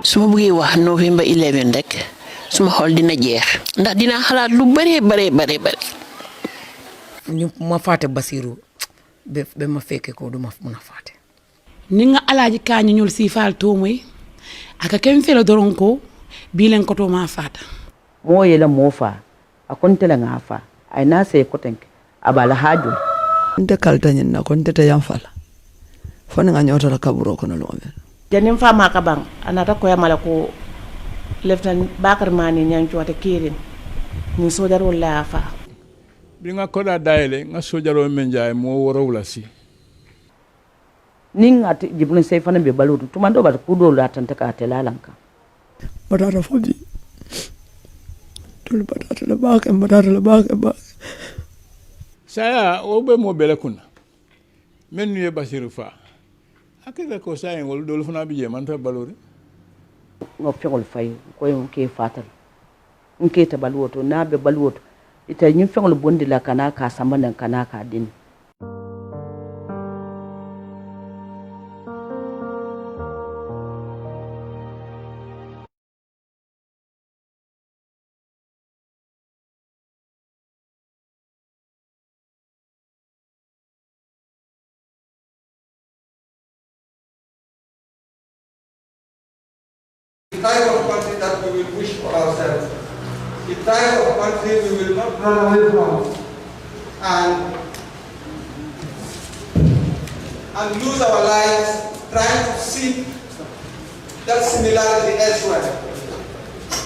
su ma bëggee wax November 11 rek suma xol dina jeex ndax dina xalaat lu bare. ñu ma faate Basiru be ma fekke ko du ma mun a faate ni nga alaaji kañu ñul si faal tomoy aka ken fela doron ko bilen ko to ma faata mo yela mo fa akonte la nga fa ay na se ko tenke abala haju nte kalta nyin na konte te yam fala fone nga nyota la kaburo ko no lomel janim fa ma ka bang anata ko yamala ko lieutenant bakar mani nyang ciwata kirin ni sodar wala fa bi nga ko da dayele nga sojaro men jaay mo woro wala si ning ati jibun sey fana be balutu tumando bat kudo la tante ka telalanka badara fodi tul badara la ba saya o be mo bele kunna men ni Basiru fa akega ko say ngol dol fana bi je man ta balori no fengol fay ko yon ke fatal nke ta balwoto na be balwoto ita yin fengol bondi la kana ka sambanan kana ka din The type of country that we will wish for ourselves, the type of country we will not run away from and lose our lives trying to seek that similarity elsewhere.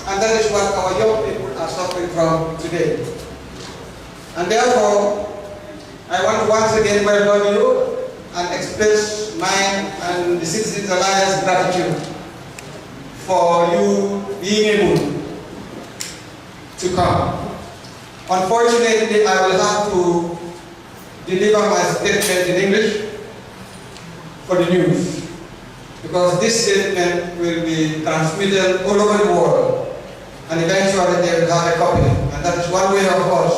And that is what our young people are suffering from today. And therefore, I want to once again welcome you and express mine and the Citizens Alliance gratitude for you being able to come. Unfortunately, I will have to deliver my statement in English for the news, because this statement will be transmitted all over the world, and eventually they will have a copy. And that is one way of us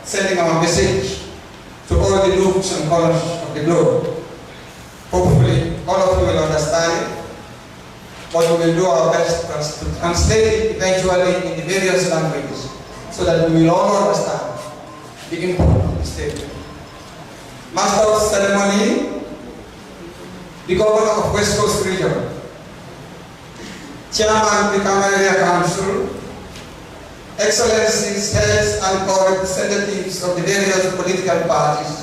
sending our message to all the nooks and corners of the globe. Hopefully, all of you will understand it. But we will do our best to translate it eventually in the various languages so that we will all understand the import of the statement. Master of Ceremony, the Governor of West Coast Region, Chairman of the Camarilla Council, Excellencies, heads and representatives of the various political parties,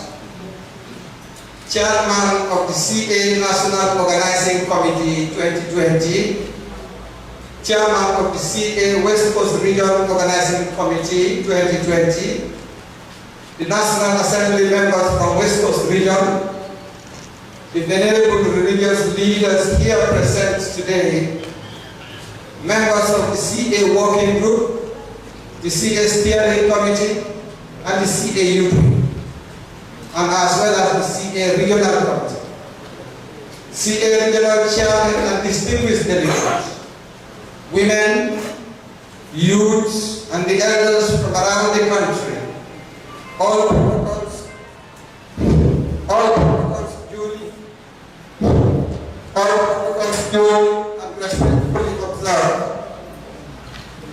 Chairman of the CA National Organizing Committee 2020, Chairman of the CA West Coast Region Organizing Committee 2020, the National Assembly members from West Coast Region, the venerable religious leaders here present today, members of the CA Working Group, the CA Steering Committee, and the CA Youth, and as well as the CA Regional Committee, CA Regional Chairman and distinguished delegates, women, youths, and the elders from around the country, all protocols duly and respectfully observed.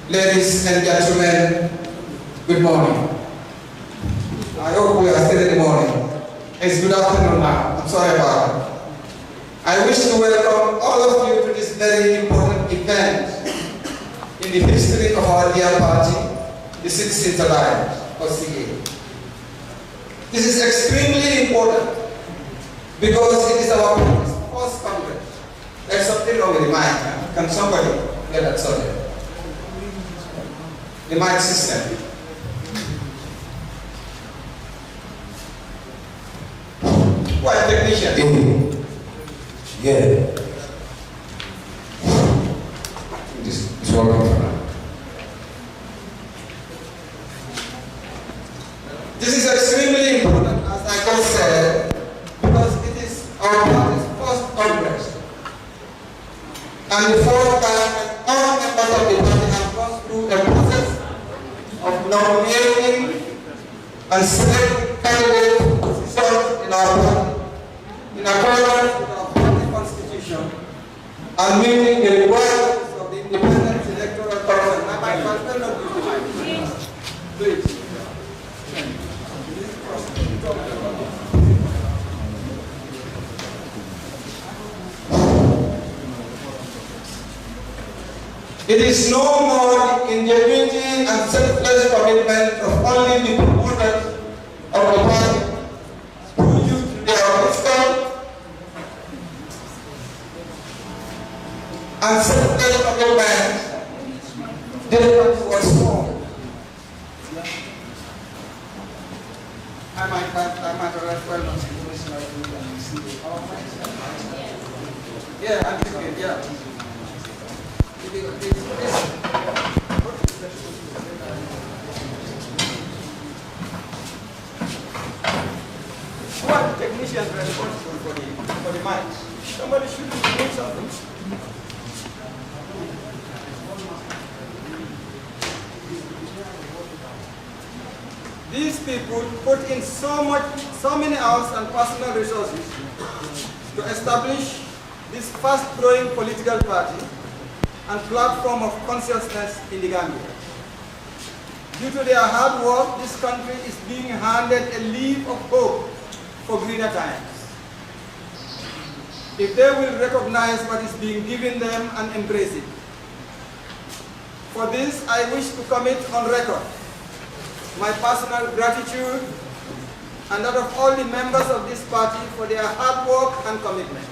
Ladies and gentlemen, good morning. I hope we are still in the morning. It's good afternoon now. I'm sorry about it. I wish to welcome all of you to this very important event in the history of our dear party, the Citizens Alliance, or CA. This is extremely important because it is our first Congress. There's something wrong with the mic. Can somebody get that sorted? The mic system. What technician? Yeah. It's working for now. This is extremely important, as I just said, because it is our party's first Congress. And the first time that all members of the party have gone through a process of nominating and selecting candidates for positions in our party, in accordance with our party constitution, and meeting the requirements Please. It is no more ingenuity and selfless commitment of only the promoters of the party who used their wisdom and selfless commitment. This party was formed. I might as well not see this like yeah, I'm thinking, yeah. Who are the technicians responsible for the mics? Somebody should do something. These people put in so many hours and personal resources to establish this fast-growing political party and platform of consciousness in the Gambia. Due to their hard work, this country is being handed a leaf of hope for greener times. If they will recognize what is being given them and embrace it. For this, I wish to commit on record my personal gratitude and that of all the members of this party for their hard work and commitment.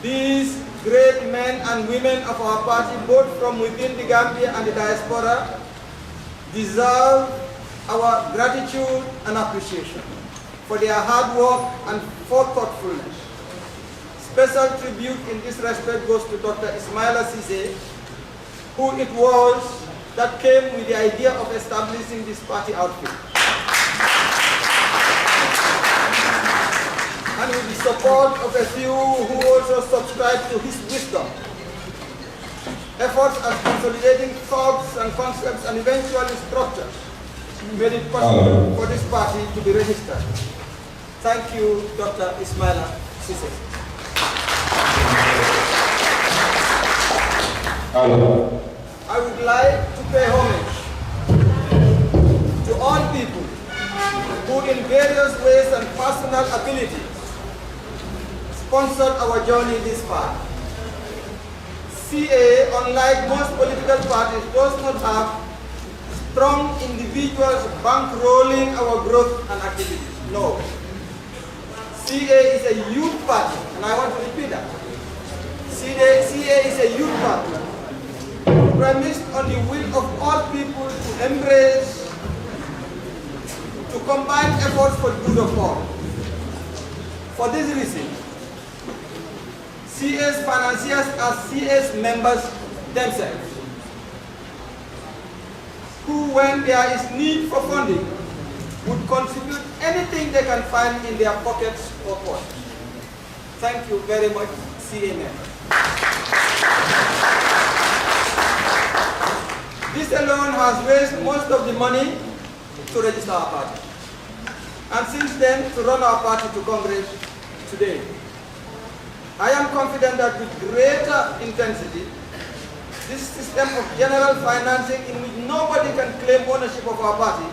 These great men and women of our party, both from within the Gambia and the diaspora, deserve our gratitude and appreciation for their hard work and thoughtfulness. Special tribute in this respect goes to Dr. Ismaila Cisse, who it was that came with the idea of establishing this party outfit. And with the support of a few who also subscribe to his wisdom, efforts at consolidating thoughts and concepts and eventually structures made it possible for this party to be registered. Thank you, Dr. Ismaila Cisse. I would like to pay homage to all people who in various ways and personal abilities sponsored our journey this far. CA, unlike most political parties, does not have strong individuals bankrolling our growth and activities. No. CA is a youth party, and I want to repeat that. CA is a youth party, premised on the will of all people to embrace, to combine efforts for the good of all. For this reason, CA's financiers are CA's members themselves, who, when there is need for funding, would contribute anything they can find in their pockets or purse. Thank you very much, CA members. This alone has raised most of the money to register our party, and since then to run our party to Congress today. I am confident that with greater intensity, this system of general financing in which nobody can claim ownership of our party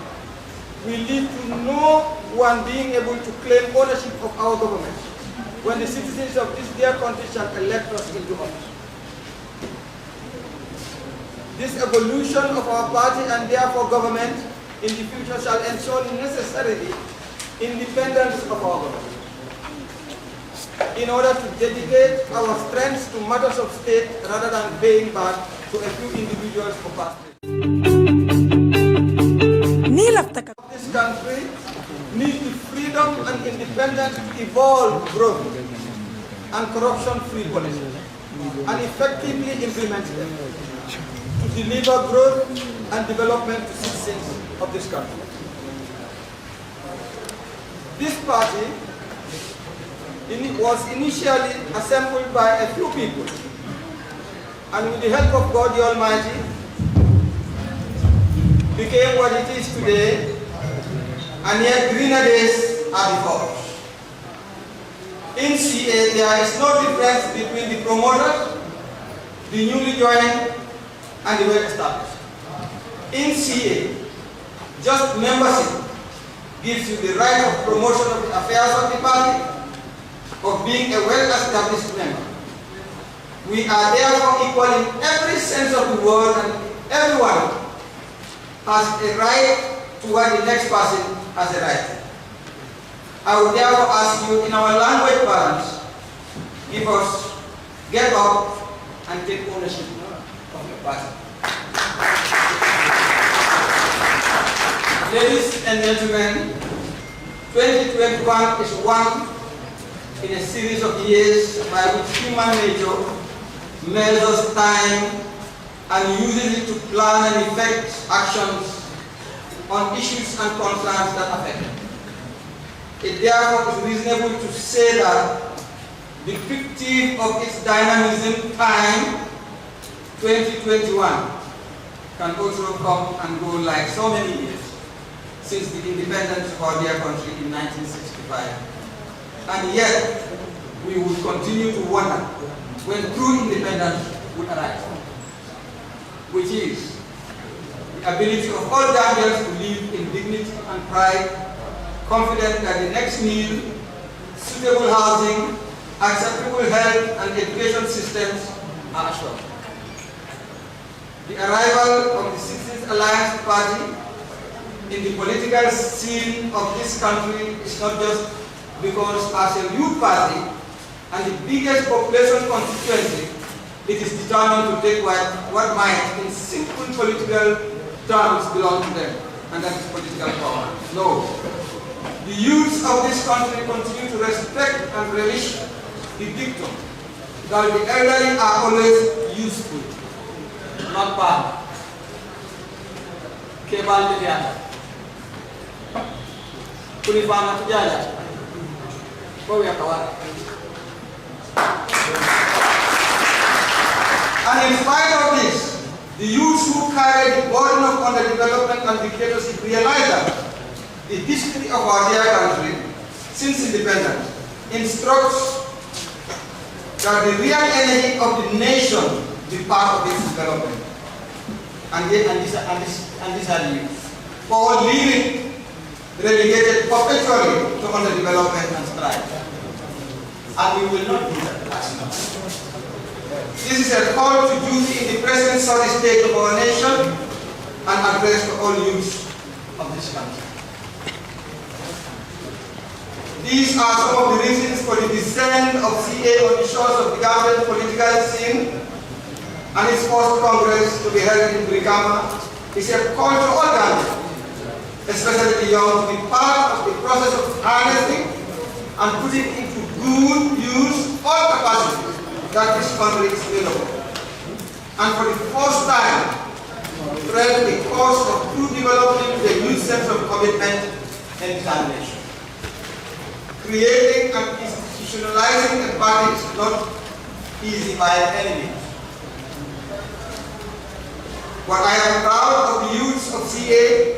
will lead to no one being able to claim ownership of our government when the citizens of this dear country shall elect us into office. This evolution of our party and therefore government in the future shall ensure necessarily independence of our government, in order to dedicate our strengths to matters of state rather than paying back to a few individuals for past. This country needs the freedom and independence to evolve growth and corruption-free policies and effectively implement them to deliver growth and development to citizens of this country. This party was initially assembled by a few people, and with the help of God the Almighty, became what it is today, and yet greener days are before us. In CA, there is no difference between the promoters, the newly joined, and the well-established. In CA, just membership gives you the right of promotion of the affairs of the party, of being a well-established member. We are therefore equal in every sense of the word, and everyone has a right to what the next person has a right to. I would therefore ask you in our language parlance, get up and take ownership of your party. Ladies and gentlemen, 2021 is one in a series of years by which human nature measures time and uses it to plan and effect actions on issues and concerns that affect it. It therefore is reasonable to say that the depictive of its dynamism time, 2021, can also come and go like so many years since the independence of our dear country in 1965. And yet, we will continue to wonder when true independence will arrive, which is the ability of all Gambians to live in dignity and pride, confident that the next meal, suitable housing, acceptable health and education systems are assured. The arrival of the 16th Alliance Party in the political scene of this country is not just because as a youth party and the biggest population constituency, it is determined to take what might in simple political terms belong to them, and that is political power. No. The youths of this country continue to respect and relish the dictum that the elderly are always useful, not bad. Kebal Mediana. Kulifana Tujala. And in spite of this, the youths who carry the burden of underdevelopment and dictatorship realize that the history of our dear country since independence instructs that the real energy of the nation be part of its development. And these are the youth. For leaving relegated perpetually to underdevelopment and strife. And we will not do that. This is a call to duty in the present sorry state of our nation and addressed to all youths of this country. These are some of the reasons for the descent of CA on the shores of the Gambian political scene, and its first Congress to be held in Brikama is a call to all Gambians, especially the young, to be part of the process of harnessing and putting into good use all capacities that this country is made of. And for the first time, tread the course of true developing the new sense of commitment and determination. Creating and institutionalizing a party is not easy by any means. But I am proud of the youths of CA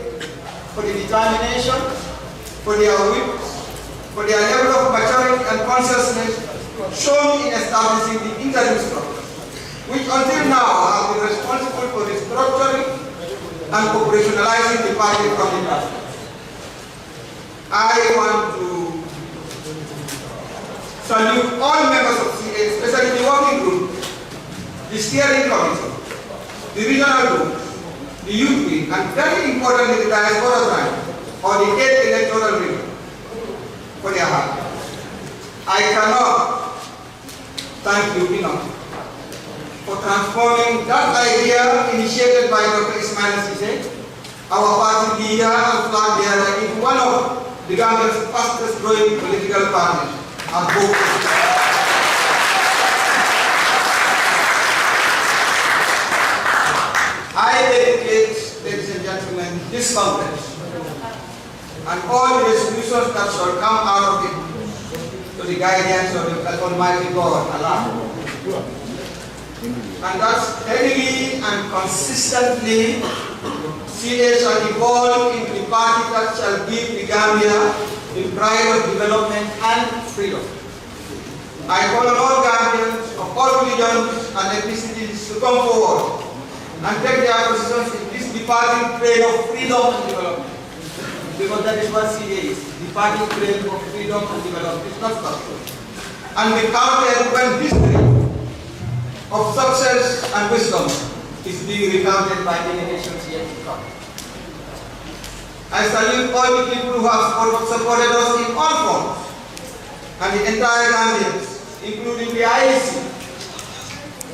for the determination, for their wit, for their level of maturity and consciousness shown in establishing the interim structure, which until now have been responsible for restructuring and operationalizing the party from the grassroots. I want to salute all members of CA, especially the working group, the steering committee, the regional group, the youth wing, and very importantly the diaspora branch, or the 8th electoral region, for their hard work. I cannot thank you enough for transforming that idea initiated by Dr. Ismail Sise, our party leader and flag bearer, into one of the Gambia's fastest growing political parties. I dedicate, ladies and gentlemen, this Congress and all the resolutions that shall come out of it to the guidance of the Almighty God, Allah. And that steadily and consistently, CA shall evolve into the party that shall give the Gambia the pride of development and freedom. I call on all Gambians of all religions and ethnicities to come forward and take their positions in this departing train of freedom and development. Because that is what CA is, departing train of freedom and development. It's not structural. And we counted when history of success and wisdom is being recounted by generations yet to come. I salute all the people who have supported us in all forms, and the entire Gambians, including the IEC,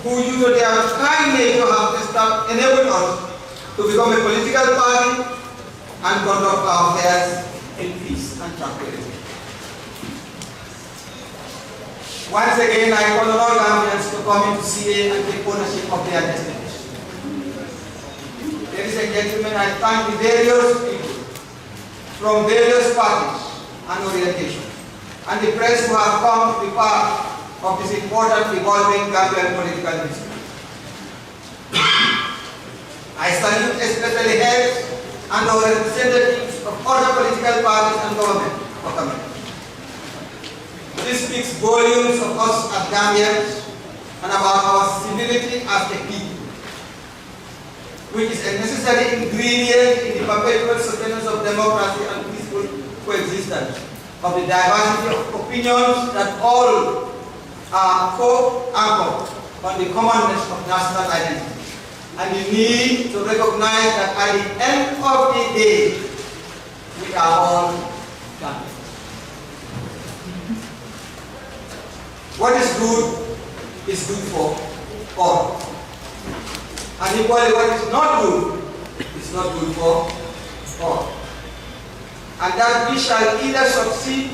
who due to their kind nature have enabled us to become a political party and conduct our affairs in peace and tranquility. Once again, I call on all Gambians to come into CA and take ownership of their destinies. Ladies and gentlemen, I thank the various people from various parties and orientations, and the press who have come to be part of this important evolving Gambian political history. I salute especially heads and our representatives of other political parties and government for coming. This speaks volumes of us as Gambians and about our civility as a people, which is a necessary ingredient in the perpetual sustenance of democracy and peaceful coexistence of the diversity of opinions that all are co-anchored on the commonness of national identity, and the need to recognize that at the end of the day, we are all Gambians. What is good for all. And equally, what is not good for all. And that we shall either succeed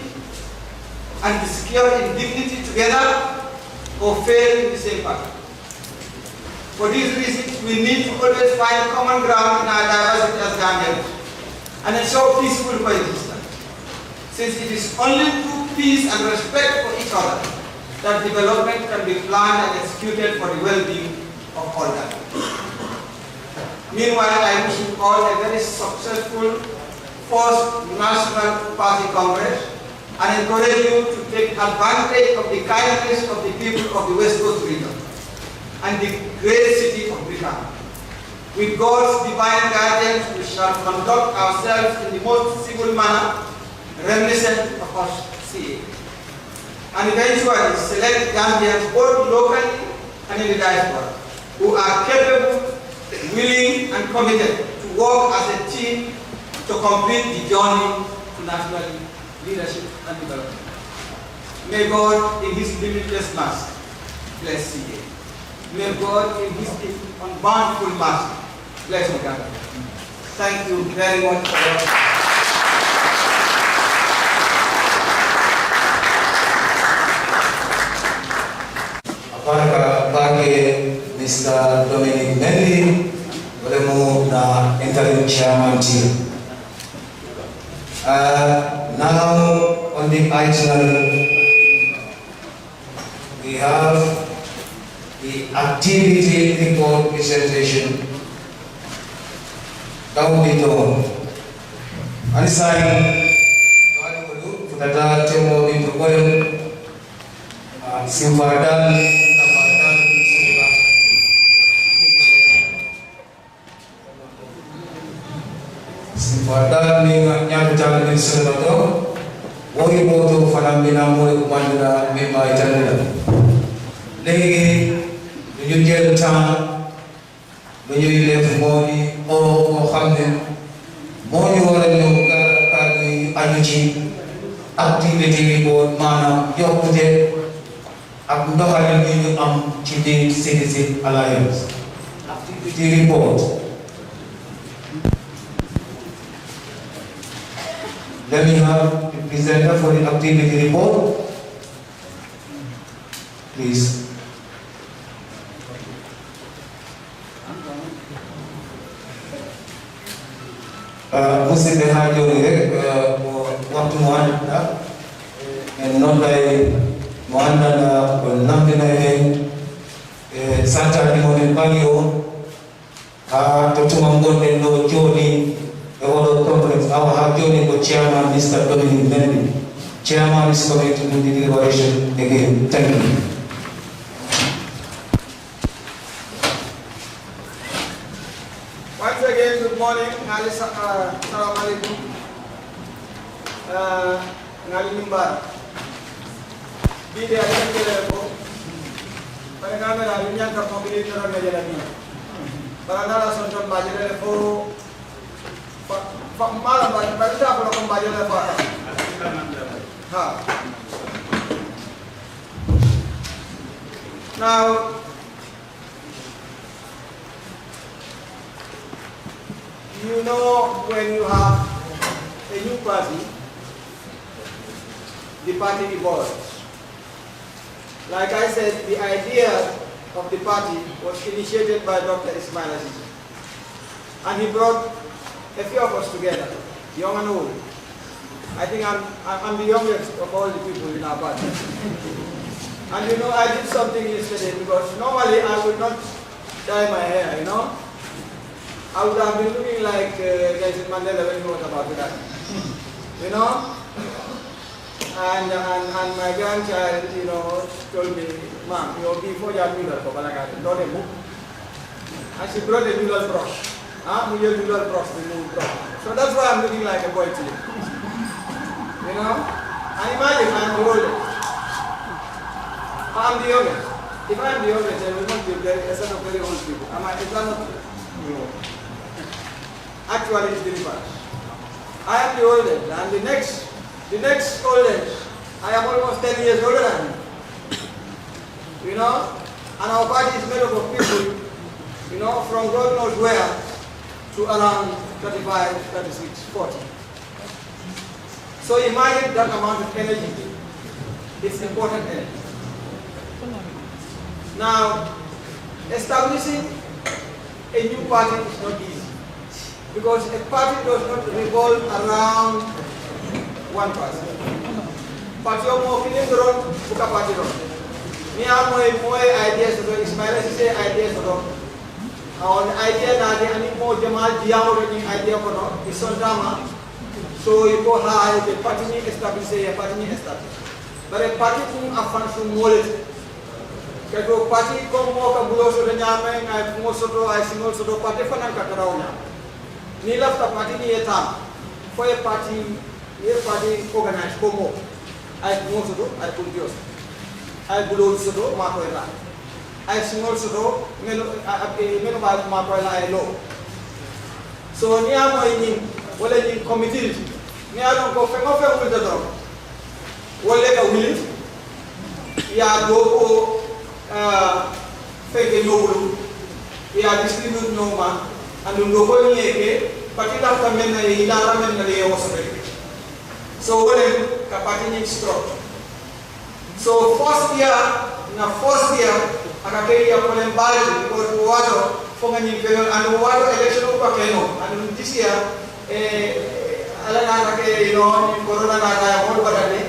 and be secure in dignity together or fail in the same path. For these reasons, we need to always find common ground in our diversity as Gambians and ensure peaceful coexistence, since it is only through peace and respect for each other that development can be planned and executed for the well-being of all Gambians. Meanwhile, I wish you all a very successful first National Party Congress and encourage you to take advantage of the kindness of the people of the West Coast region and the great city of Britain. With God's divine guidance, we shall conduct ourselves in the most civil manner, reminiscent of us CA, and eventually select Gambians both locally and in the diaspora who are capable, willing and committed to work as a team to complete the journey to national leadership and development. May God in His limitless mercy bless CA. May God in His unboundful mercy bless Uganda. Thank you very much for your Apakah bagi Mr. Dominic Mendy bertemu na Untitled Chapter. Now on the itinerary, we have the activity report presentation. Kaubito, Anisain, Futata Temo Bintukoyo, Simbadan, Simbadan ni nyam jalan ni senato, woi boto fanamina mule kumandana memba itanila. Legi menyusul tang, menyusul moni o khamne, moni orang yang kami anuji aktiviti report mana yokute. Aku dah hari ini Citi Citizen Alliance activity report. Let me have the presenter for the activity report, please. Mesti berhasil waktu mana? Non by Moana na Namdina Santa Limon Banyo, Totumambon no Joni, the whole conference. Our Joni, the chairman, Mr. Dominic Mendy. Chairman is coming to do the deliberation again. Thank you. Once again, good morning. Assalamu alaikum. Ngali nimbar. Bide akan keleko. Pada kamera dunia tak mobil itu orang meja lagi. Barangkali sonton baju lelefo. Malam baju tak perlu baju lelefo. Ha. Now, you know when you have a new party, the party evolves. Like I said, the idea of the party was initiated by Dr. Ismail Aziz. And he brought a few of us together, young and old. I think I'm the youngest of all the people in our party. And you know, I did something yesterday because normally I would not dye my hair, you know. I would have been looking like Nelson Mandela when he was about to die. You know? And my grandchild, you know, told me, Mom, you'll be for your noodle for Balagata, not a book. And she brought a noodle brush. Noodle brush, the noodle brush. So that's why I'm looking like a boy today. You know? And imagine I'm the oldest. I'm the youngest. If I'm the youngest, then we must be a set of very old people. Is that not true? Actually, it's the reverse. I am the oldest, and the next oldest, I am almost 10 years older than him. You know? And our party is made up of people, you know, from God knows where to around 35, 36, 40. So imagine that amount of energy. It's important energy. Now, establishing a new party is not easy because a party does not revolve around one person. Party of more feeling the road, book a party road. Me have more ideas to Ismail say ideas to our idea that the animal Jamal Diao idea for no is on drama. So you go high, the party establish a party establish. But a party a function more. Kalau parti como kabulo so nyame ngai mo soto ai sinol soto parti fanan ka karawnya ni lafta parti ni eta foi parti organize como ai mo soto ai kultios ai bulo soto ma ko era ai sinol soto meno ba ma ko era ai lo so ni amo ni wala ni committee ni alon ko fe mo fe mo do wala ka wili ya do fake no ya distribute no ma and ndo ko nyeke patita kamen na ila ramen na le wasore so when kapati ni structure so first year akakei ya pole mbali because water fonga ni pelo and water election ko keno and this year ala na ke corona na ka mo badale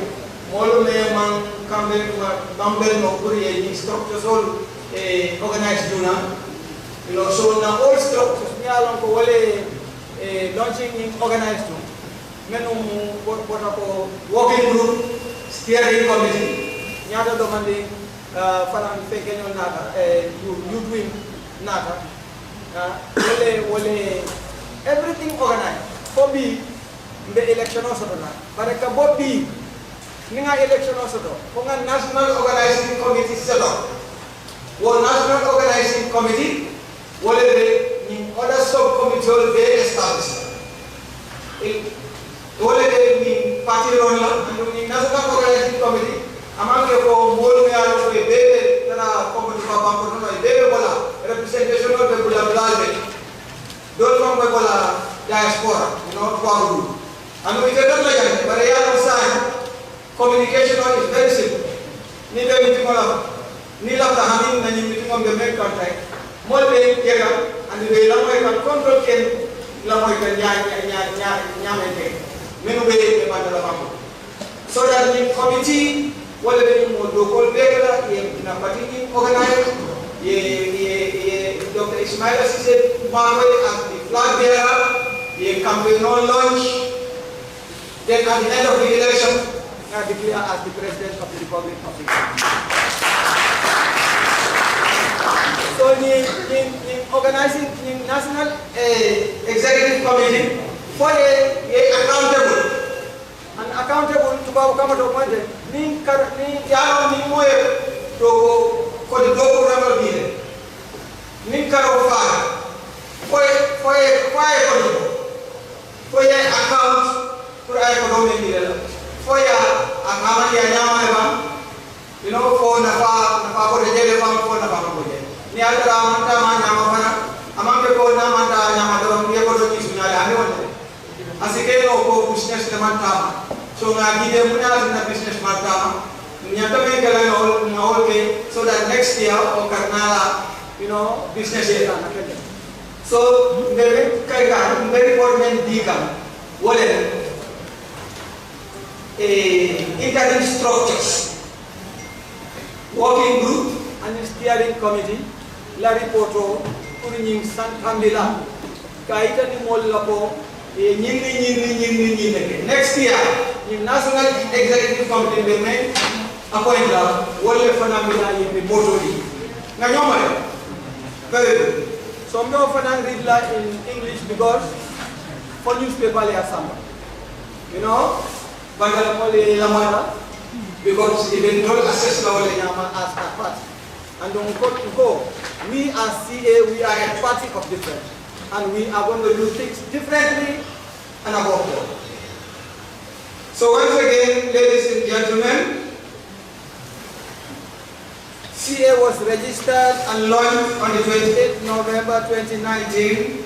molo me man Gambian no kuri structures all organized juna. So na all structures ni along ko wale launching in organized juna. Menu ko working group, steering committee. Nyada do mandi falang pekenyo nata youth wing nata. Wale everything organized. For me, the election also na. Para ka bobi ninga election also do konga national organizing committee selo wo national organizing committee wole de ni other sub committee will be established wole de ni party ron la ni national organizing committee amake ko mol me alo ko bebe tara committee ba ko no bebe bola representation of the bola blage do from ko bola diaspora ko anu ite tan la yan bare ya no sign communication is very simple. Ni be meeting ola, ni la tahamin na ni meeting on the main contact. Mo be kera and the la mo kan control ken la mo kan nya me menu be ba la mamo. So that the committee wala be mo do ko be kala ye na party organize ye Dr. Ismail Aziz Mawai as the flag bearer, ye campaign launch. Then at the end of the election declare as the President of the Republic of the Gambia. So in organizing the National Executive Committee for accountable. And accountable to Babu Kamato Monday, ni Yaro ni Moe to for the Dogo Rebel Bill. Ni Karo Fire for your account for economic bill. For your account, you know, for Napa for Napa. Ni ada manta nyama fana amambe ko na manta nyama do ye ko do kisu nyala ani wonde asike no ko business de manta so na gide munya na business manta nyata me kala no ke so that next year o karnala you know business ye na kende so ndere kai ga very important digam wole internal structures working group and steering committee la ripoto pour ñing santandila kayita ni mol la ko ñing next year ni national executive committee be men appoint la wala fana mi la yebe motori nga ñomale very good so mbe fana read la in English because for newspaper le asamba you know bagala mo le la mala because even though assess la wala ñama as a part and we as CA, we are a party of different, and we are going to do things differently and above all. So once again, ladies and gentlemen, CA was registered and launched on the 28th November 2019,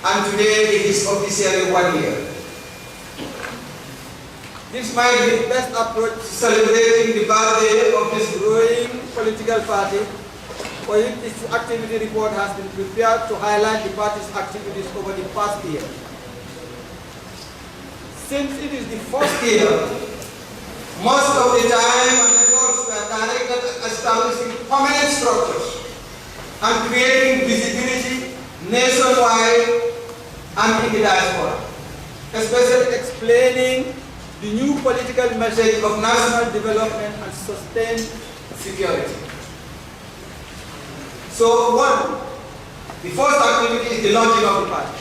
and today it is officially 1 year. This might be the best approach to celebrating the birthday of this growing political party, for which its activity report has been prepared to highlight the party's activities over the past year. Since it is the first year, most of the time and efforts were directed at establishing permanent structures and creating visibility nationwide and in the diaspora, especially explaining the new political message of national development and sustained security. So the first activity is the launching of the party.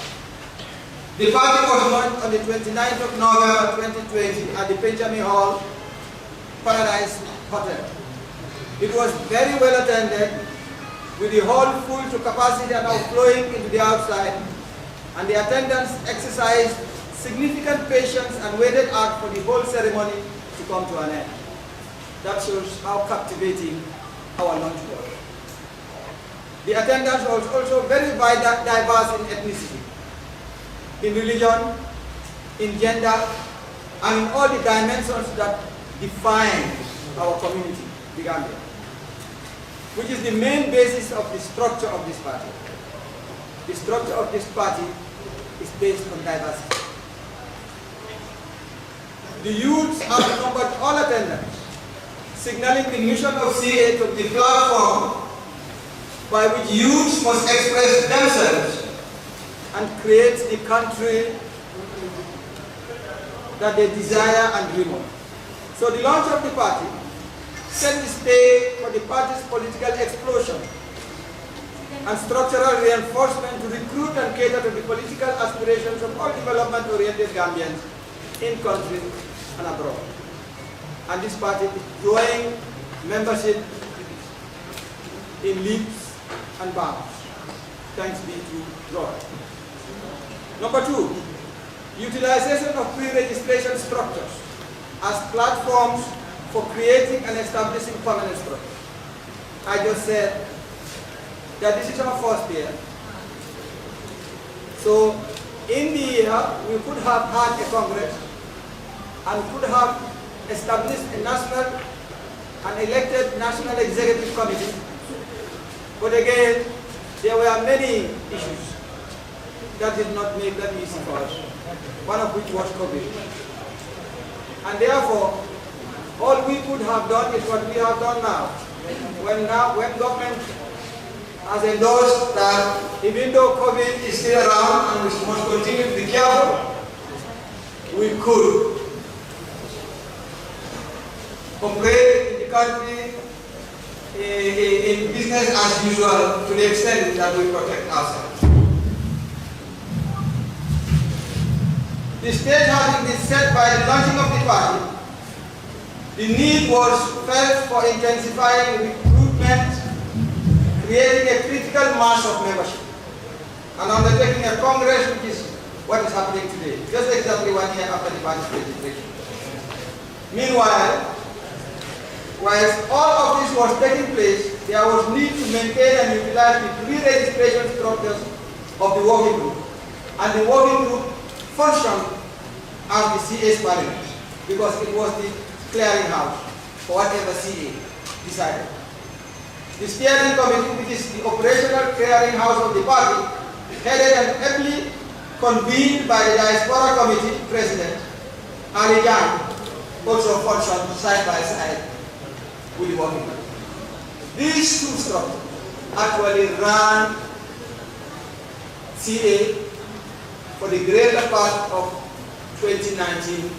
The party was launched on the 29th of November 2020 at the Benjamin Hall, Paradise Hotel. It was very well attended, with the hall full to capacity and outflowing into the outside, and the attendants exercised significant patience and waited out for the whole ceremony to come to an end. That shows how captivating our launch was. The attendance was also very diverse in ethnicity, in religion, in gender, and in all the dimensions that define our community, the Gambia, which is the main basis of the structure of this party. The structure of this party is based on diversity. The youths outnumbered all attendants, signaling the mission of CA to the platform by which youths must express themselves and create the country that they desire and dream of. So the launch of the party set the stage for the party's political explosion and structural reinforcement to recruit and cater to the political aspirations of all development-oriented Gambians in country and abroad. And this party is growing membership in leaps and bounds. Thanks be to God. Number 2, utilization of pre-registration structures as platforms for creating and establishing permanent structures. I just said that this is our first year. So in the year, we could have had a Congress and could have established a national and elected National Executive Committee. But again, there were many issues that did not make that easy for us, one of which was COVID. And therefore, all we could have done is what we have done now. When government has endorsed that even though COVID is still around and we must continue to be careful, we could operate in the country in business as usual to the extent that we protect ourselves. The stage having been set by the launching of the party, the need was felt for intensifying recruitment, creating a critical mass of membership, and undertaking a congress, which is what is happening today, just exactly 1 year after the party's registration. Meanwhile, whilst all of this was taking place, there was need to maintain and utilize the pre-registration structures of the working group, and the working group functioned as the CA's parliament, because it was the clearinghouse for whatever CA decided. The steering committee, which is the operational clearinghouse of the party, headed and ably convened by the diaspora committee president, Ali Jan, also functioned side by side with the working group. These two structures actually ran CA for the greater part of 2019-2020.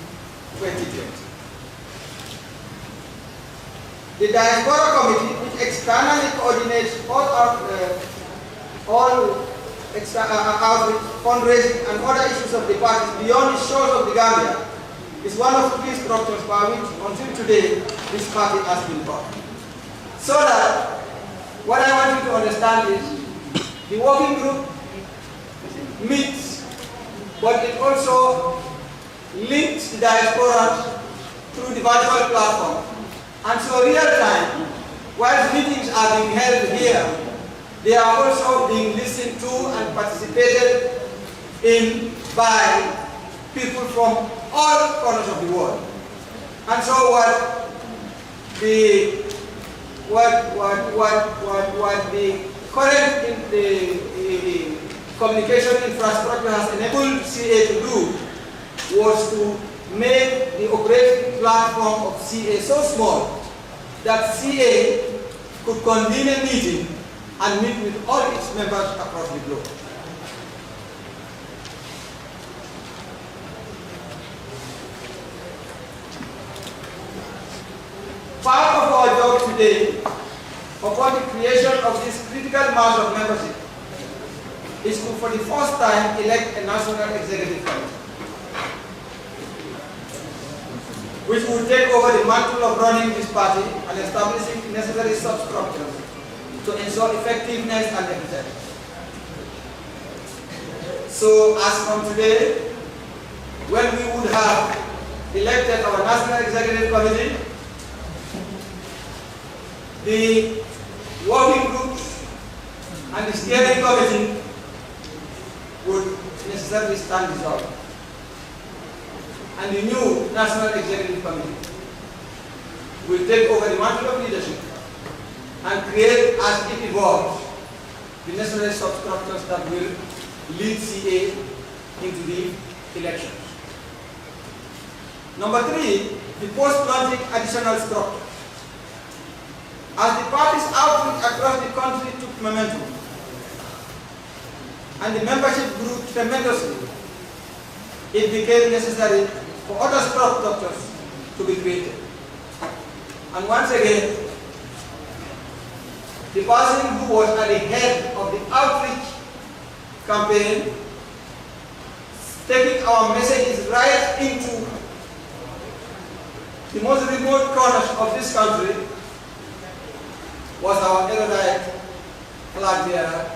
The diaspora committee, which externally coordinates all outreach, fundraising, and other issues of the parties beyond the shores of the Gambia, is one of these structures by which, until today, this party has been brought. So that, what I want you to understand is, the working group meets, but it also links the diaspora through the virtual platform. And so real time, while meetings are being held here, they are also being listened to and participated in by people from all corners of the world. And so what the current communication infrastructure has enabled CA to do was to make the operating platform of CA so small that CA could convene a meeting and meet with all its members across the globe. Part of our job today, upon the creation of this critical mass of membership, is to, for the first time, elect a national executive committee, which will take over the mantle of running this party and establishing the necessary substructures to ensure effectiveness and efficiency. So, as from today, when we would have elected our National Executive Committee, the working groups and the steering committee would necessarily stand dissolved. And the new National Executive Committee will take over the mantle of leadership and create, as it evolves, the necessary substructures that will lead CA into the elections. Number 3, the post-launching additional structure. As the party's outreach across the country took momentum and the membership grew tremendously, it became necessary for other structures to be created. And once again, the person who was at the head of the outreach campaign, taking our messages right into the most remote corners of this country, was our erudite flag bearer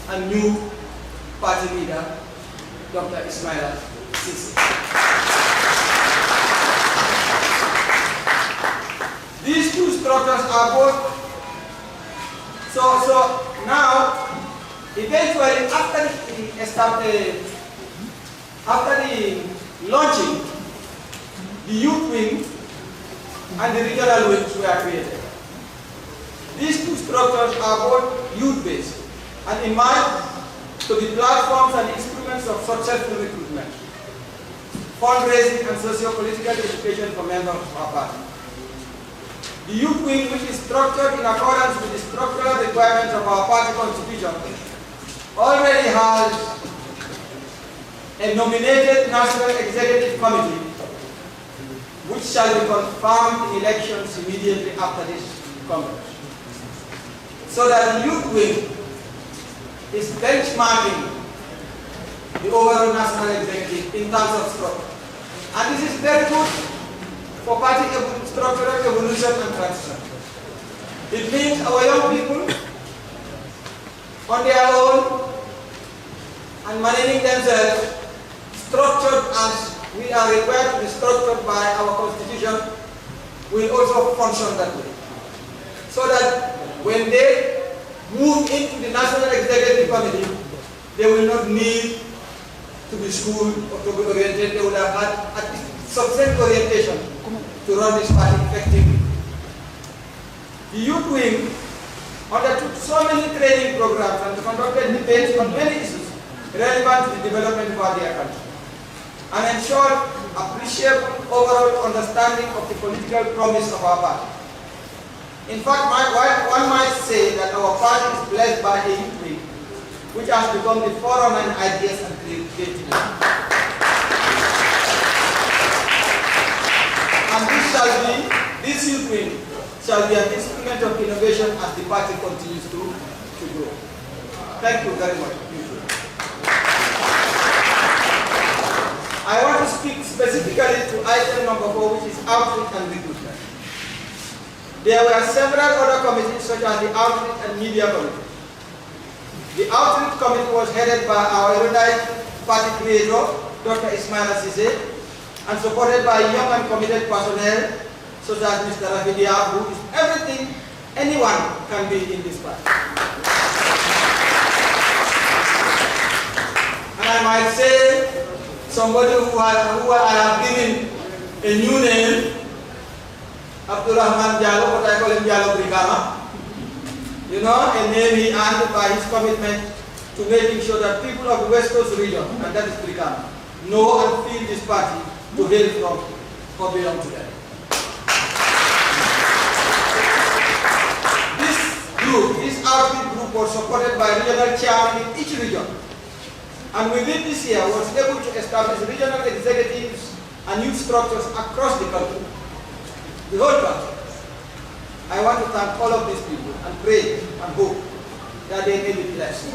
and new party leader, Dr. Ismaila Sisi. These two structures are both, so now, eventually after the launching, the youth wing and the regional wings were created. These two structures are both youth-based and emerged to be platforms and instruments of successful recruitment, fundraising, and socio-political education for members of our party. The youth wing, which is structured in accordance with the structural requirements of our party constitution, already has a nominated National Executive Committee, which shall be confirmed in elections immediately after this Congress. so that the youth wing is benchmarking the overall national executive in terms of structure. And this is very good for party structural evolution and transition. It means our young people on their own and managing themselves, structured as we are required to be structured by our constitution, will also function that way. So that when they move into the National Executive Committee, they will not need to be schooled or to be oriented. They will have had at least sufficient orientation to run this party effectively. The youth wing undertook so many training programs and conducted debates on many issues relevant to the development of our dear country, and ensured appreciable overall understanding of the political promise of our party. In fact, one might say that our party is blessed by a youth wing, which has become the forerunner in ideas and creativity. And this youth wing shall be an instrument of innovation as the party continues to grow. Thank you very much. I want to speak specifically to item number 4, which is outreach and recruitment. There were several other committees, such as the Outreach and Media Committee. The Outreach Committee was headed by our erudite party creator, Dr. Ismail Assise, and supported by young and committed personnel, such as Mr. Rafidia, who is everything anyone can be in this party. And I might say, somebody who I have given a new name, Abdurrahman Jallo, what I call him Jallo Brigama. You know, a name he earned by his commitment to making sure that people of the West Coast region, and that is Brigama, know and feel this party to hail from or belong to them. This outreach group was supported by regional chairmen in each region, and within this year was able to establish regional executives and youth structures across the country, the whole country. I want to thank all of these people and pray and hope that they may be blessed.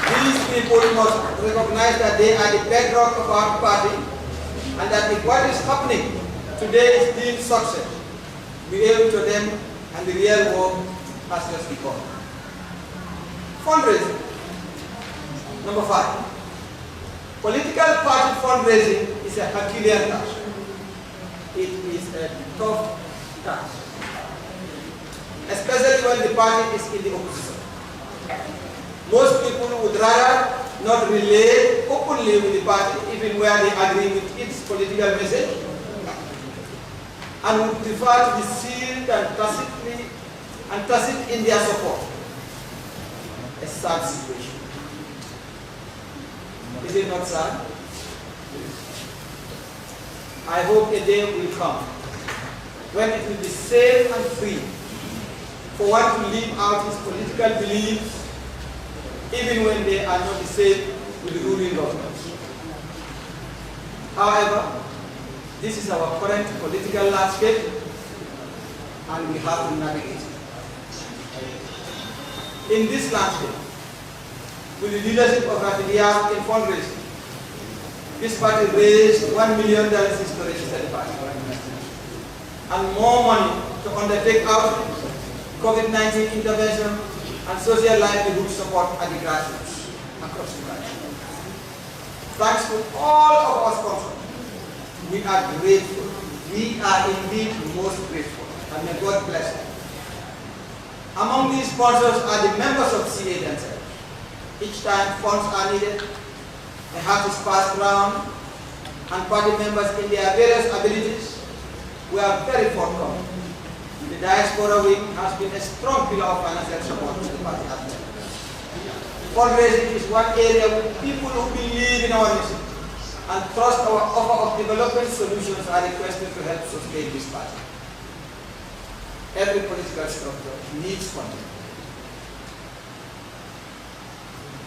These people must recognize that they are the bedrock of our party, and that if what is happening today is deemed success, we owe it to them, and the real work has just begun. Fundraising. Number 5. Political party fundraising is a Herculean task. It is a tough task, especially when the party is in the opposition. Most people would rather not relate openly with the party, even where they agree with its political message, and would prefer to be sealed and tacit in their support. A sad situation. Is it not sad? I hope a day will come when it will be safe and free for one to live out his political beliefs, even when they are not the same with the ruling governments. However, this is our current political landscape, and we have to navigate it. In this landscape, with the leadership of Rafidia in fundraising, this party raised $1 million to register the party, and more money to undertake outreach, COVID-19 intervention, and social livelihood support at the grassroots across the country. Thanks to all of our sponsors, we are grateful. We are indeed most grateful, and may God bless them. Among these sponsors are the members of CA themselves. Each time funds are needed, a hat is passed around, and party members in their various abilities, we are very forthcoming. The diaspora wing has been a strong pillar of financial support to the party as well. Fundraising is one area where people who believe in our mission and trust our offer of development solutions are requested to help sustain this party. Every political structure needs funding.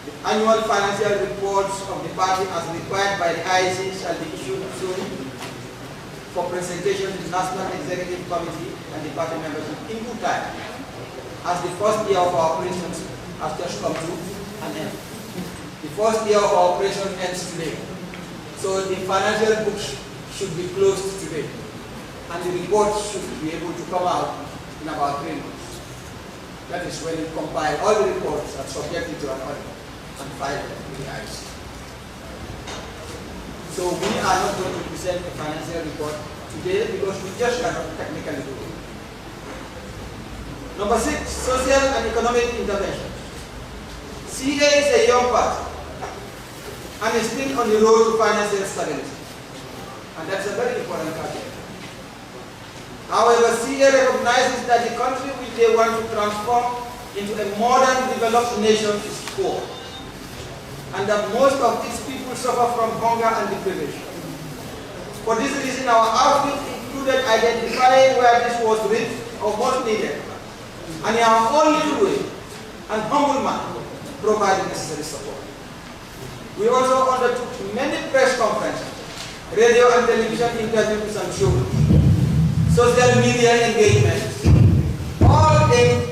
The annual financial reports of the party as required by the IEC shall be issued soon for presentation to the National Executive Committee and the party members in good time, as the first year of our operations has just come to an end. The first year of our operation ends today. So the financial books should be closed today. And the reports should be able to come out in about 3 months. That is when we compile all the reports and subject it to an audit and file it with the IC. So we are not going to present a financial report today because we just cannot technically do it. Number 6, social and economic intervention. CA is a young party and is still on the road to financial stability. And that's a very important caveat. However, CA recognizes that the country which they want to transform into a modern developed nation is poor, and that most of its people suffer from hunger and deprivation. For this reason, our outreach included identifying where this was rich or most needed, and in our own little way and humble manner, provide the necessary support. We also undertook many press conferences, radio and television interviews and shows, social media engagements, all aimed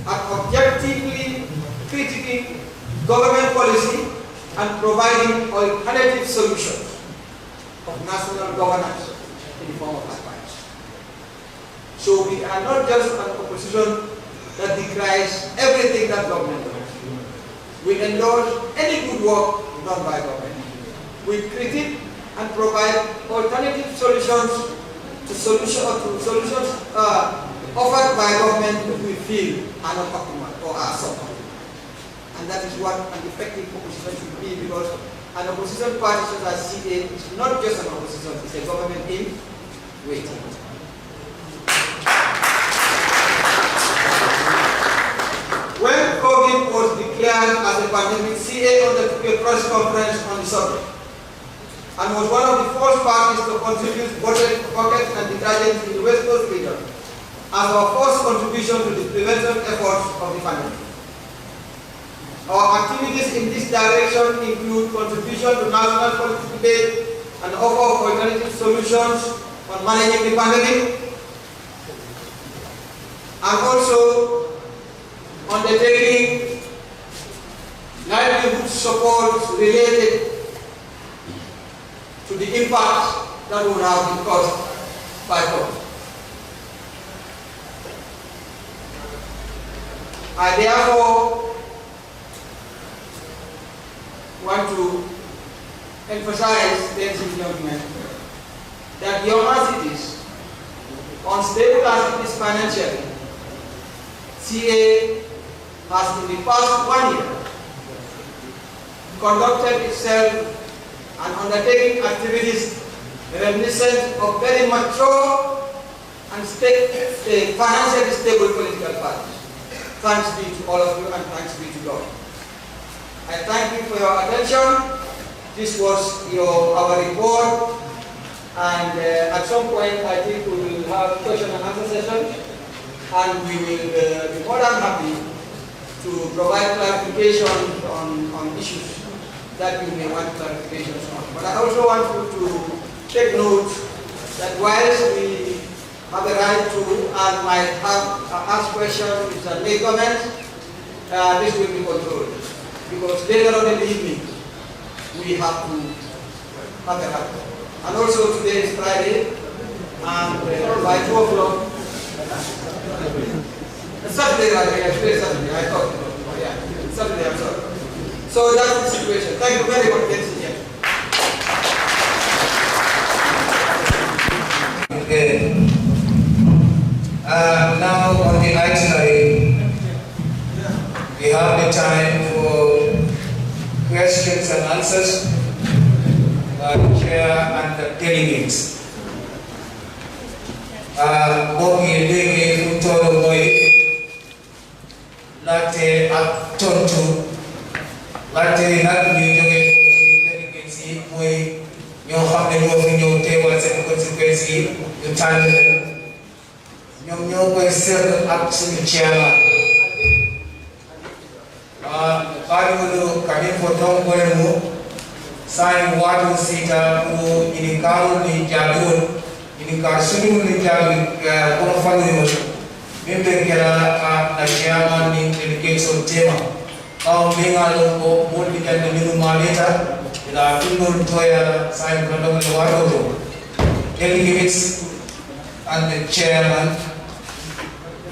at objectively critiquing government policy and providing alternative solutions of national governance in the form of advice. So we are not just an opposition that decries everything that government does. We endorse any good work done by government. We critique and provide alternative solutions to solutions offered by government that we feel are not optimal or are suboptimal. And that is what an effective opposition should be, because an opposition party such as CA is not just an opposition, it's a government in waiting. When COVID was declared as a pandemic, CA undertook a press conference on the subject and was one of the first parties to contribute buckets and detergents in the West Coast region as our first contribution to the prevention efforts of the pandemic. Our activities in this direction include contribution to national policy debate and offer of alternative solutions on managing the pandemic, and also undertaking livelihood support related to the impact that would have been caused by COVID. I therefore want to emphasize, ladies and gentlemen, that younger cities, unstable as it is financially, CA has in the past 1 year conducted itself and undertaking activities reminiscent of very mature and financially stable political parties. Thanks be to all of you and thanks be to God. I thank you for your attention. This was our report, and at some point I think we will have question and answer session, and we will be more than happy to provide clarification on issues that you may want clarifications on. But I also want you to take note that whilst we have the right to and might have ask questions and make comments, this will be controlled. Because later on in the evening, we have to have a right. And also today is Friday, and by 2 o'clock, Saturday, I thought, yeah, Saturday, I'm sorry. So that's the situation. Thank you very much, ladies and gentlemen. Okay. Now on the itinerary, we have the time for questions and answers by the chair and the delegates. Boki legi futolo moy latte ak tontu latte nak ñu joge delegates yi moy ñoo xamne ñoo fi ñëw teewal seen constituency yi ñu tànn ñoom ñoo koy seet ak suñu chairman Karibu kami potong kolemu sai watu sita ku ini kamu ni jadul ini ka sunu ni jami kono fanu member kera na chairman ni delegation tema au mengalo ko modi jande minu maleta ila tunul toya sai kondo ni waro delegates and the chairman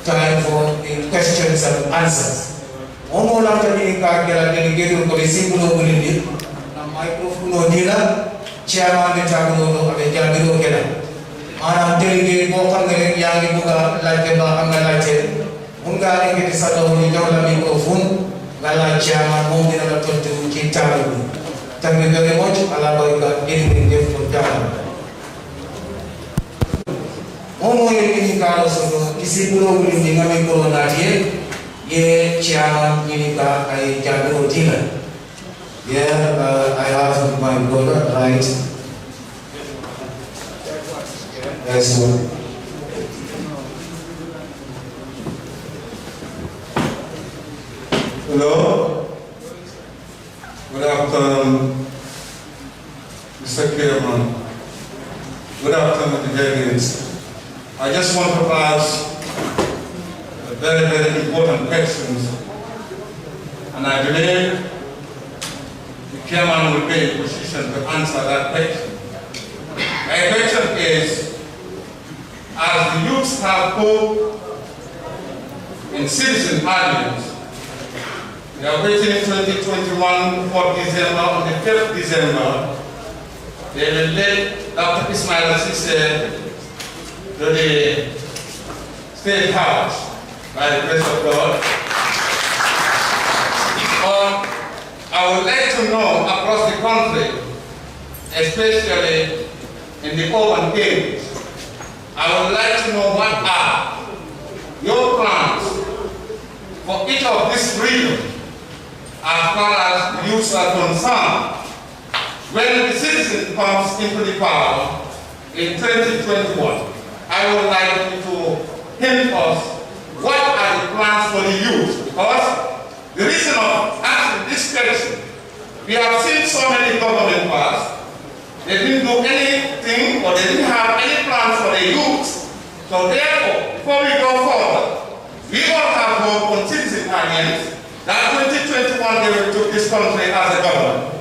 time for the questions and answers. Omo after ni ka kera delegate ko simple bulindi na microphone dila chairman ni tabuno abe jabiro kera ana delegate ko xamne yaangi buga laajte ba am nga laajte mun nga ngi di sado ni jox la microphone nga la chairman mo dina la tontu ci tabu bi tammi very much ala barka indi def ko jaam momo ni ka so isi bulo buli ni ngami ko na die ye chairman ni ka ay jabiro dina I have my brother right. Yes, sir. Hello. Good afternoon, Mr. Chairman. Good afternoon, the delegates. I just want to ask very, very important questions, and I believe the chairman will be in a position to answer that question. My question is, as the youths have hope in citizen parliaments, we are waiting 2021 for December, on the 5th December, they will let Dr. Ismail Assise to the State House by the grace of God. I would like to know across the country, especially in the urban areas, I would like to know what are your plans for each of these regions as far as the youths are concerned when the citizen comes into the power in 2021. I would like you to hint us what are the plans for the youth, because the reason of asking this question, we have seen so many government pass. They didn't do anything, or they didn't have any plans for the youth. So therefore, before we go forward, we all have hope on citizen alliance that 2021 they will take this country as a government.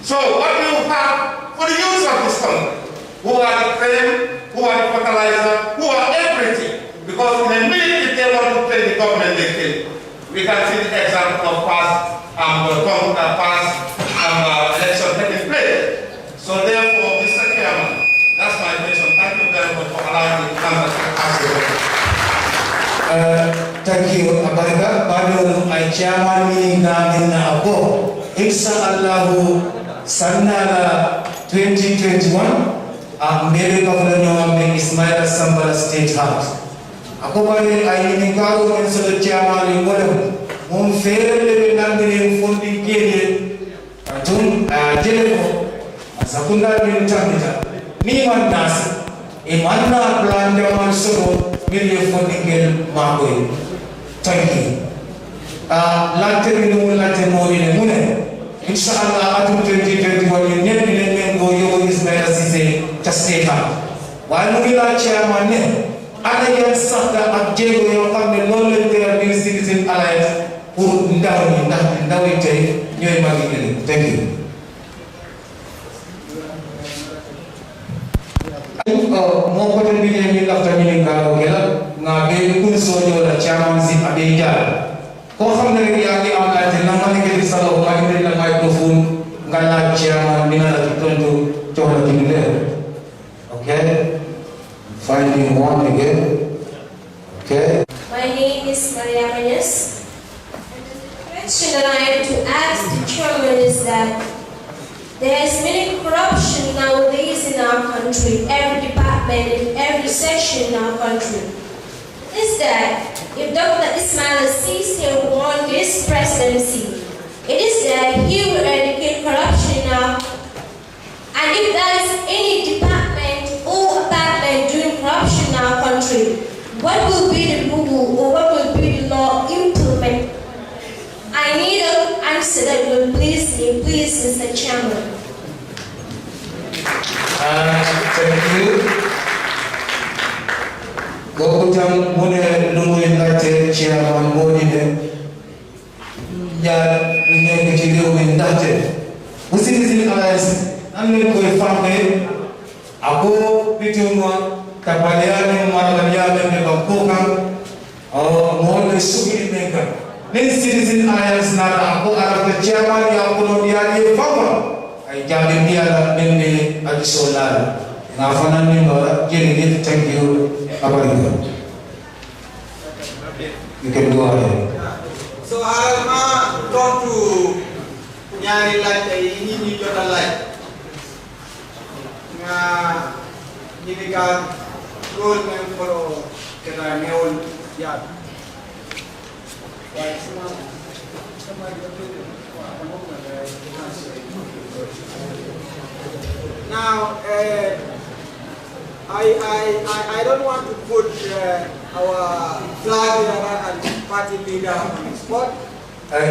So what do you have for the youth of this country? Who are the crane, who are the fertilizer, who are everything? Because in a minute, if they want to play the government, they kill. We can see the example of past election taking place. So therefore, Mr. Chairman, that's my question. Thank you very much for allowing me to ask the question. Thank you, Abarika. Badul ay chairman meeting namin na ako. Inshallah, sana 2021, maybe Governor Nyawambe Ismail Sambala State House. Ako ba rin ay inikaro ng sa chairman yung walang mong fair level namin yung funding kiri atong jeleko sa kunda rin tamita ni man nasa iman na plan de man suno million funding kiri makoy. Thank you. Latte rin latte mo rin muna. Inshallah atong 2021 yung nilin go yung Ismail Assise sa State House. While mo gila chairman niya ana yan sakta ak jego yo xamne non lañ teral bi citizen alliance pour ndaw ni ndax ndaw yi tay ñoy magi gëne. Thank you. Mo ko tan bi ni lafta ni ka gela nga be kun so yo la chairman si abe jaar ko xamne rek ya ngi am la te na man ngi di salo ma ngi la microphone nga la chairman ni la tontu to la ki leer. Okay, finding one again. Okay. My name is Maria Manes. The question that I have to ask the chairman is that there is many corruption nowadays in our country, every department, in every section in our country. Is that if Dr. Ismail Assise won this presidency, it is that he will eradicate corruption now. And if there is any department or department doing corruption in our country, what will be the rule or what will be the law implement? I need an answer that will please me, please, Mr. Chairman. Thank you. Go down Mone Lumu Nate, Chairman Mone, Ya, we make it to in Nate. We see this in others, and we go family. Abu Pituma, Kapalian, Marabia, and Bakuka, or more Sugi maker. This citizen alliance not Abu Arab the chairman, Yakuno, the Papa. I can be a mini additional. Now, for an thank you. You can go ahead. So, I'll talk to Nyari like a new life. Nilikan goal ng polo kaya ngayon yan. Now, I don't want to put our flag and party leader on the spot.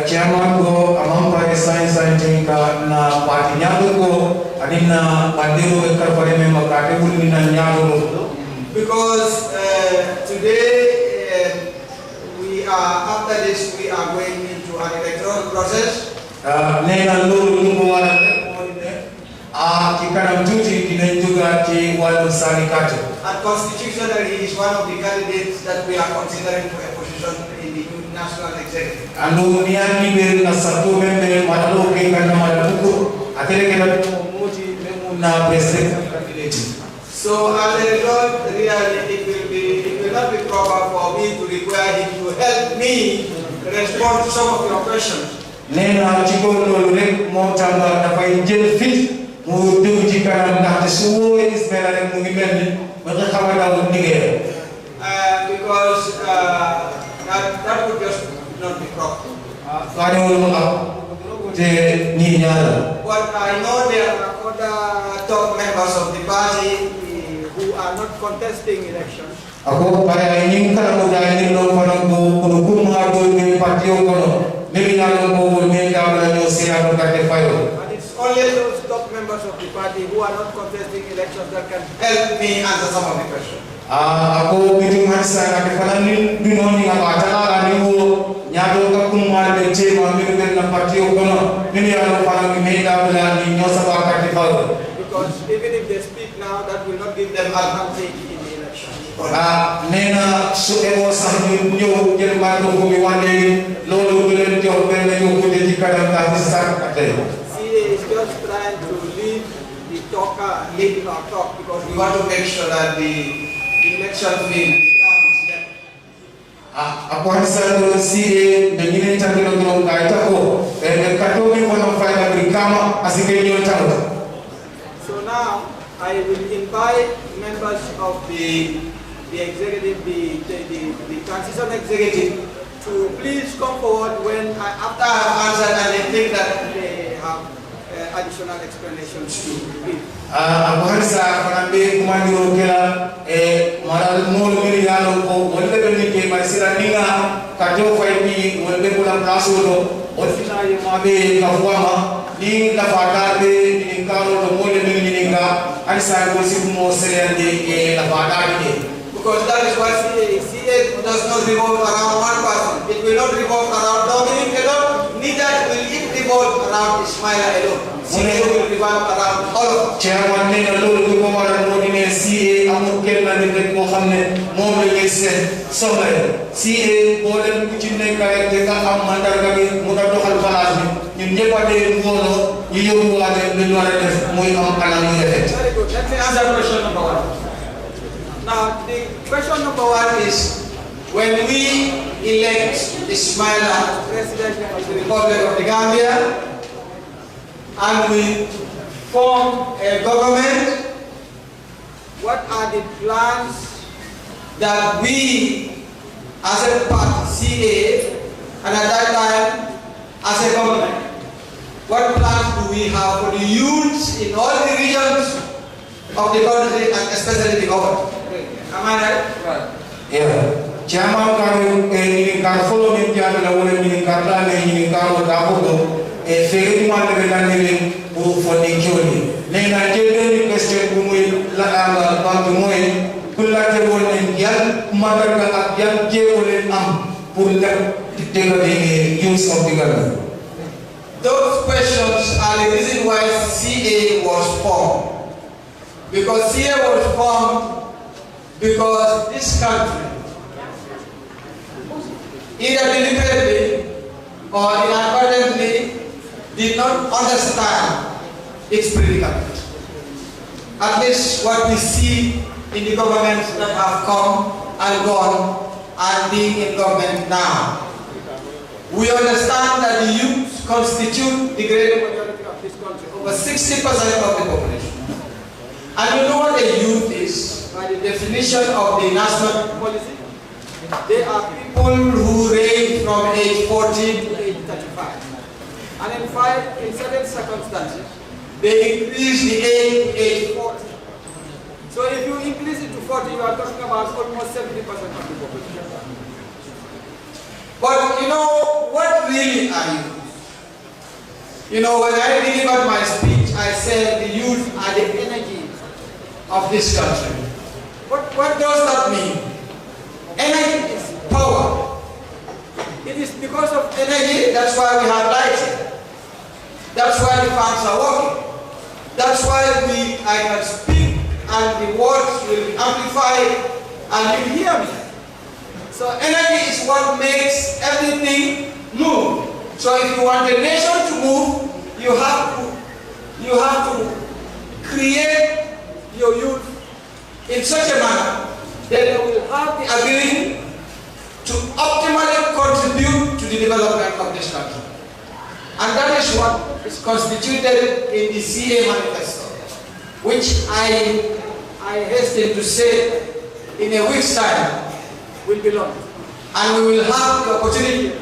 Chairman ko among pa science ka na party niya ko adina bandero ekar pare me makate bulni na nyaro because today we are after this we are going into an electoral process. Nena lulu lungo wala kikana mtuti kinajuga ki wala sanikate. And constitutionally is one of the candidates that we are considering for a position in the new national executive. Anu niani be na satu member madalo ke kana madaluko atele ke na president candidate. So as a result, really it will not be proper for me to require him to help me respond to some of your questions. Nena chiko no rek mo tanga na fay jël fit mu dugg ci kanam ndax su wowe is mel rek mu ngi melni ba nga xamata wu liggéey. Because that would just not be proper. But I know there are other top members of the party who are not contesting elections. Ako para ini kana mo dahil no parang ko kuma do ni partiyo kono maybe na ko mo me ka wala no siya no ka te fayo. And it's only those top members of the party who are not contesting elections that can help me answer some of the questions. Ako bitung hansa ka te fanan binoni ka atala ni mo nyado ka kuma de che ma mi na partiyo kono ni ya no parang me ka wala ni no sa ka te fayo. Because even if they speak now, that will not give them advantage in the election. Nena su ewo sa ñu jël ma do ko mi wande lolu du len jox ben ñu ko di kadam ta ci sax atay. CA is just trying to lead the talker, lead our talk because we want to make sure that the election will Ako hansa do CA de ñine tan do do kay tako e kato mi ko no fay na brikama asike ñu taw. So now I will invite members of the executive, the transition executive, to please come forward when after I have answered and they think that they have additional explanations to give. Ako hansa kanambe kumandiro kela maral mol mi yalo ko wolle be ni ke mai sira ninga kajo fay bi wolle ko la praso do ofina ye mabe ka fuama ni la fata be ni karo do mole mi ni ninga ansa ko si mo serende la fata ni. Because that is why CA does not revolve around one person. It will not revolve around Dominic alone, neither will it revolve around Ismaila alone. CA will revolve around all of us. Chairman ne na lolu ko wara mo ni CA amul kenn na nit ko xamne mom la ñuy set soxla CA bo dem ku ci nekk rek te nga am mandarga bi mu da doxal place bi ñun ñepp de ngolo ñu yobbu waade lu wara def muy am kanam yu rafet. Very good. Let me answer question number 1. Now, the question number 1 is, when we elect Ismaila President of the Republic of the Gambia, and we form a government, what are the plans that we, as a party, CA, and at that time, as a government, what plans do we have for the youths in all the regions of the country, and especially the government? Am I right? Right. Yeah. Chairman karu ni karfolo ni tiada la wala ni karla ni karu dapo e fere ma de la ni bu foni joni ne na jebe ni question bu muy la am ba bu muy laajte woon ne yan mandarga ak yan jéego leen am pour the use of the Gambia. Those questions are the reason why CA was formed. Because CA was formed because this country, either deliberately or inadvertently, did not understand its predicament. At least what we see in the governments that have come and gone and being in government now. We understand that the youth constitute the great majority of this country, over 60% of the population. And you know what a youth is? By the definition of the national policy, they are people who range from age 14 to age 35. And in certain circumstances, they increase the age to age 40. So if you increase it to 40, you are talking about almost 70% of the population. But you know, what really are youth? You know, when I delivered my speech, I said the youth are the energy of this country. What does that mean? Energy is power. It is because of energy, that's why we have lighting. That's why the fans are working. That's why I can speak and the words will be amplified and you hear me. So energy is what makes everything move. So if you want a nation to move, you have to create your youth in such a manner that they will have the ability to optimally contribute to the development of this country. And that is what is constituted in the CA manifesto, which I hasten to say in a week's time will be launched. And we will have the opportunity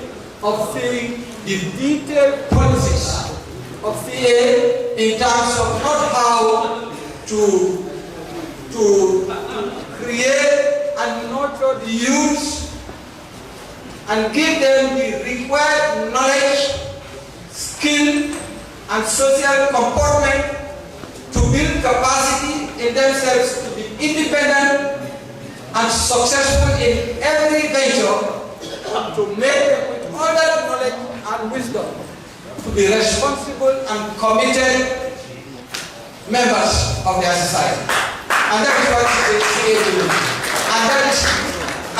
of seeing the detailed policies of CA in terms of not how to create and nurture the youth and give them the required knowledge, skill, and social comportment to build capacity in themselves to be independent and successful in every venture, to make them with all that knowledge and wisdom to be responsible and committed members of their society. And that is what CA will do. And that is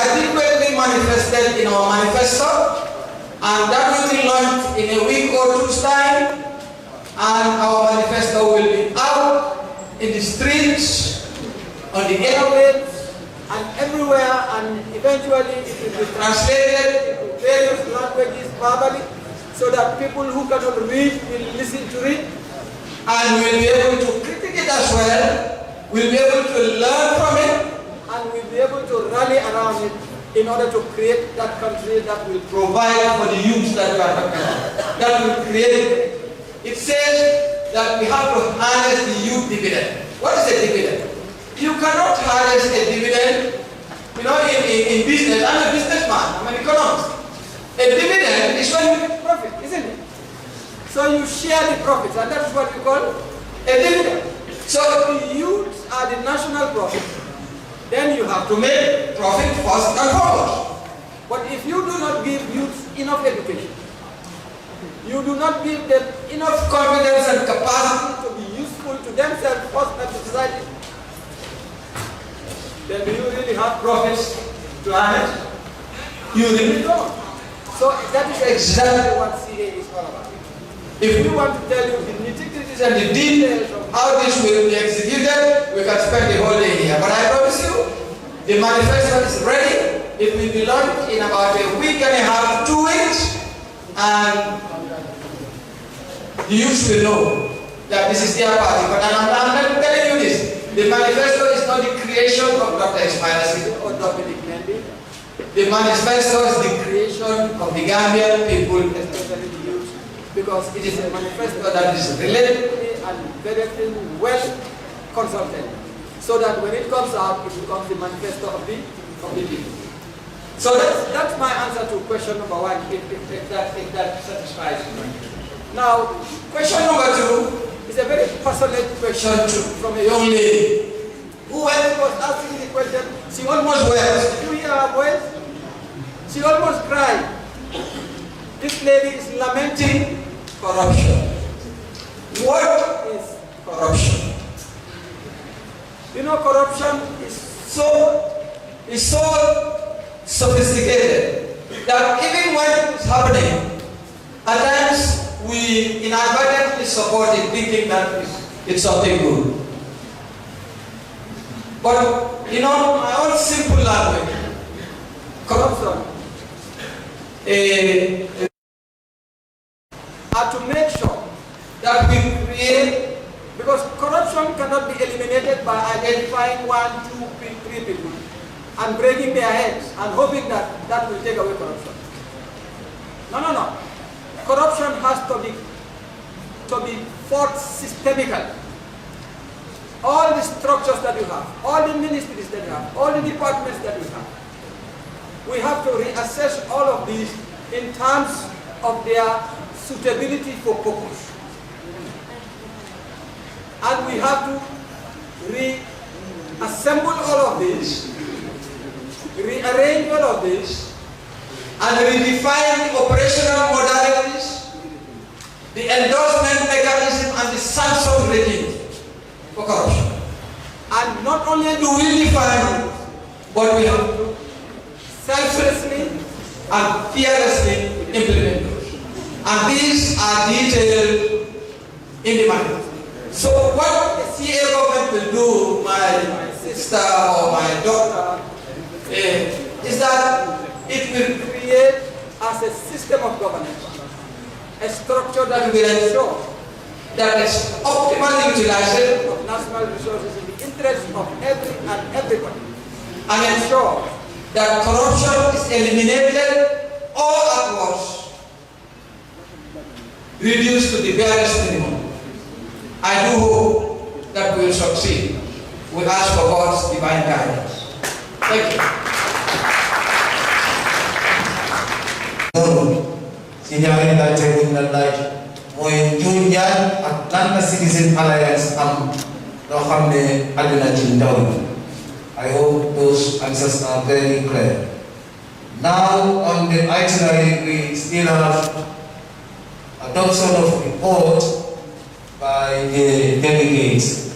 adequately manifested in our manifesto, and that will be launched in a week or two's time, and our manifesto will be out in the streets, on the airwaves, and everywhere, and eventually it will be translated into various languages verbally, so that people who cannot read will listen to it, and will be able to critique it as well, will be able to learn from it, and will be able to rally around it in order to create that country that will provide for the youth that we are talking about, that will create it. It says that we have to harness the youth dividend. What is a dividend? You cannot harness a dividend, you know, in business. I'm a businessman, I'm an economist. A dividend is when you get profit, isn't it? So you share the profits, and that's what we call a dividend. So if the youths are the national profit, then you have to make profit first and foremost. But if you do not give youths enough education, you do not give them enough confidence and capacity to be useful to themselves first and to society, then do you really have profits to earn? You really don't. So that is exactly what CA is all about. If we want to tell you the nitty-gritties and the details of how this will be executed, we can spend the whole day here. But I promise you, the manifesto is ready. It will be launched in about a week and a half, 2 weeks, and the youth will know that this is their party. But I'm not telling you this. The manifesto is not the creation of Dr. Ismail Assis or Dominic Mendy. The manifesto is the creation of the Gambian people, especially the youth, because it is a manifesto that is relatively and very well consulted, so that when it comes out, it becomes the manifesto of the people. So that's my answer to question number one, if that satisfies you. Now, question number two is a very passionate question from a young lady who, when was asking the the question, she almost wept. Did you hear her voice? She almost cried. This lady is lamenting corruption. What is corruption? You know, corruption is so sophisticated that even when it's happening, at times we inadvertently support it, thinking that it's something good. But you know, my own simple language, corruption are to make sure that we create, because corruption cannot be eliminated by identifying 1, 2, 3 people and breaking their heads and hoping that that will take away corruption. No. Corruption has to be fought systemically. All the structures that you have, all the ministries that you have, all the departments that you have, we have to reassess all of these in terms of their suitability for purpose. And we have to reassemble all of this, rearrange all of this, and redefine the operational modalities, the endorsement mechanism, and the sanction regime for corruption. And not only do we define it, but we have to selflessly and fearlessly implement those. And these are detailed in the manual. So what the CA government will do, my sister or my daughter, is that it will create as a system of governance, a structure that will ensure that is optimal utilization of national resources in the interest of everybody, and ensure that corruption is eliminated or at worst reduced to the barest minimum. I do hope that we will succeed. We ask for God's divine guidance. Thank you. Sinyari na tegun na light mo junyan at nan citizen alliance am no xamne aduna ci ndaw. I hope those answers are very clear. Now on the itinerary we still have adoption of report by the delegates.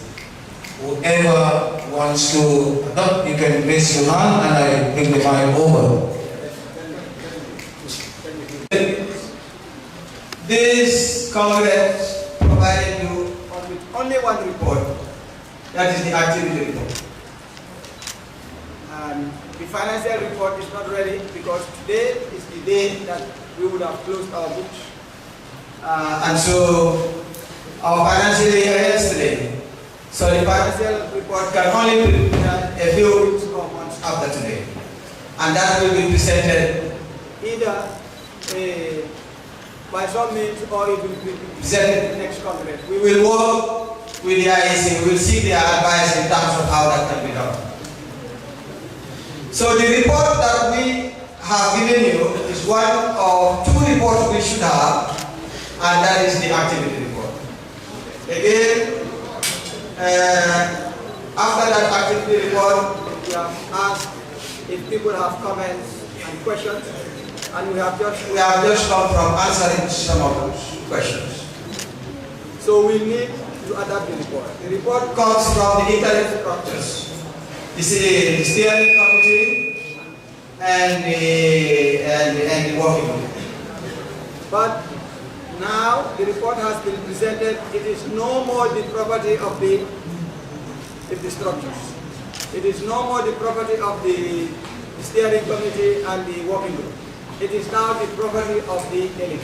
Whoever wants to adopt, you can raise your hand and I bring the mic over. This Congress provided you with only one report, that is the activity report. And the financial report is not ready because today is the day that we would have closed our books. And so our financial year yesterday. So the financial report can only be presented a few weeks or months after today. And that will be presented either by some means or it will be presented in the next Congress. We will work with the IEC, we will seek their advice in terms of how that can be done. So the report that we have given you is one of 2 reports we should have, and that is the activity report. Again, after that activity report, we have asked if people have comments and questions, and we have just come from answering some of those questions. So we need to adapt the report. The report comes from the internal structures. This is the steering committee and the working group. But now the report has been presented. It is no more the property of the structures. It is no more the property of the steering committee and the working group. It is now the property of the delegates.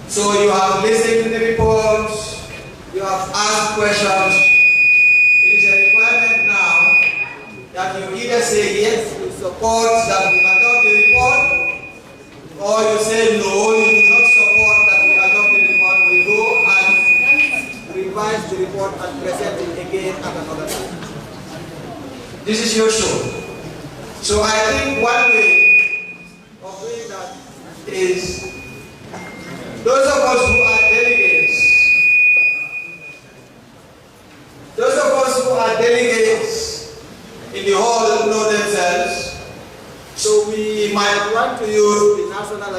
So you have listened to the reports, you have asked questions. It is a requirement now that you either say yes, you support that we adopt the report, or you say no, you do not support that we adopt the report. We go and revise the report and present it again at another time. This is your show. So I think one way of doing that is those of us who are delegates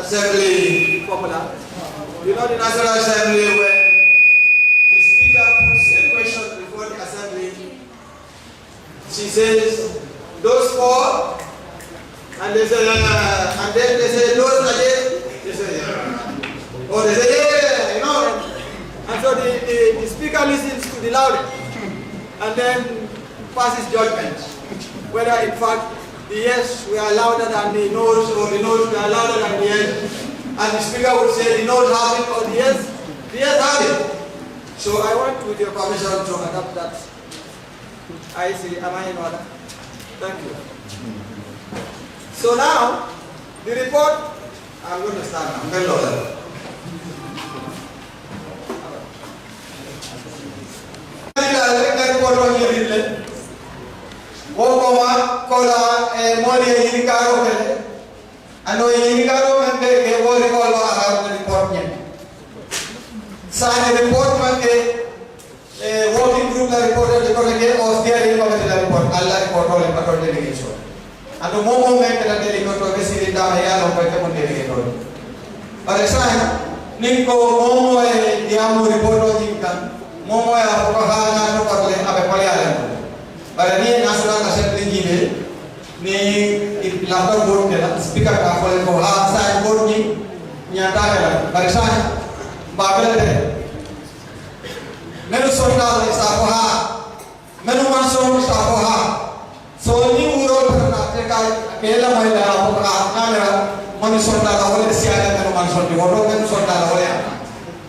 Assembly popular. You know the National Assembly when the speaker puts a question before the assembly, she says, those for, and they say, and then they say, those against, they say, yeah. Or they say, yeah, you know. And so the speaker listens to the loudest and then passes judgment. Whether in fact the yes were louder than the no's or the no's were louder than the yes. And the speaker would say the no's have it or the yes have it. So I want with your permission to adapt that. I see, am I in order? Thank you. So now, the report, I'm going to start now. Hello. Working group la report ke or steering committee la report alla report ole patol delegation ando momo men la delegation to besiri da ya lo pa ke mon delegation par exemple ninko momo e diamo report o jinkan momo ya ko ha na to parle abe pale ala par ni national assembly jibe ni laptop board ke la speaker ka pale ko ha sa board ni nyata la par exemple babele menu sondal sapoha menu manson sapoha so ni uro perna teka kela mai la apo ka kamera menu sondal awale siala menu manson di wodo menu sondal awale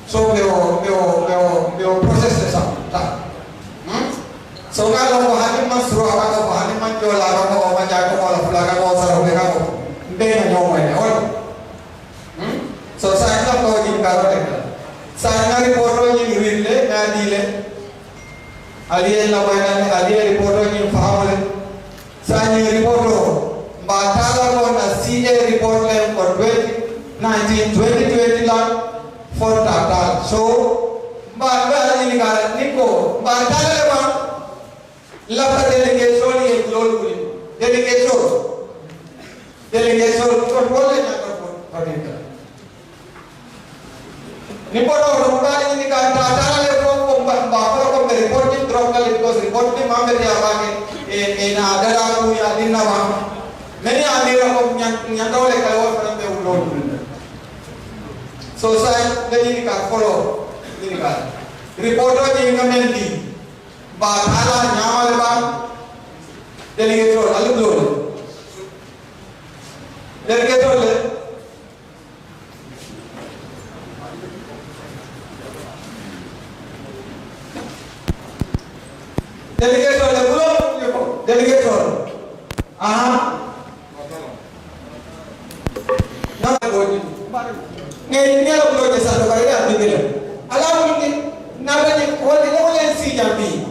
so beo process sa ta so ga lo hanim masro aka ko hanim man jo la ko ma ja ko la pula ka ko sa ho ka ko be na jo mai ol so sa ka ko ji ka ro saya report ni ngirille na dile aliye la wana aliye report ni fahamle saya report batala ko na CA report le for 2020 la for data so ba ni ka niko batala le ba la pa delegation ni global kuli delegation ko bolle na ko patita ni poto rumbai ni kan tata le ko ba ko report ni drop kali because report ni mambe dia ba ke na adara ku ya dinna ba meni amira ko nyando le kalo fa be ulo so sai ni ka follow ni ka report ni ngamendi ba thala nyamal ba delegator alu lo delegator le delegator le bulo delegator na ko ni ni lo bulo ke sa do bare na bigele ala bulo ni na ba ni ko ni lo le si jambi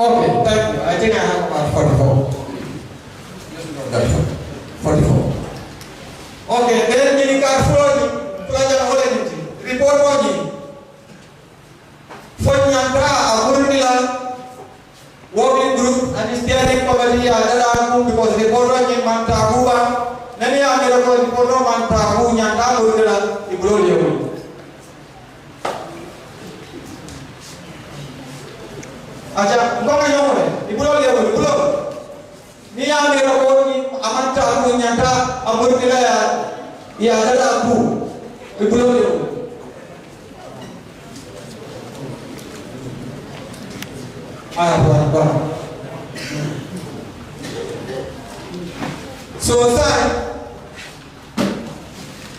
Okay, thank you. I think I have about 44. 44. Okay, then the Carford report on for Yanta, Abundila working group and steering committee because report on Mantahuba, Nani America report on Mantahu, Yanta, Ibrolia. Aja, ngoma nyore, ibulo ibulo. Ni amira ko ni amanta aku nyata amur kila ya ada aku. Ibulo yo. Buat. So sai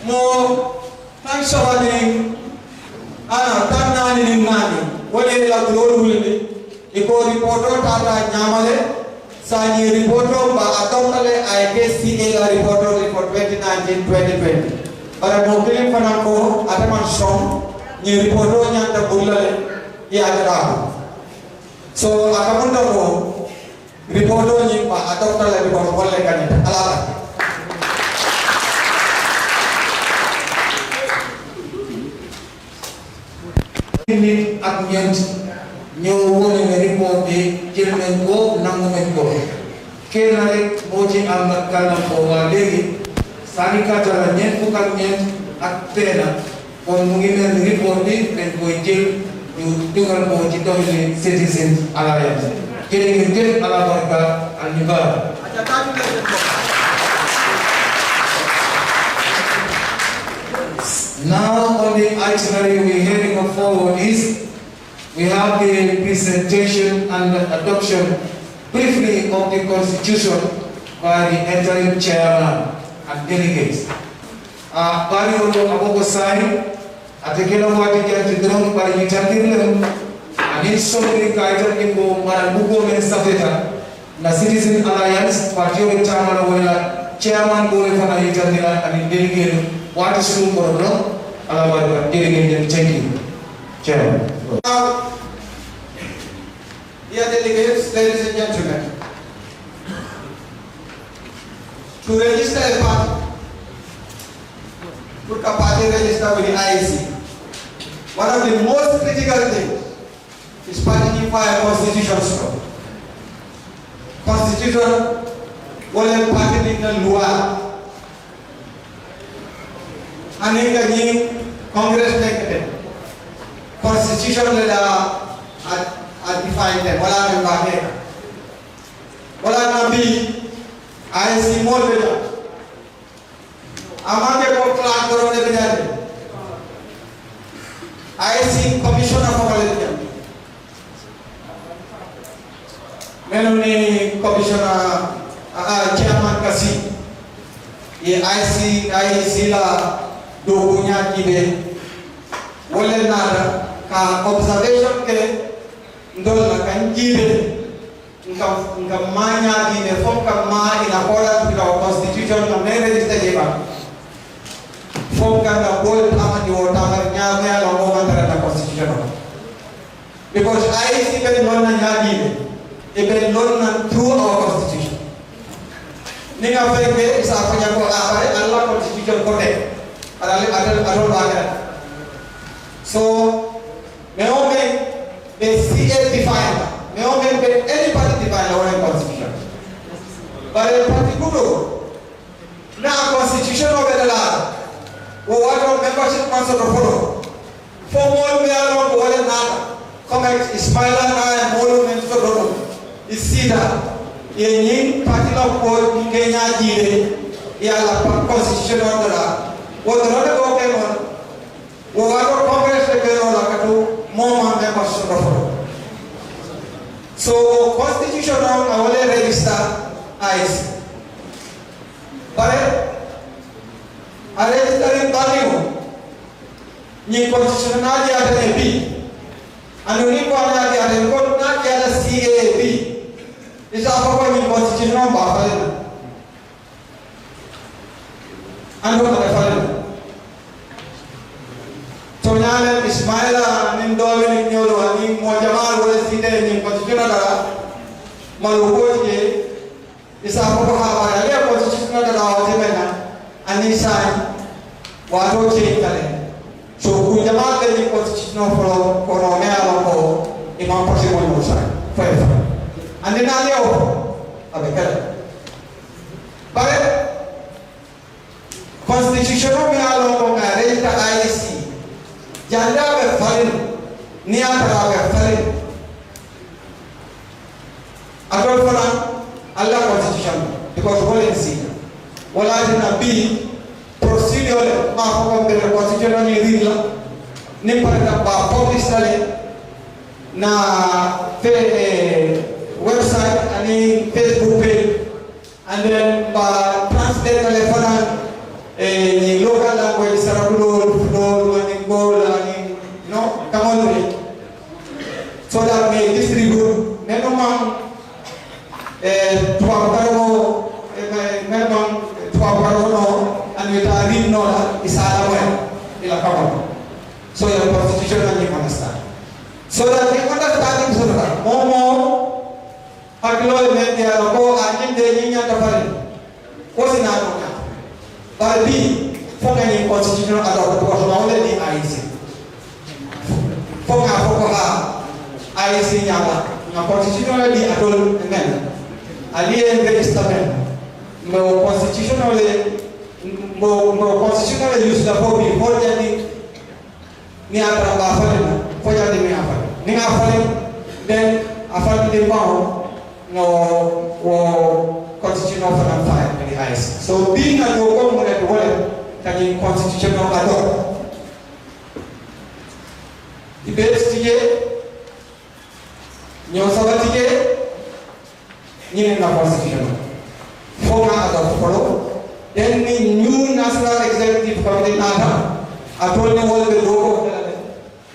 mo nang sawani tanna ni nani. Wale la bulo bulini. Iko reporter tata nyamale sani reporter ba atomale IKCA la reporter for 2019-2020 para mokile fanako ataman song ni reporter nyanta bulale ya ada so akamunda ko report ni ba adopter la report wala kanya ala nit ak ñent ñëw wone ne report bi jël nañ ko nangu nañ ko kenn rek moo ci am nag gànnaaw ko waa léegi sànni kàttan ñeent fukk ak ñeent ak benn kon mu ngi mel ni report bi dañ koy jël ñu dugal ko ci doxalin Citizens Alliance jërë ngeen jëf ala baraka al nibar. Now on the itinerary we're heading forward is we have the presentation and adoption briefly of the Constitution by the entering chairman and delegates. Bari oto aboko sai atekela wati kati drone bari yitandile ani somri kaitan imbo mara bugo men safeta na Citizen Alliance party of chairman wala chairman go fana yitandila ani delegate wati sunu kono ala barka delegate thank you chairman. Dear delegates, ladies and gentlemen, to register a party, put a party register with the IEC. One of the most critical things is party for a constitution stop. Constitution will party in the law. And in the Congress take constitution at define them. Wala na bahe. Wala na bi IEC more better. Among the plan for the better. IEC Commissioner for Political. Meloni Commissioner Chairman Kasi. Ye IEC la dokunya kibe. Wala na ka observation ke ndola kan jibe ngam manya di ne fom kam ma in accordance with our constitution na ne register jeba fom kan da bol amati wota har nya ya lo mo mantara da constitution because I see very non na nya di e be non na through our constitution ninga feke isa fanya ko abare Allah constitution ko de adal bagara so me they see a define. They don't make any party define our own constitution. But a particular now constitution of the law, what our membership council to follow. For more we are not what another. Come Ismail and I am more than so don't. Is see that in particular code Kenya Jide, the constitution of the law. What the other go on, what Congress the more members to follow. So constitution of our register IEC. But a register in value ni constitution na dia ada B. Anu ni ko na dia ada ko na dia ada CAB. Isa apa ni constitution na ba fale. Anu ta fale. Tonyale Ismaila Nindole ni nyolo ni mojamal wala side ni constitution dara maluko je isa ko ha ba ya constitution dara wa temena ani sai wato che kale so ku jamal ni constitution for me ala ko imam pasi mo sai fa andi na leo abe kale bare constitution me ala ko ga register IEC janda be falin ni atara be falin adol fana Allah constitution because policy wala dina bi procedure ma ko be constitution ni ridla ni para ba publish na website ani Facebook page and then ba translate telefona ni local language sarakulo come on, so that may distribute minimum to and with a real know is so your constitution and you understand. So that they understand so that more hakilo men dia ko ajin de nyinya ta fare ko sinano ka bari fo ngani constitution adopt ko so mawle ni IC fo ha IC nyama na constitution di adol men aliye register mo constitutional use the body for jadi ni atra ba fale for jadi ni apa ni afale then afale di bao no constitutional for the fire in the eyes so being a local mo na wala tani constitutional adopt debate tiye nyo sabatike ni na constitutional Fonga adopt follow. Then the new National Executive Committee nada. Attorney will be logo.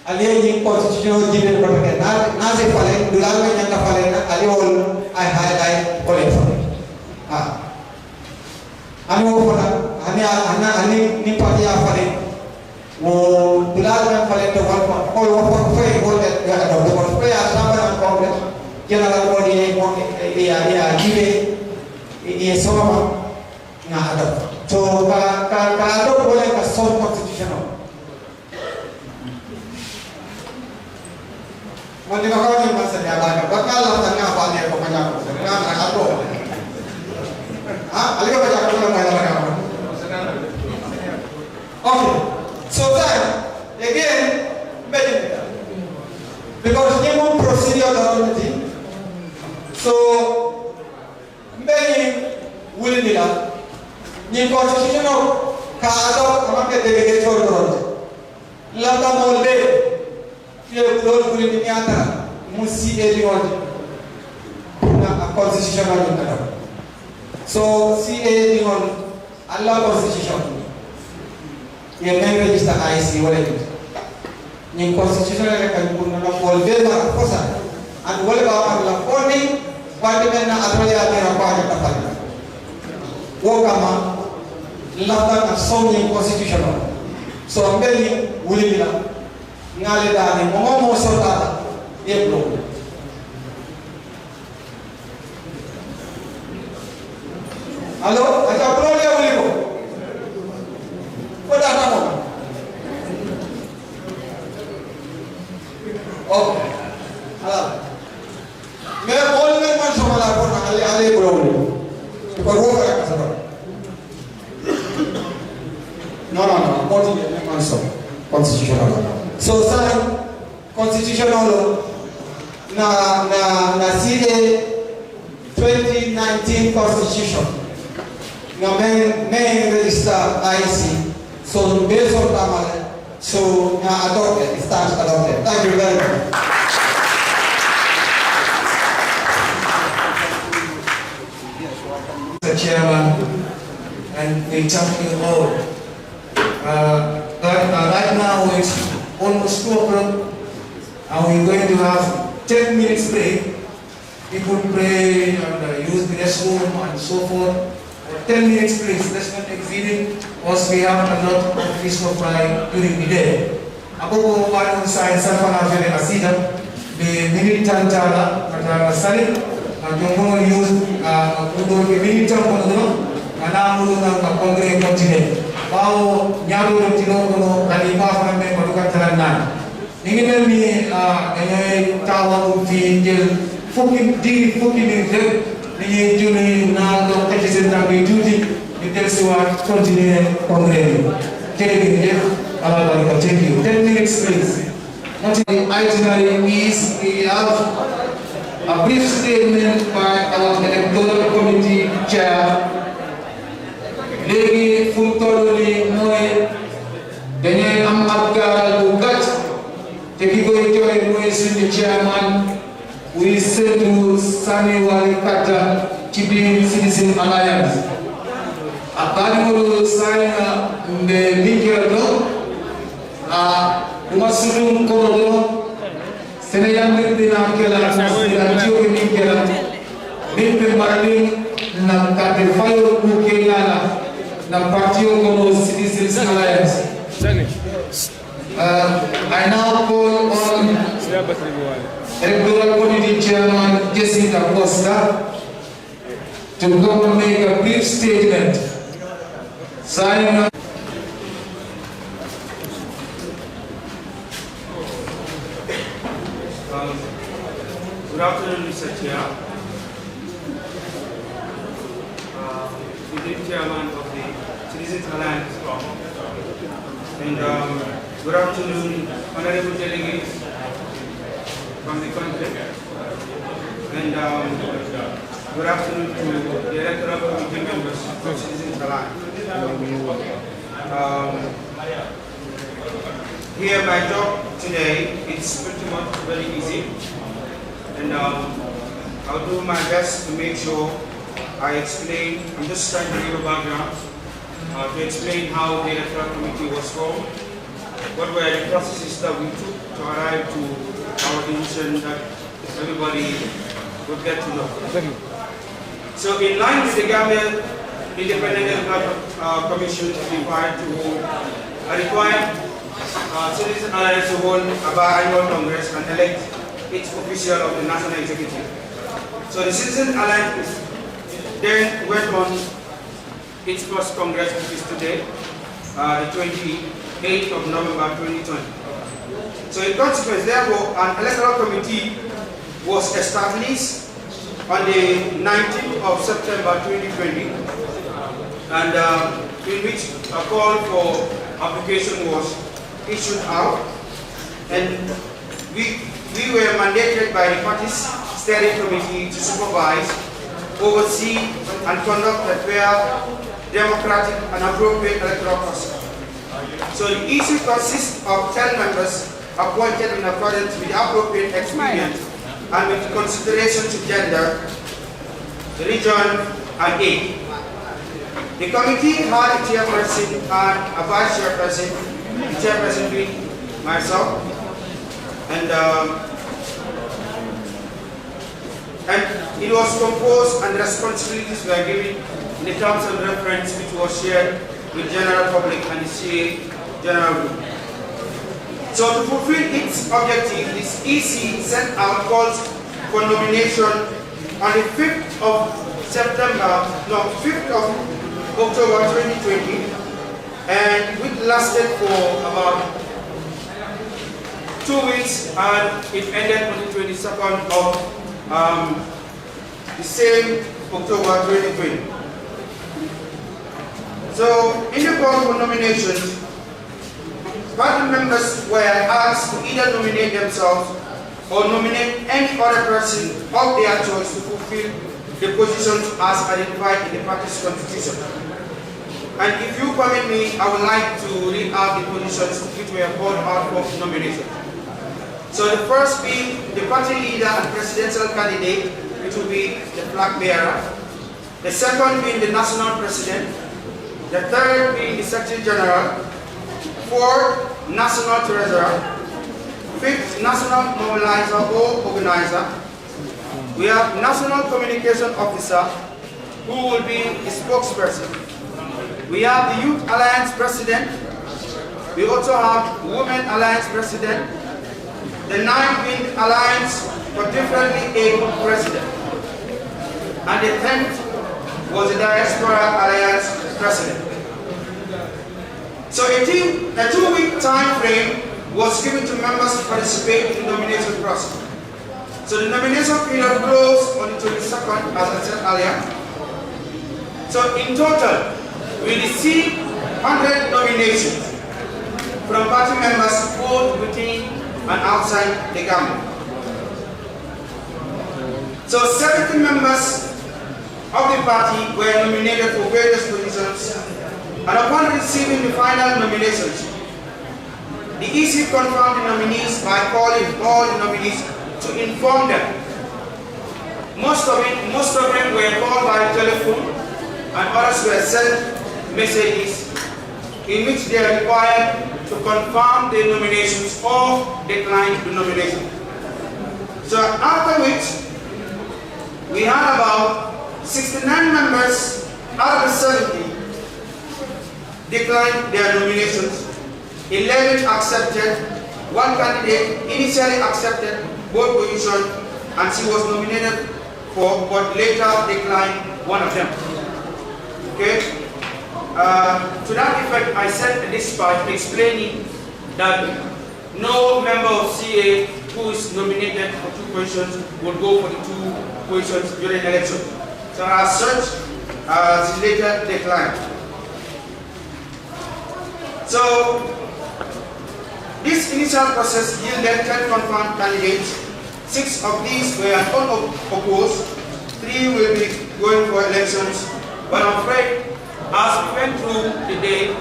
Alien constitutional given protect. Nazi fale. Dulang yang tak fale. Alien I highlight oleh fale. Anu fale. Ani ni parti fale. Wo dulang yang fale tu fale. All fale boleh adopt. Fale asal orang Congress. Jangan body dia give. Ini semua nggak ada. So kalau boleh ke soal konstitusional. Mungkin kau ni masih ada. Bakal lah tanya apa dia pokoknya. Sekarang nak apa? Alih baca aku yang mana apa? Okay. So then again, because ni mau procedure dalam ini. So Mbeni wuli nila ni constitutional ka ado amake delegate chordoro lata molde ye budol kuri ni ata musi elion na constitutional ni ado so si elion Allah constitution ye men register IC wala ni constitutional ka kunna na molde ma kosa and wala ba la poni wadi men na atroya ni apa ada kata wo kama lata na somni constitutional so ambeli wuli bila ngale dani mo sota e blo allo aja blo le wuli ko da na mo okay ala me bol me man somala ko na ale blo ko ro ka sa no body me man so constitutional so sa constitutional na CA 2019 constitution na main register IC so based on that so na adopted start adopted. Thank you very much. Mr. Chairman, and we thank you all. Right now it's almost 2 o'clock, and we're going to have 10 minutes break. People pray and use the restroom and so forth. 10 minutes please, let's not exceed it, because we have a lot of fish to fry during the day. Ako po paano sa pang asida, the militant at Sally, and yung use the militant ng Kongre Continent. Bao nyaro ng tino kalipa pa namin malukat talanan. Ingin ni ngayon tawag tingil fucking ni juni na do kajisen na duty ni telsiwa Continent Kongre. Thank you. 10 minutes please. What the itinerary is, we have a brief statement by our electoral committee chair. Legi Fultoroli Moe, Daniel Amakar Lugat, Tekigo Joy Moe the chairman, we send to Sani Walikata, Kibin Citizen Alliance. Akadimuru Sana the Mikero, Umasulum Korodo, Senayam Dinakela, Antio Mikela, Nipe Marlin, Nakate Fire Bukela. The Partio Como Citizens Alliance. I now call on Electoral Committee Chairman Jessica Costa to come and make a brief statement. Signing up. Good afternoon, Mr. Chair. The Chairman of the Citizens Alliance Club. And good afternoon, honorable delegates from the country. And good afternoon to the electoral committee members of Citizens Alliance. Here, my job today is pretty much very easy. And I'll do my best to make sure I explain. I'm just trying to give a background to explain how the electoral committee was formed, what were the processes that we took to arrive to our decision that everybody would get to know. So in line with the Gambian Independent Electoral Commission required to hold Citizens Alliance to hold a biannual Congress and elect its official of the National Executive. So the Citizens Alliance then went on its first Congress, which is today, the 28th of November 2020. So in consequence, therefore, an electoral committee was established on the 19th of September 2020, and in which a call for application was issued out, and we were mandated by the party's steering committee to supervise, oversee, and conduct a fair, democratic, and appropriate electoral process. So the EC consists of 10 members appointed in accordance with appropriate experience and with consideration to gender, region, and age. The committee had a chairperson and a vice chairperson, the chairperson being myself, and it was composed and responsibilities were given in the terms of reference which was shared with general public and the CA general group. So to fulfill its objective, this EC sent out calls for nomination on the 5th of October 2020, and which lasted for about 2 weeks, and it ended on the 22nd of the same October 2020. So in the call for nominations, party members were asked to either nominate themselves or nominate any other person of their choice to fulfill the positions as identified in the party's constitution. And if you permit me, I would like to read out the positions which were called out for nomination. So the first being the party leader and presidential candidate, which will be the flag bearer. The second being the national president. The third being the secretary general. Fourth, national treasurer. Fifth, national mobilizer or organizer. We have national communication officer, who will be the spokesperson. We have the Youth Alliance President. We also have Women Alliance President. The ninth being the Alliance for Differently Abled President. And the 10th was the Diaspora Alliance President. So a 2-week time frame was given to members to participate in the nomination process. So the nomination period closed on the 22nd, as I said earlier. So in total, we received 100 nominations from party members both within and outside the Gambia. So 70 members of the party were nominated for various positions, and upon receiving the final nominations, the EC confirmed the nominees by calling all the nominees to inform them. Most of them were called by telephone, and others were sent messages in which they are required to confirm the nominations or decline the nomination. So after which, we had about 69 members out of the 70 declined their nominations, 11 accepted, one candidate initially accepted both positions, and she was nominated for, but later declined one of them. Okay? To that effect, I sent a dispatch explaining that no member of CA who is nominated for 2 positions would go for the 2 positions during election. So as such, she later declined. So this initial process yielded 10 confirmed candidates. 6 of these were unopposed. 3 will be going for elections. But I'm afraid, as we went through the day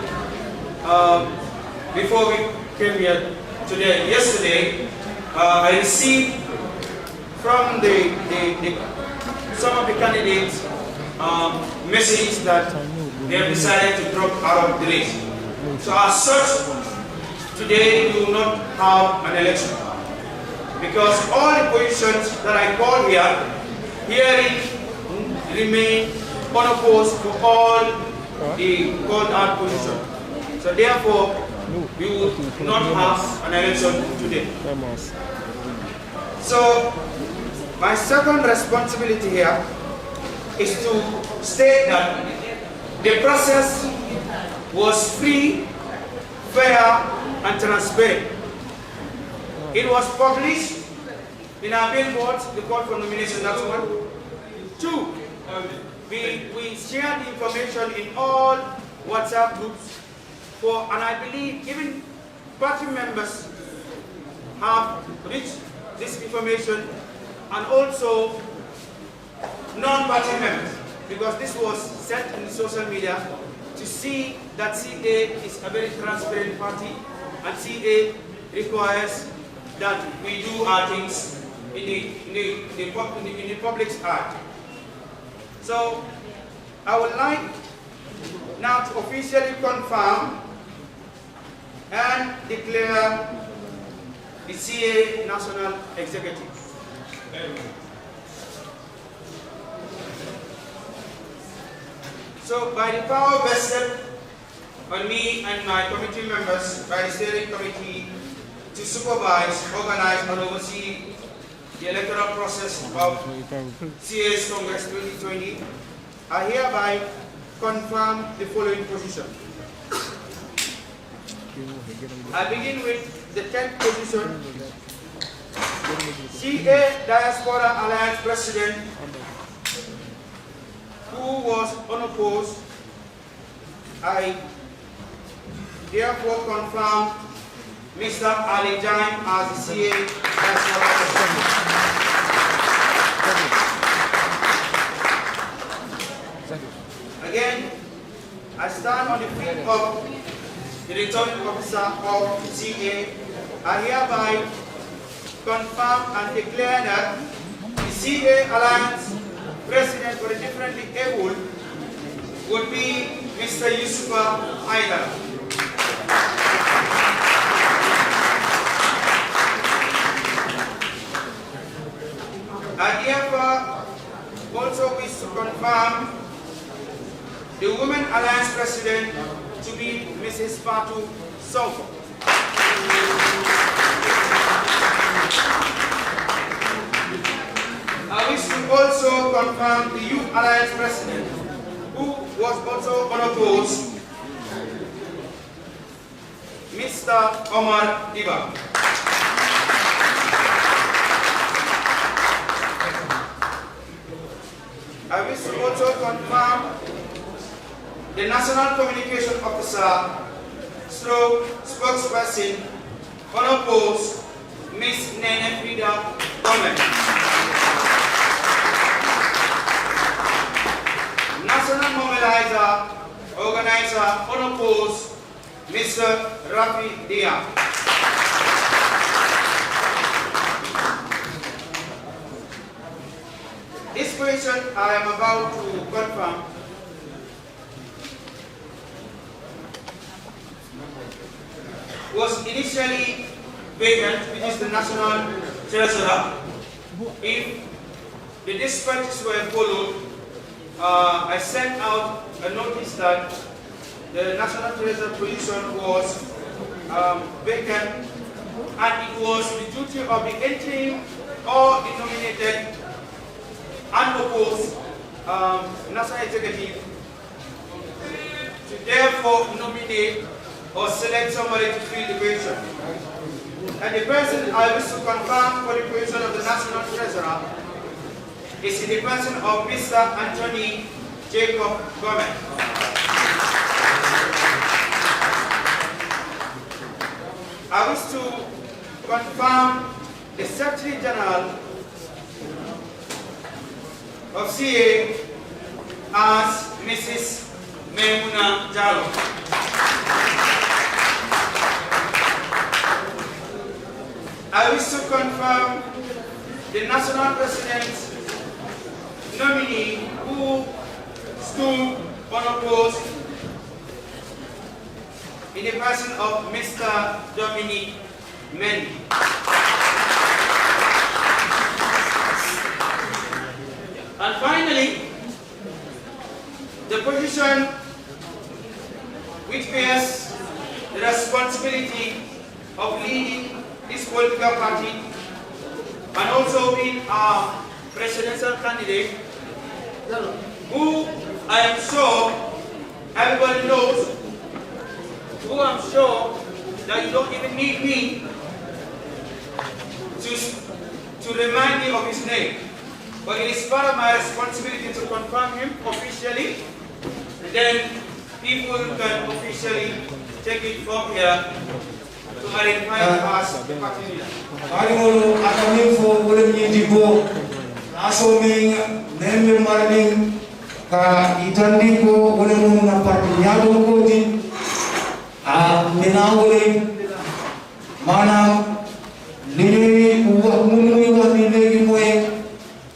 before we came here today, yesterday, I received from some of the candidates messages that they have decided to drop out of the race. So as such, today we will not have an election, because all the positions that I called here, hearing remain unopposed to all the called out positions. So therefore, we will not have an election today. So my second responsibility here is to state that the process was free, fair, and transparent. It was published in our billboards, the call for nomination, that's 1. 2, we shared the information in all WhatsApp groups, and I believe even party members have reached this information, and also non-party members, because this was set in the social media to see that CA is a very transparent party, and CA requires that we do our things in the public's eye. So I would like now to officially confirm and declare the CA National Executive. So by the power vested on me and my committee members by the steering committee to supervise, organize, and oversee the electoral process of CA's Congress 2020, I hereby confirm the following position. I begin with the 10th position, CA Diaspora Alliance President, who was unopposed. I therefore confirm Mr. Ali Jain as the CA Diaspora President. Again, I stand on the feet of the returning officer of CA. I hereby confirm and declare that the CA Alliance President for the differently able would be Mr. Yusufa Haidar. I therefore also wish to confirm the Women Alliance President to be Mrs. Fatu Sonko. I wish to also confirm the Youth Alliance President, who was also unopposed, Mr. Omar Diba. I wish to also confirm the National Communication Officer, spokesperson, unopposed, Ms. Nene Frida Gomez. National Mobilizer, organizer, unopposed, Mr. Rafi Dia. This question I am about to confirm was initially vacant, which is the National Treasurer. If the dispatches were followed, I sent out a notice that the National Treasurer position was vacant, and it was the duty of the interim or the nominated unopposed National Executive to therefore nominate or select somebody to fill the position. And the person I wish to confirm for the position of the National Treasurer is in the person of Mr. Anthony Jacob Gomez. I wish to confirm the Secretary General of CA as Mrs. Memuna Jalo. I wish to confirm the National President's nominee who stood unopposed in the person of Mr. Dominic Mendy. And finally, the position which bears the responsibility of leading this political party and also being a presidential candidate, who I am sure everybody knows, who I'm sure that you don't even need me to remind me of his name. But it is part of my responsibility to confirm him officially, and then people can officially take it from here to identify him as party leader. Arimolo akamin fo wala nyindi bo asoming nembe marning ka itandi ko wala mo na party nyado ko din minawole manam lini uwa munu wa ni legi moy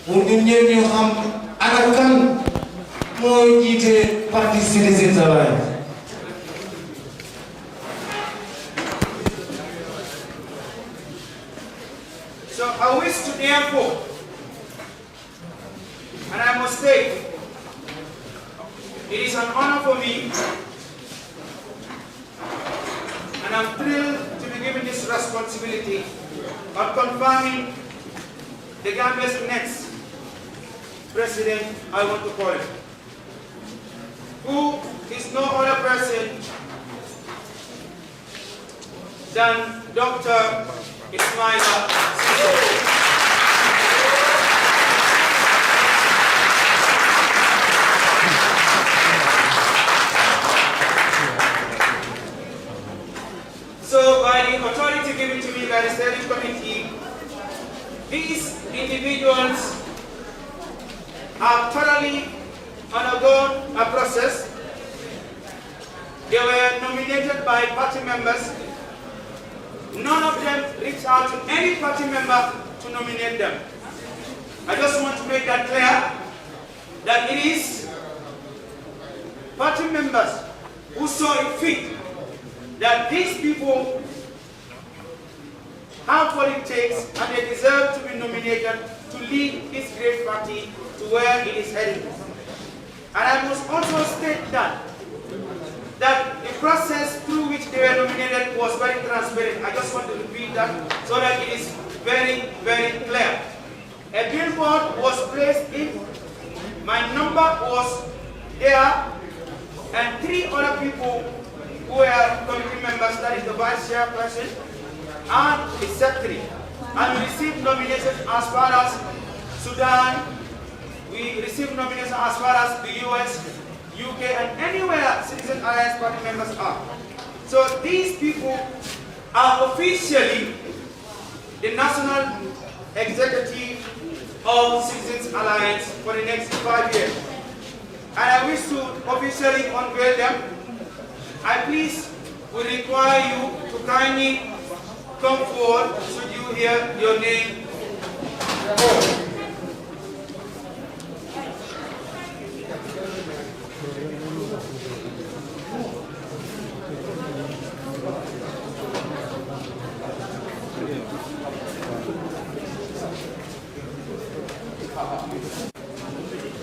pour ñu ñeñu xam ana kan moy jité parti Citizens Alliance. So I wish to therefore, and I must state, it is an honor for me, and I'm thrilled to be given this responsibility of confirming the Gambia's next president, I want to call him, who is no other person than Dr. Ismaila Sise. So by the authority given to me by the steering committee, these individuals have thoroughly undergone a process. They were nominated by party members. None of them reached out to any party member to nominate them. I just want to make that clear, that it is party members who saw it fit that these people have what it takes and they deserve to be nominated to lead this great party to where it is headed. And I must also state that the process through which they were nominated was very transparent. I just want to repeat that so that it is very, very clear. A billboard was placed in, my number was there, and 3 other people who were committee members, that is the vice chairperson and the secretary. And we received nominations as far as Sudan, we received nominations as far as the US, UK, and anywhere Citizen Alliance party members are. So these people are officially the national executive of Citizens Alliance for the next 5 years. And I wish to officially unveil them. I please would require you to kindly come forward should you hear your name called.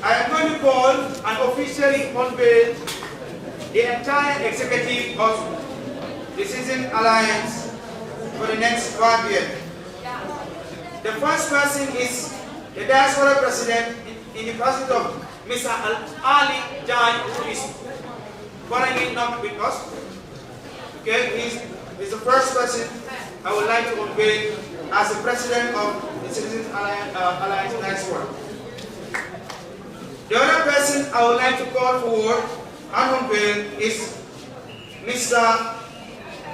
I am going to call and officially unveil the entire executive of the Citizen Alliance for the next 5 years. The first person is the diaspora president in the person of Mr. Ali Jan, who is currently not with us. Okay, he's the first person I would like to unveil as the president of the Citizens Alliance Diaspora. The other person I would like to call forward and unveil is Mr.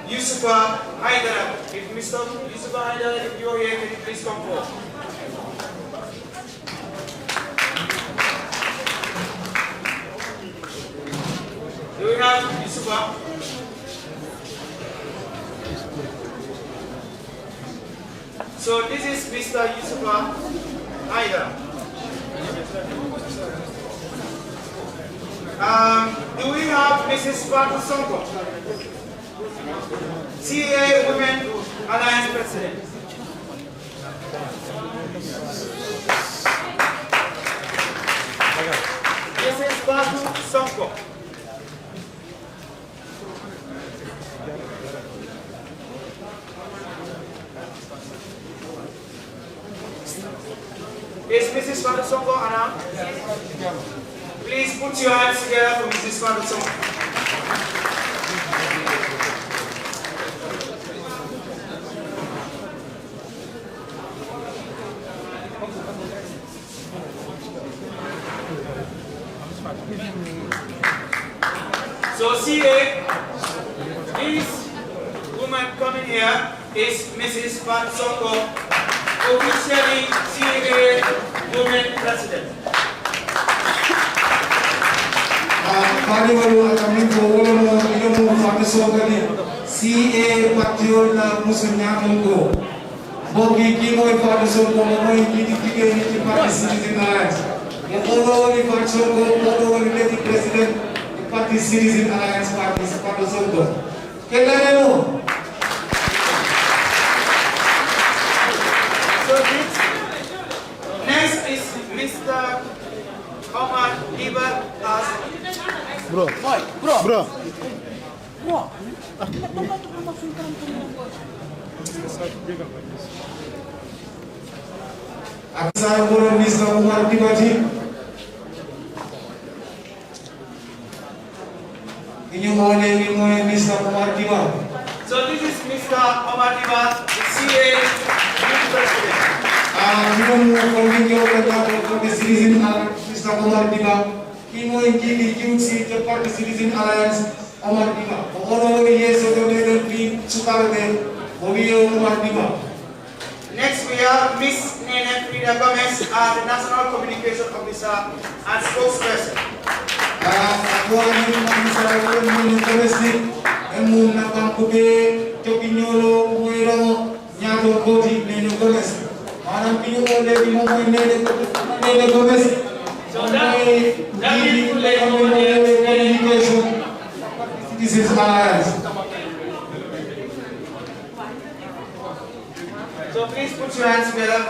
Yusufa Haidara. If Mr. Yusufa Haidara, if you're here, can you please come forward? Do we have Yusufa? So this is Mr. Yusufa Haidara. Do we have Mrs. Fatu Sonko? CA Women Alliance President. Mrs. Fatu Sonko. Is Mrs. Fatu Sonko around? Please put your hands together for Mrs. Fatu Sonko. So CA, this woman coming here is Mrs. Fatu Sonko, officially CA Women President. CA Patriot na Musunyamko. Bogi Kimoy Fadusoko, Moy Kiki Party Citizen Alliance. Mono Fadusoko, Mono Lady President, Party Citizen Alliance Party Fadusoko. Kelanemo. So next is Mr. Omar Iba as Bro. Aksar Boro Mr. Omar Dibati. Inyo mole Mr. Omar Diba. So this is Mr. Omar Diba, the CA Youth President. Citizen Mr. Omar Diba. Kimo Kili QC, the Party Citizen Alliance Omar Diba. Ono yes, so the team Sukarde, Ovio Omar Diba. Next we have Miss Nene Frida Gomez as the National Communication Officer and spokesperson. So that beautiful lady over there this is Alliance. So please put your hands together,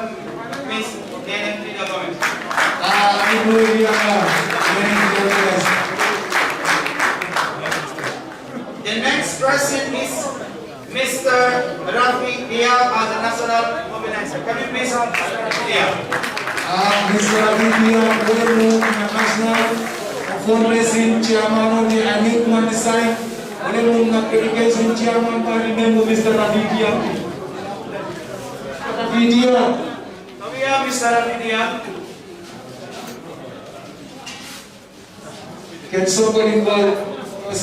Miss Nene Frida Gomez. The next person is Mr. Rafi Diab as the National Mobilizer. Can you please help Mr. Rafi Diab? Mr. Rafi Diab, National Fundraising Chairman of the Amik Mandisai, Education Chairman Party member Mr. Rafi Diab. Rafi Diab. So we have Mr. Rafi Diab. Can somebody call us?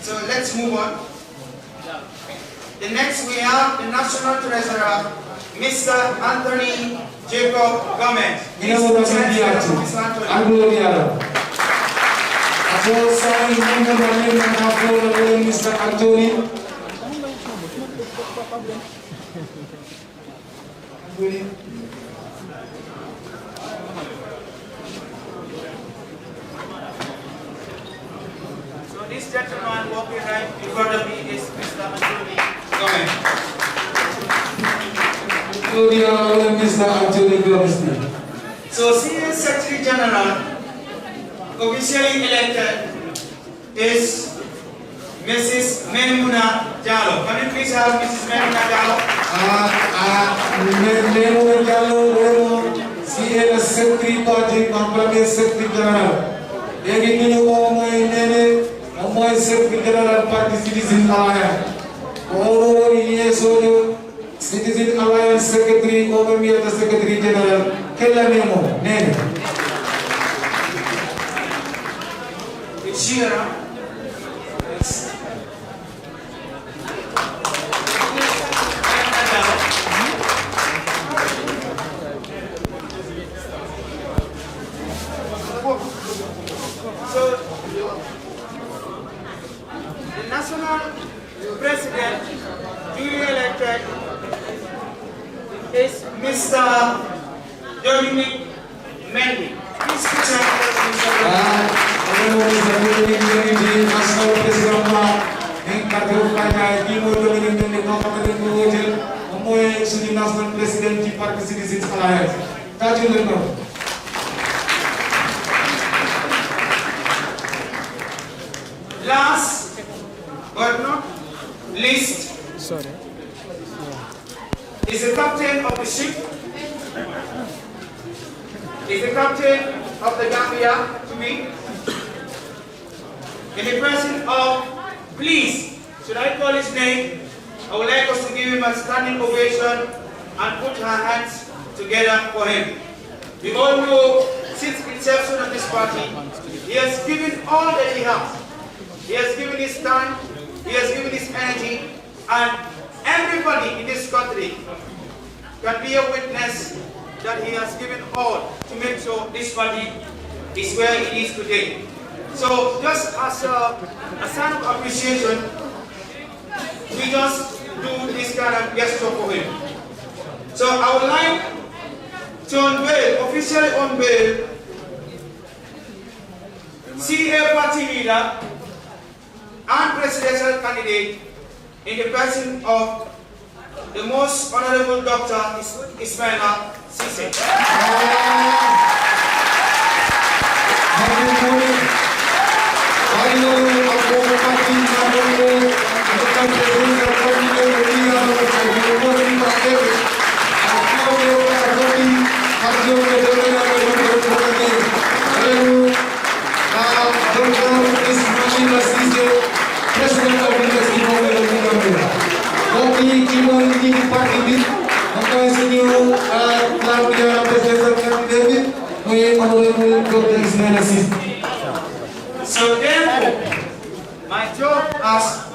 So let's move on. The next we have the National Treasurer, Mr. Anthony Jacob Gomez. Mr. Anthony. So this gentleman walking right in front of me is Mr. Anthony Gomez. Mr. Anthony Gomez. So CA Secretary General officially elected is Mrs. Memuna Jallo. Can you please have Mrs. Memuna Jallo? Memuna Jallo, she is the Secretary Party, Premier Secretary General. Secretary General Party Citizen Alliance. All years old Citizen Alliance Secretary, over me the Secretary General. Kella Nemo, Nene. It's here. So, the national president, duly elected, is Mr. Dominic Mendy. Please put your hands national president, national president Party Citizens Alliance. Last but not least, is the captain of the ship, is the captain of the Gambia to me, in the person of, please, should I call his name? I would like us to give him a standing ovation and put our hands together for him. We all know, since inception of this party, he has given all that he has. He has given his time, he has given his energy, and everybody in this country can be a witness that he has given all to make sure this party is where it is today. So just as a sign of appreciation, we just do this kind of gesture for him. So I would like to unveil, officially unveil, CA party leader and presidential candidate in the person of the most honorable Dr. Ismaila Sise. So therefore, my job as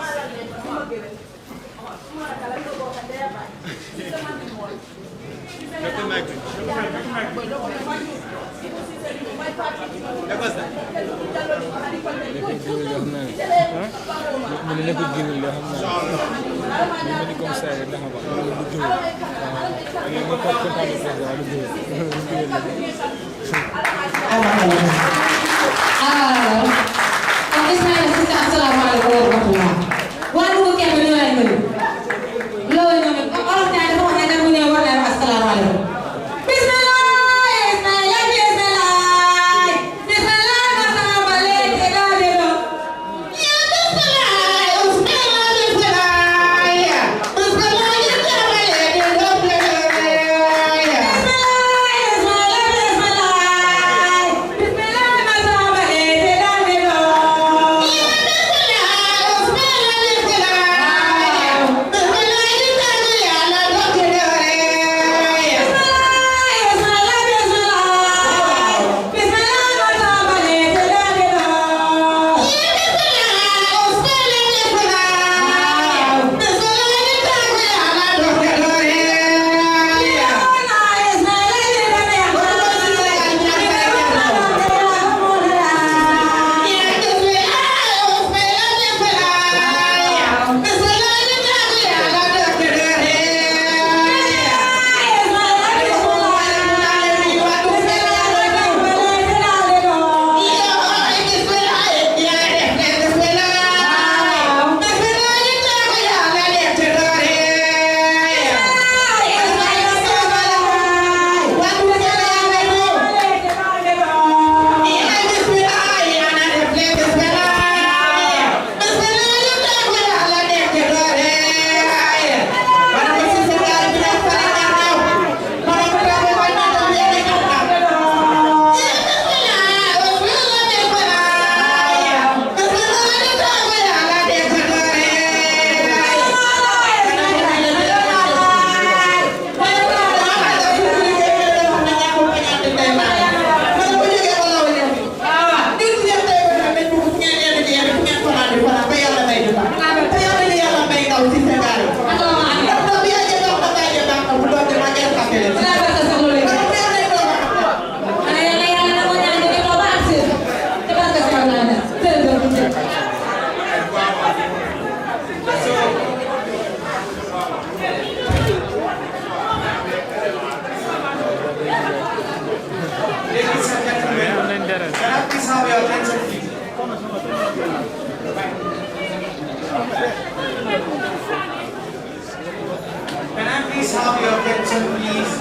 nomination, please.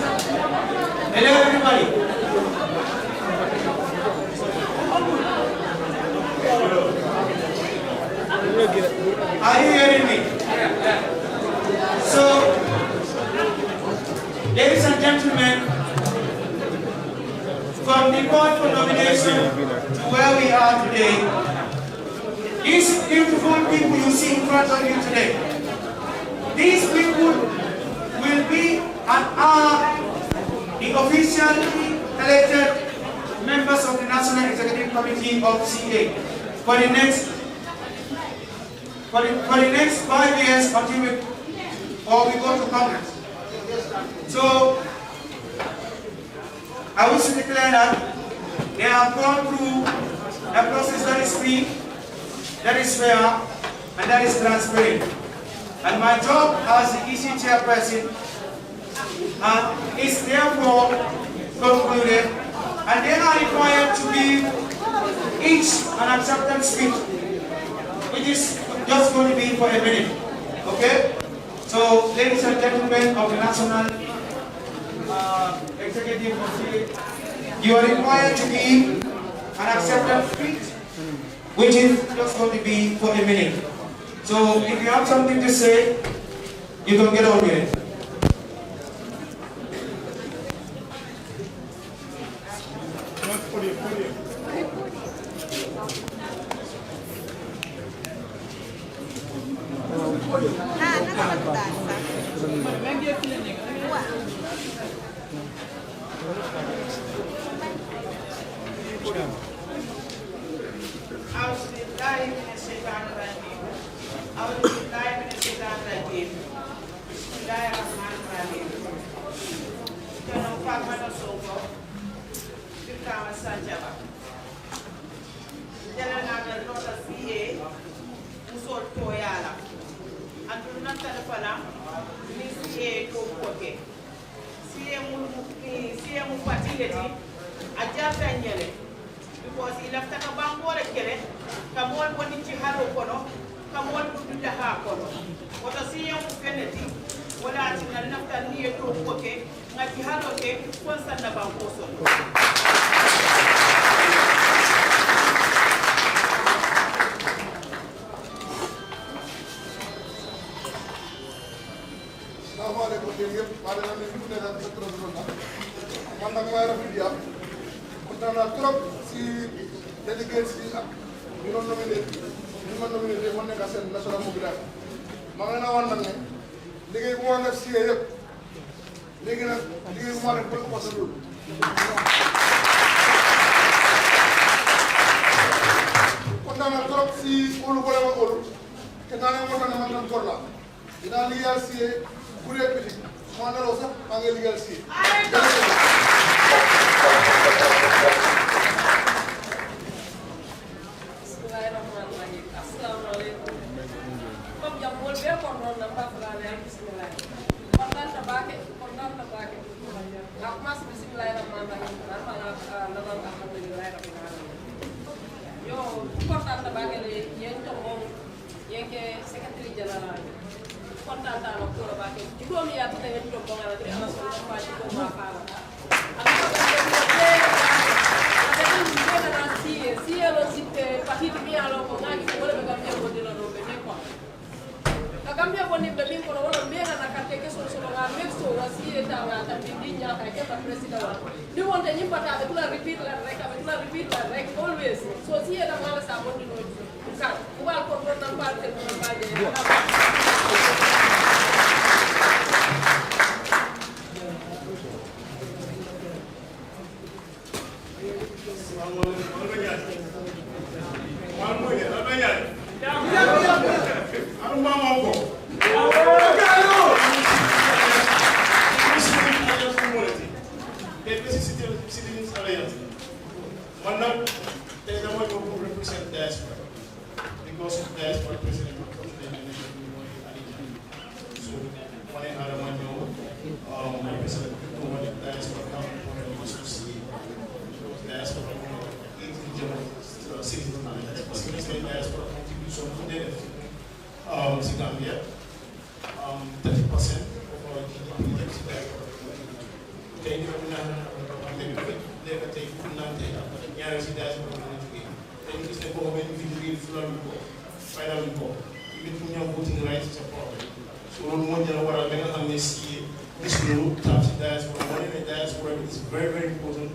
Hello, everybody. Are you hearing me? So, ladies and gentlemen, from the call for nomination to where we are today, these beautiful people you see in front of you today, these people will be and are the officially elected members of the National Executive Committee of CA for the next 5 years until we go to Congress. So I wish to declare that they have gone through a process that is free, that is fair, and that is transparent. And my job as the EC chairperson is therefore concluded, and they are required to give each an acceptance speech, which is just going to be for a minute. Okay? So, ladies and gentlemen of the National Executive Committee, you are required to give an acceptance speech, which is just going to be for a minute. So, if you have something to say, you can get on with it. Gambia, 30% of our GDP is tey ñu naan léegi tey pour naan tey ñaari si diaspora bi ñu jógee te ñu gis ne boobu benn fi jógee fulal ñu ko fayal ñu ko nit pour ñoom voting rights sa problème so loolu moo jël waral ba nga xam ne si gis loolu tam si diaspora moo ne diaspora is very very important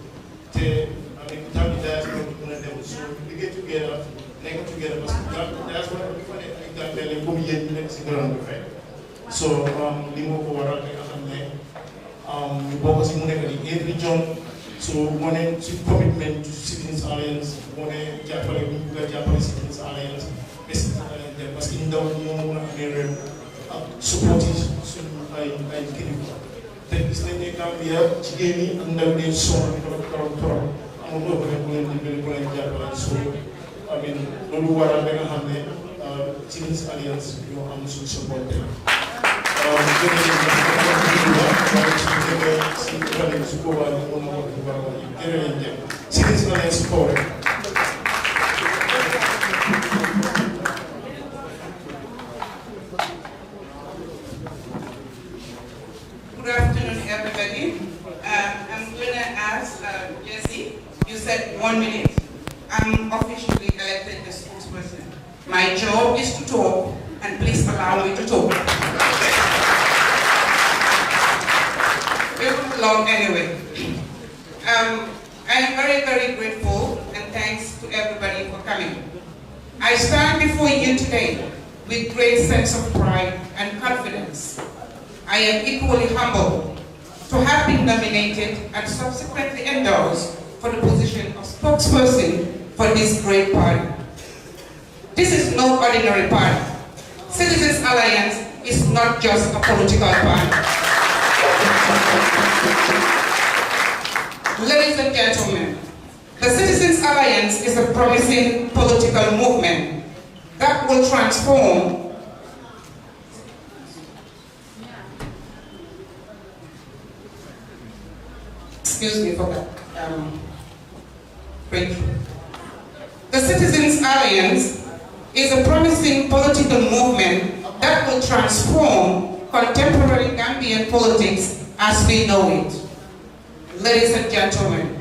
te avec tam di diaspora bi mën a dem so liggéey together nekk together parce que diaspora bi fa ne ay Gambien lañ comme yéen ñu nekk si ground bi fay so li moo ko waral ba nga xam ne ñu bokk si mu nekk di 8 region so moo ne si commitment to Citizens Alliance moo ne jàppale bu ñu bëgg a jàppale Citizens Alliance ba Citizens Alliance dem parce que ñu ndaw ñoo mën a amee réew ak support yi suñu ay kilifa te gis nañ ne Gambia jigéen ñi ak ndaw ñi sonn trop amul loo bëgg bu leen dimbali bu leen jàppale so amin loolu waral ba nga xam ne Citizens Alliance ñoo am suñu support tey Good afternoon, everybody. I'm going to ask Jesse, you said 1 minute. I'm officially elected the spokesperson. My job is to talk, and please allow me to talk. It was long anyway. I'm very, very grateful, and thanks to everybody for coming. I stand before you today with great sense of pride and confidence. I am equally humbled to have been nominated and subsequently endorsed for the position of spokesperson for this great party. This is no ordinary party. Citizens Alliance is not just a political party. Ladies and gentlemen, the Citizens Alliance is a promising political movement that will transform excuse me for that breakthrough. The Citizens Alliance is a promising political movement that will transform contemporary Gambian politics as we know it. Ladies and gentlemen,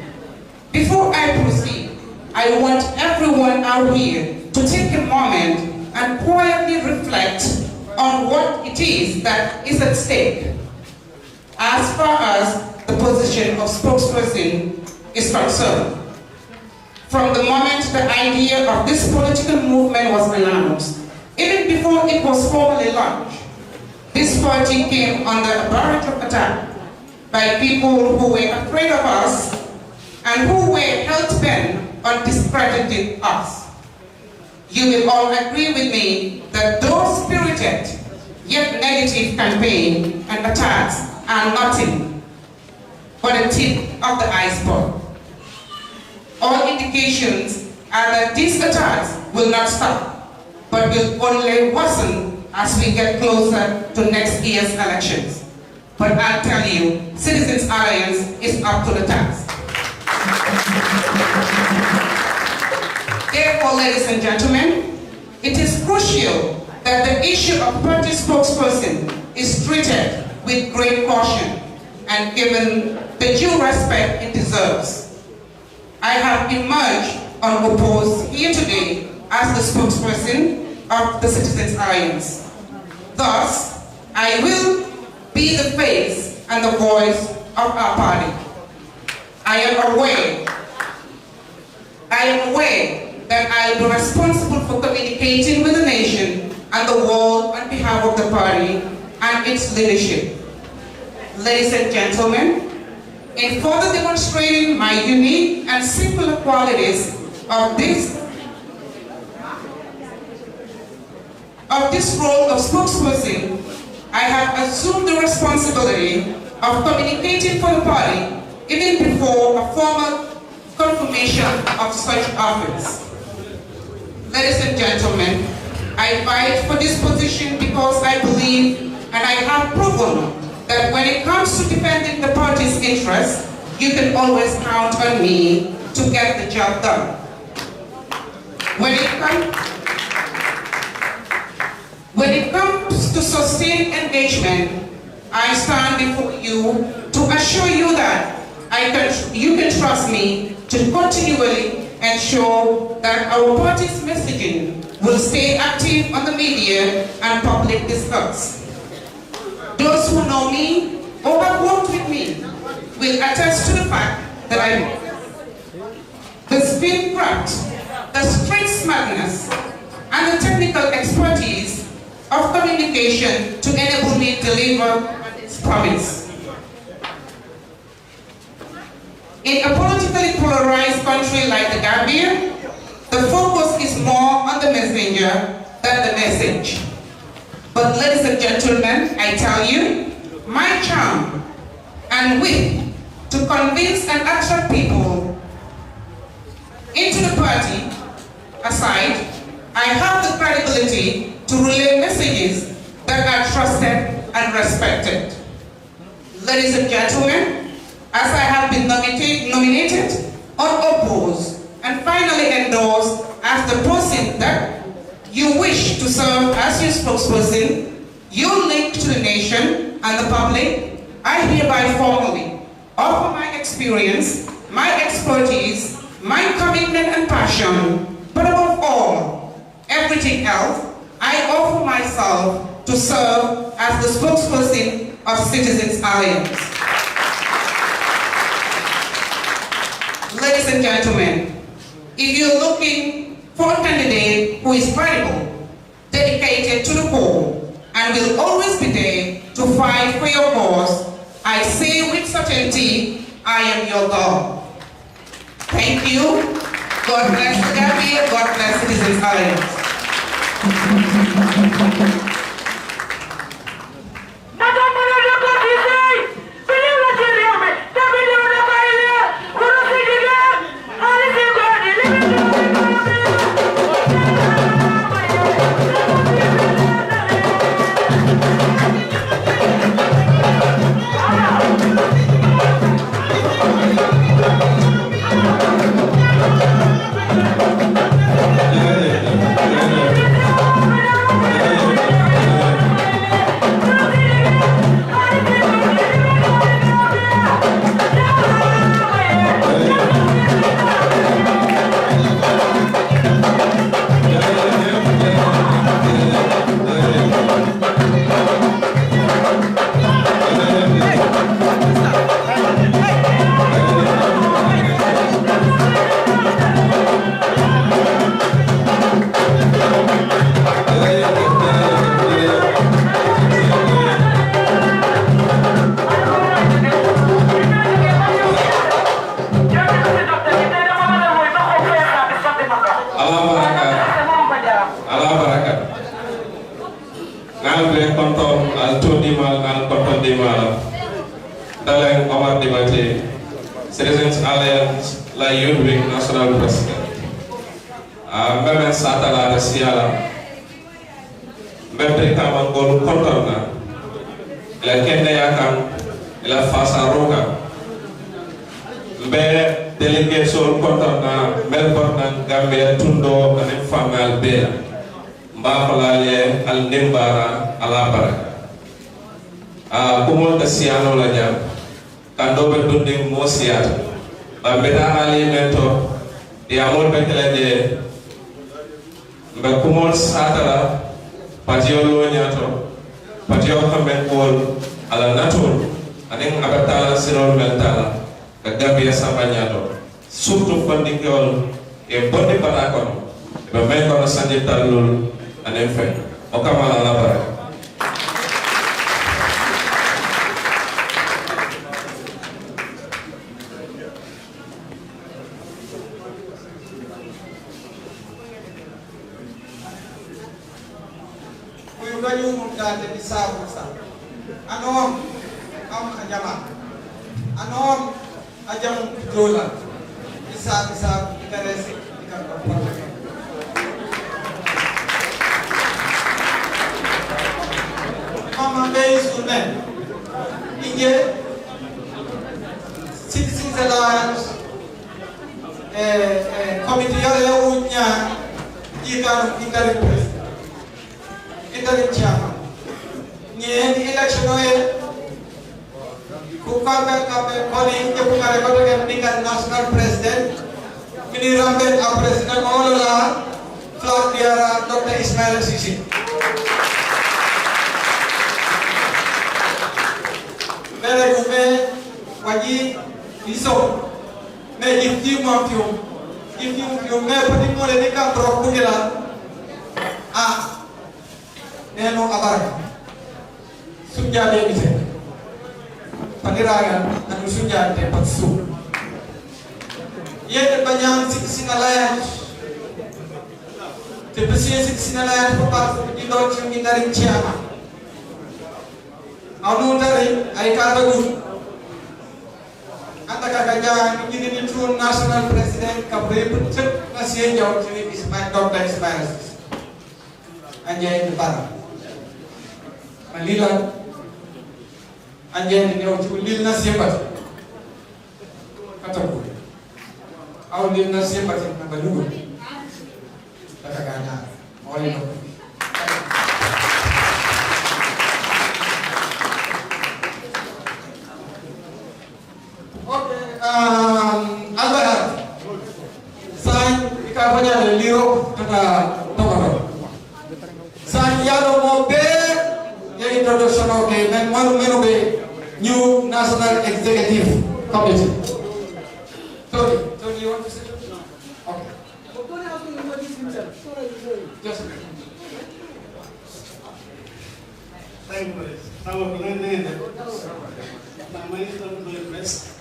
before I proceed, I want everyone out here to take a moment and quietly reflect on what it is that is at stake as far as the position of spokesperson is concerned. From the moment the idea of this political movement was announced, even before it was formally launched, this party came under a barrage of attack by people who were afraid of us and who were hell-bent on discrediting us. You will all agree with me that those spirited yet negative campaign and attacks are nothing but the tip of the iceberg. All indications are that these attacks will not stop, but will only worsen as we get closer to next year's elections. But I'll tell you, Citizens Alliance is up to the task. Therefore, ladies and gentlemen, it is crucial that the issue of party spokesperson is treated with great caution and given the due respect it deserves. I have emerged unopposed here today as the spokesperson of the Citizens Alliance. Thus, I will be the face and the voice of our party. I am aware that I will be responsible for communicating with the nation and the world on behalf of the party and its leadership. Ladies and gentlemen, in further demonstrating my unique and singular qualities of this role of spokesperson, I have assumed the responsibility of communicating for the party even before a formal confirmation of such office. Ladies and gentlemen, I fight for this position because I believe and I have proven that when it comes to defending the party's interests, you can always count on me to get the job done. When it comes to sustained engagement, I stand before you to assure you that you can trust me to continually ensure that our party's messaging will stay active on the media and public discourse. Those who know me or have worked with me will attest to the fact that the spin craft, the street smartness, and the technical expertise of communication to enable me to deliver its promise. In a politically polarized country like the Gambia, the focus is more on the messenger than the message. But ladies and gentlemen, I tell you, my charm and wit to convince and attract people into the party aside, I have the credibility to relay messages that are trusted and respected. Ladies and gentlemen, as I have been nominated, unopposed, and finally endorsed as the person that you wish to serve as your spokesperson, you link to the nation and the public, I hereby formally offer my experience, my expertise, my commitment and passion, but above all, everything else, I offer myself to serve as the spokesperson of Citizens Alliance. Ladies and gentlemen, if you're looking for a candidate who is credible, dedicated to the core, and will always be there to fight for your cause, I say with certainty, I am your God. Thank you. God bless the Gambia. God bless Citizens Alliance. Citizens Alliance la Youth Wing National President. Meme satala da siala. Mbe kama ngolu kontorna. La kende yakam la fasa roka. Mbe delegation kontorna Melbourne Gambia tundo anem famal bela. Mbapalale al nimbara ala baraka. Kumol da siano la jam. Kando berdunding mosiat, bambeta ali mento, dia amor bekelende, berkumol satara, patio lo nyato, patio kamben kol, ala natur, aning abatala sirol mentala, kagambia samba nyato, surtout funding kol, e bondi parakon, bamben kono sanje talul, anem fe, okamala la baraka. Anom am ajama anom ajam dola bisa interest ikan kapal mama base unen inge Citizens Alliance committee yale unya ikan interim chairman. Ni election oye calling the national president, Mini Rambet, our president, Olola, Flag Diara, Dr. Ismail Sisi. Mere gume, waji, iso, me gifti mampium, me pati mo le nika prokugila, neno abar, sunja de ise, paniraga, anu sunja de patsu. Yet banyang sinalayan, the president sinalayan for part of the Dodge in the Chiama. Aunutari, I can't do. Atakaja, in the true national president, Kabri, took Nasian Job is my doctor expires. And yet the Para. Manila, and yet the Lil Nasibat. Katapu. Our Lil Nasibat in Nabalu. Takagana, all in all. Albert, sign ikapanya le liro kata tomoro. Sign yalo mo be ye introduction okay then one menu be new national executive committee. Tony, you want to say? Okay. Just thank you. Now we're going to end it. My mind is not doing best.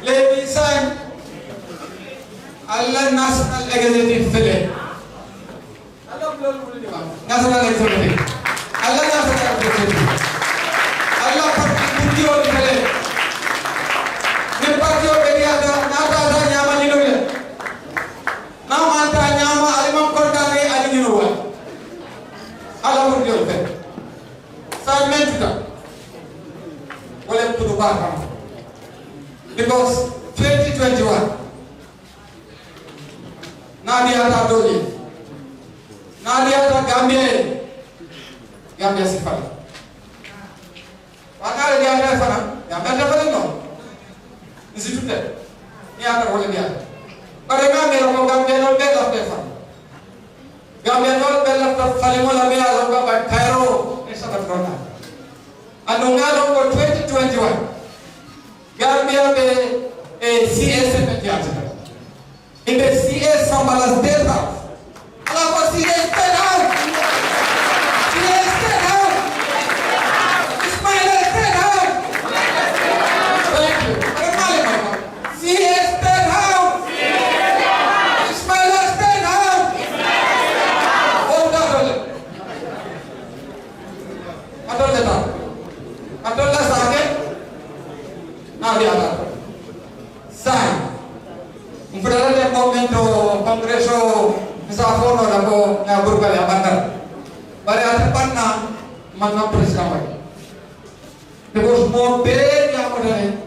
Ladies and Allah National Executive File. National Executive. Allah National Executive. Allah Partido File. Partido Periada, Nata Nyama Niluya. Now Manta Nyama Alimam Kordani Alinuwa. Alamur Jolfe. Salmenta. Well, to the background. Because 2021, Nadia Tadoli, Nadia Gambia Sifala. What are Gambia Fana? Gambia no. Institute ni ata wala dia barega mero ko Gambia no be la tefa Gambia no be la ta falimo la be ala ba Cairo esa patrona anongalo ko 2021 Gambia be CS mediata in the CS Sambala data ala ko CS data CS data Ismail data CS State House! Ismail State House! Hold on. Adola Sake? Now the other. Sign. Mfrala de momento Congreso Misafono Labo na Burga ya Bandar. Bare atapan na mga preskamay. Because more big ya modern.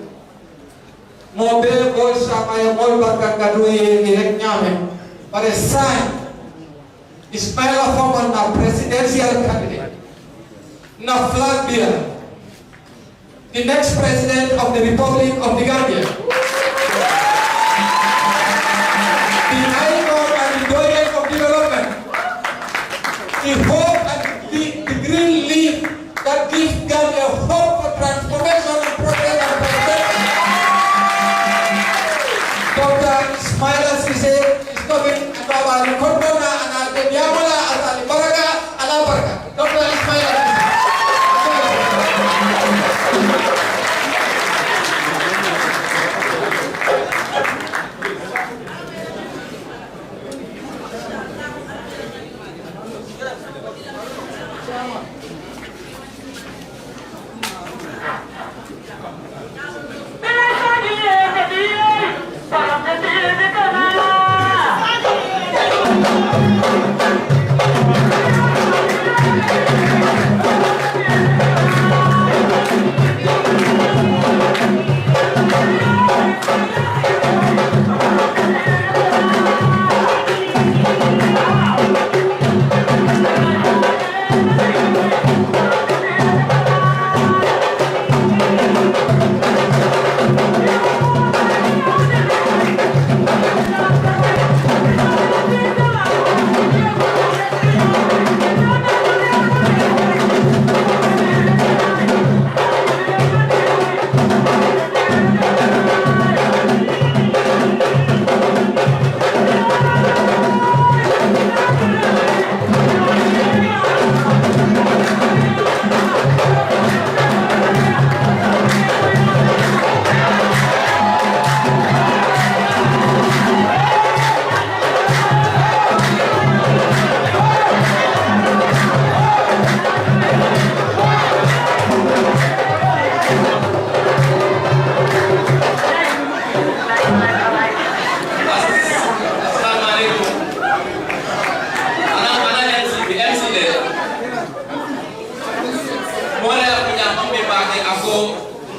Mobil boy sama yang boy bakal kadui direct nyame. Pada sign Ismail Afam na presidential candidate. Na flag bearer. The next president of the Republic of the Gambia. The icon and the doyen of development. The hope and the green leaf that gives Gambia hope for transformation and progress and prosperity. Dr. Ismail Sise is coming and our Kordona and our Diamola and our Baraga and our Baraga. Dr. Ismail Sise. Para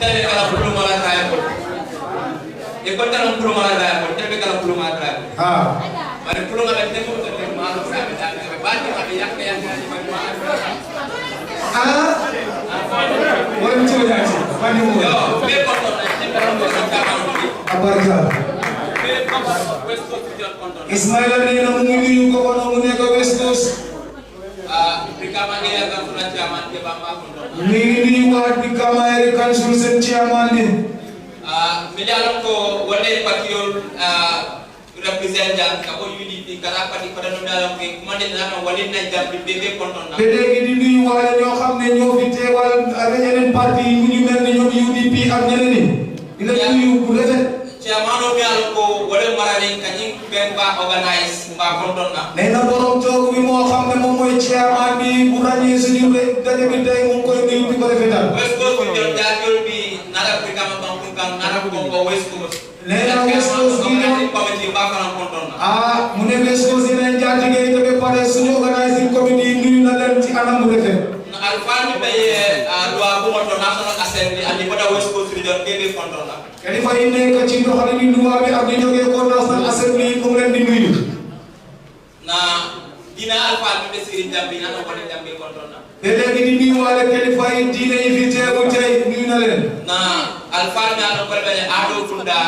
tele kala pulu mala kaya ko e ko tan pulu mala kaya ko tele kala pulu mala kaya ha mari pulu ngala tele ko tele mala kaya be ba ti ma yak yak ni ma wala ci wala ci fani mo yo be ko to ne kala ko sa ka abarka be ko West Coast region konton Ismaila ne na mu ngi nuyu ko wono mu nekk West Coast Brikama ngi ya kan funa chairman ke bamba konton mi ngi nuyu waat Brikama ere council sen chairman ni mi jalon ko wonde patio represent jam ka bo UDP kala pati ko dano dalam ke kumande na walin na jam bi bebe konton na be legi di nuyu waale ñoo xam ne ñoo fi teewal ak yeneen parti yi ñu mel ni ñoom UDP ak ñeneen ni dina nuyu bu rafet chairman o mi alon ko wala marale kanyim ben ba organize ba konton na nee na borom toog bi moo xam ne moom mooy chairman bi bu ràññee suñu daje bi tey mu ngi koy nuyu di ko rafetal West Coast bi jot jaajol bi nara Brikama banku kan nara ko West Coast nee na West Coast bi ñoo committee ba kan konton na mu ne West Coast dinañ jaatige te ba pare suñu organizing committee nuyu na leen ci anam bu rafet alfani be loi bu moto National Assembly andi boda West Coast region bebe konton na kalifa yi nekk ci doxalin ni loi bi ak di jógee ko National Assembly mu ngi leen di nuyu na dina alfani be Siri Jambi na ko ne Jambi konton na te léegi di nuyu waale kalifa yi diine yi fi teewu tey nuyu na leen na alfani na ko be ado tunda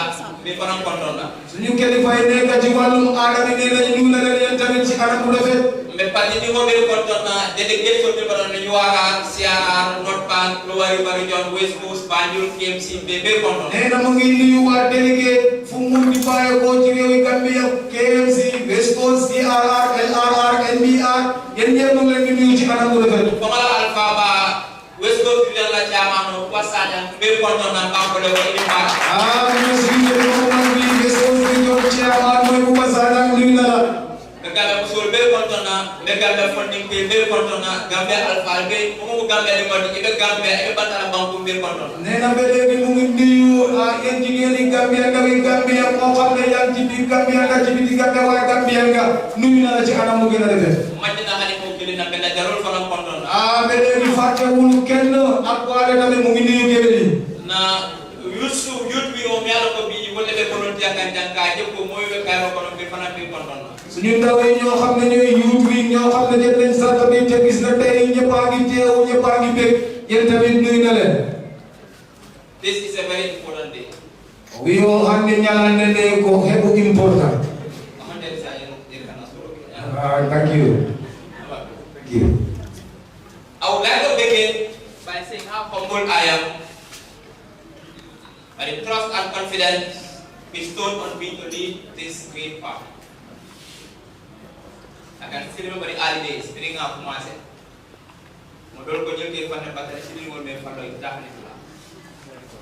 be konon konton na suñu kalifa yi nekk ci wàllum aada bi nee nañu nuyu na leen yéen tamit ci anam bu rafet me parti ni mo be konton na delegation be konon ni wara CRR North Bank Lower River Region West Coast Banjul KMC be konton nee na mu ngi nuyu waa délégué fu mu di bàyyi ko ci réewi Gambia KMC West Coast CRR LRR NBR yéen ñëpp mu ngi leen di nuyu ci anam bu rafet Kamala Alpha ba West Coast region la chairman o Wasada be konton na ba ko le woni ba ñu suñu ko man bi West Coast region chairman mooy bu Wasada nuyu na la Gambia musul be kontona be Gambia funding be kontona Gambia Alpha be mo Gambia ni ngodi be Gambia e batala banku be kontona neena be legi mu ngi nuyu yeen jigéen yi Gambia nga wi Gambia moo xam ne yaa ngi ci biir Gambia nga ci biti Gambia waaye Gambia nga nuyu na la ci anam mu gën a rafet majina hali ko gëli na be jarul fa kontona be legi fàttewul kenn ak waale tamit mu ngi nuyu géwél yi na youth bi o mi ala ko bi wala be konon jangan janga je ko moy be kayro konon be fana be kontona suñu ndaw yi ñoo xam ne ñooy youth bi ñoo xam ne jël nañ sant bi te gis na tey ñëpp a ngi teew ñëpp a ngi bég yéen tamit nuyu na leen this is a very important day wiyo hande ñalande nde ko heɓu important thank you thank you I would like to begin by saying how humble I am by the trust and confidence bestowed on me to lead this great party. I can still remember the early days, during our Kumase. Model ko nyuke fane batari sini ngol me falo itahni la.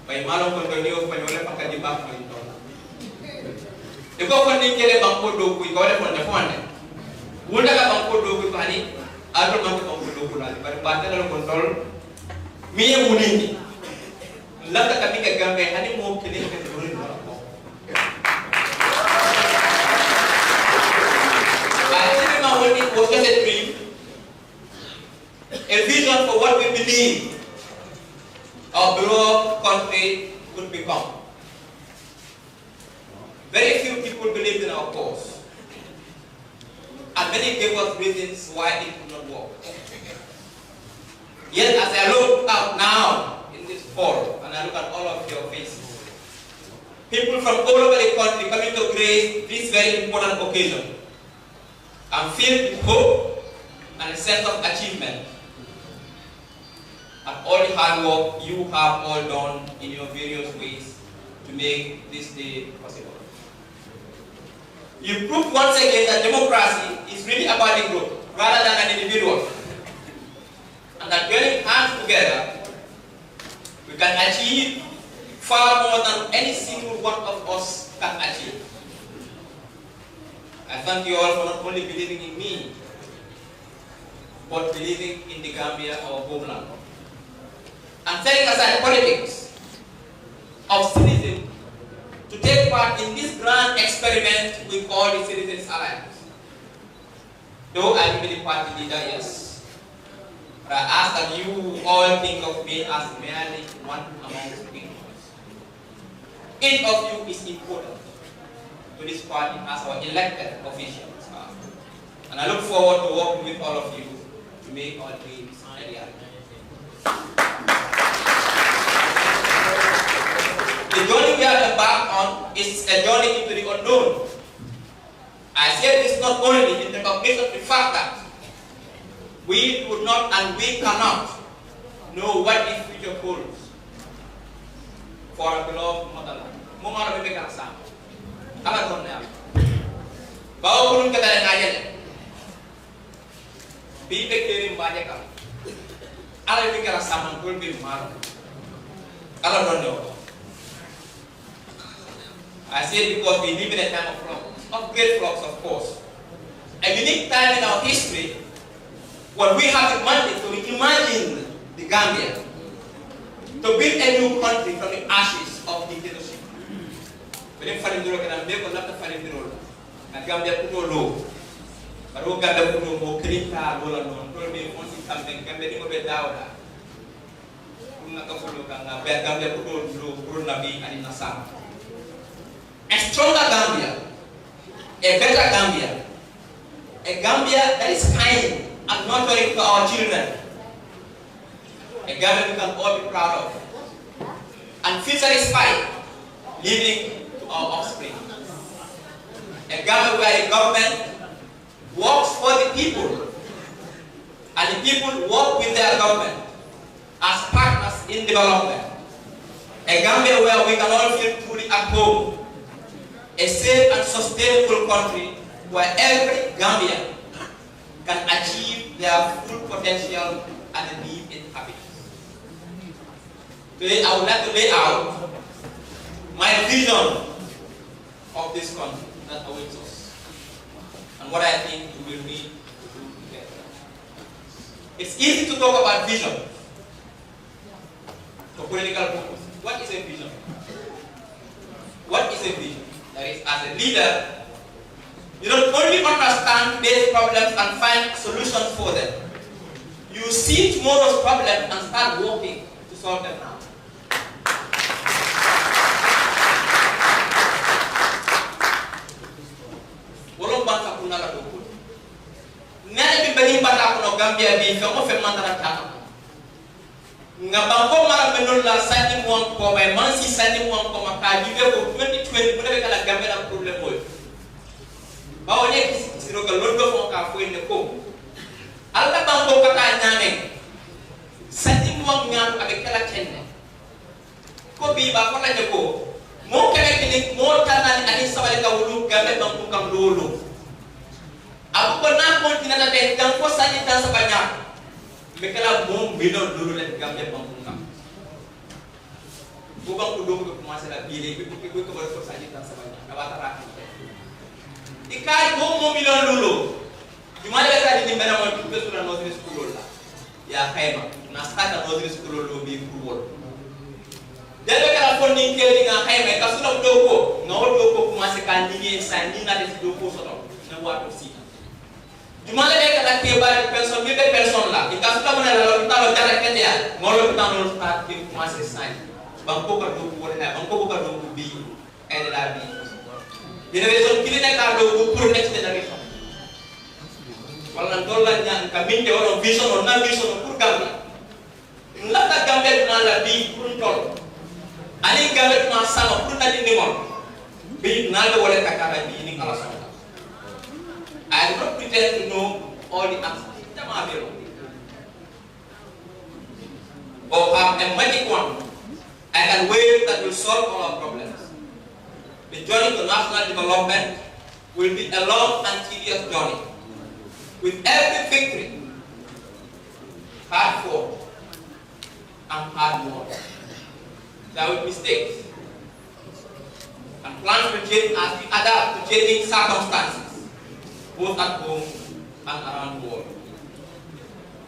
Bay malo ko to niyo fa nyole pakka di bak mo ito. Iko fane kele bangko do ku ko le fone fone. Wunda ka bangko do ku pani, ato man ko bangko do ku la. Bari batala lo control. Miye munini. Lata katika gambe hani mo kele ke duri no. It was just a dream, a vision for what we believe our beloved country could become. Very few people believed in our cause, and many gave us reasons why it could not work. Yet, as I look out now in this hall, and I look at all of your faces, people from all over the country coming to grace this very important occasion, I'm filled with hope and a sense of achievement and all the hard work you have all done in your various ways to make this day possible. You proved once again that democracy is really about the group rather than an individual, and that joining hands together we can achieve far more than any single one of us can achieve. I thank you all for not only believing in me, but believing in the Gambia, our homeland. And setting aside politics of citizens to take part in this grand experiment we call the Citizens Alliance. Though I will be the party leader, yes, but I ask that you all think of me as merely one amongst people. each of you is important to this party as our elected officials. And I look forward to working with all of you to make our dreams a reality. The journey we have embarked on is a journey into the unknown. I said this not only in the recognition of the fact that we would not and we cannot know what the future holds for our beloved motherland. Mama be ka sa. Ala ton ya. Bawo kunun ka dare ngajene. Bi be keri mbaje ka. Ala be ka sa man kol bi maro. Ala don do. I say it because we live in a time of flux, of great flux, of course. A unique time in our history when we have the mandate to reimagine the Gambia, to build a new country from the ashes of dictatorship. But if I do not make a lot of fun, and Gambia put low, but who Gambia put more critical, roll on, told me once it comes in Gambia, you get down. Gambia put low, Brunabi, and in Assam. A stronger Gambia, a better Gambia, a Gambia that is kind and nurturing to our children, a Gambia we can all be proud of, and feel satisfied living to our offspring. A Gambia where the government works for the people, and the people work with their government as partners in development. A Gambia where we can all feel truly at home. A safe and sustainable country where every Gambian can achieve their full potential and live in happiness. Today I would like to lay out my vision of this country that awaits us and what I think we will need to do together. It's easy to talk about vision for political purpose. What is a vision? What is a vision? That is, as a leader, you don't only understand today's problems and find solutions for them. You see tomorrow's problems and start working to solve them now. Wolong bangsa kuna la dokul. Nene bi bani bata kuno Gambia bi fe mo fe mandara tata. Nga banko mara menol la sani mo ko bay man si sani mo ko maka bi ko 2020 bu ne kala Gambia na problème moy. Ba woni siro ka londo fo ka fo ne ko. Alla banko kata nyame. Sani mo ngam avec kala tenne. Ko bi ba ko la ko mo kebe kini mo tanani ani sawale ka wulu Gambia banko kam lolo. Abu ko na ko tinata be dan ko sani tan sa banya. Mekala mom bidon dulu le Gambia bangkungam. Bubang kudo ko commencer la bile bi ko ko ba ko saji tan sabanya abata ra. Ikai mom bidon dulu. Jumale ka di mbena mo ko sura nursery school la. Ya kayma na start nursery school lo bi football. Debe kala fonding ke nga kayma ka sura do ko ngawol do ko commencer ka ndigi sa ni na def do ko soto na wato si. Jumala de kala ke ba person bi be person la ika suka mona la lo talo jara kete ya ngolo tano start bi commencer sai banko ka do ko wala banko ka do ko bi e la bi generation kili ne ka do ko pour next generation wala dolla nya ka minde wala vision on na vision pour Gambia ngata Gambia na la bi pour tol ani Gambia na sama pour na di ni mo bi na do wala ka ka bi ni kala so I do not pretend to know all the answers. Or have a magic one and a way that will solve all our problems. The journey to national development will be a long and tedious journey. With every victory, hard fought and hard won. There will be mistakes. And plans will change as we adapt to changing circumstances, both at home and around the world.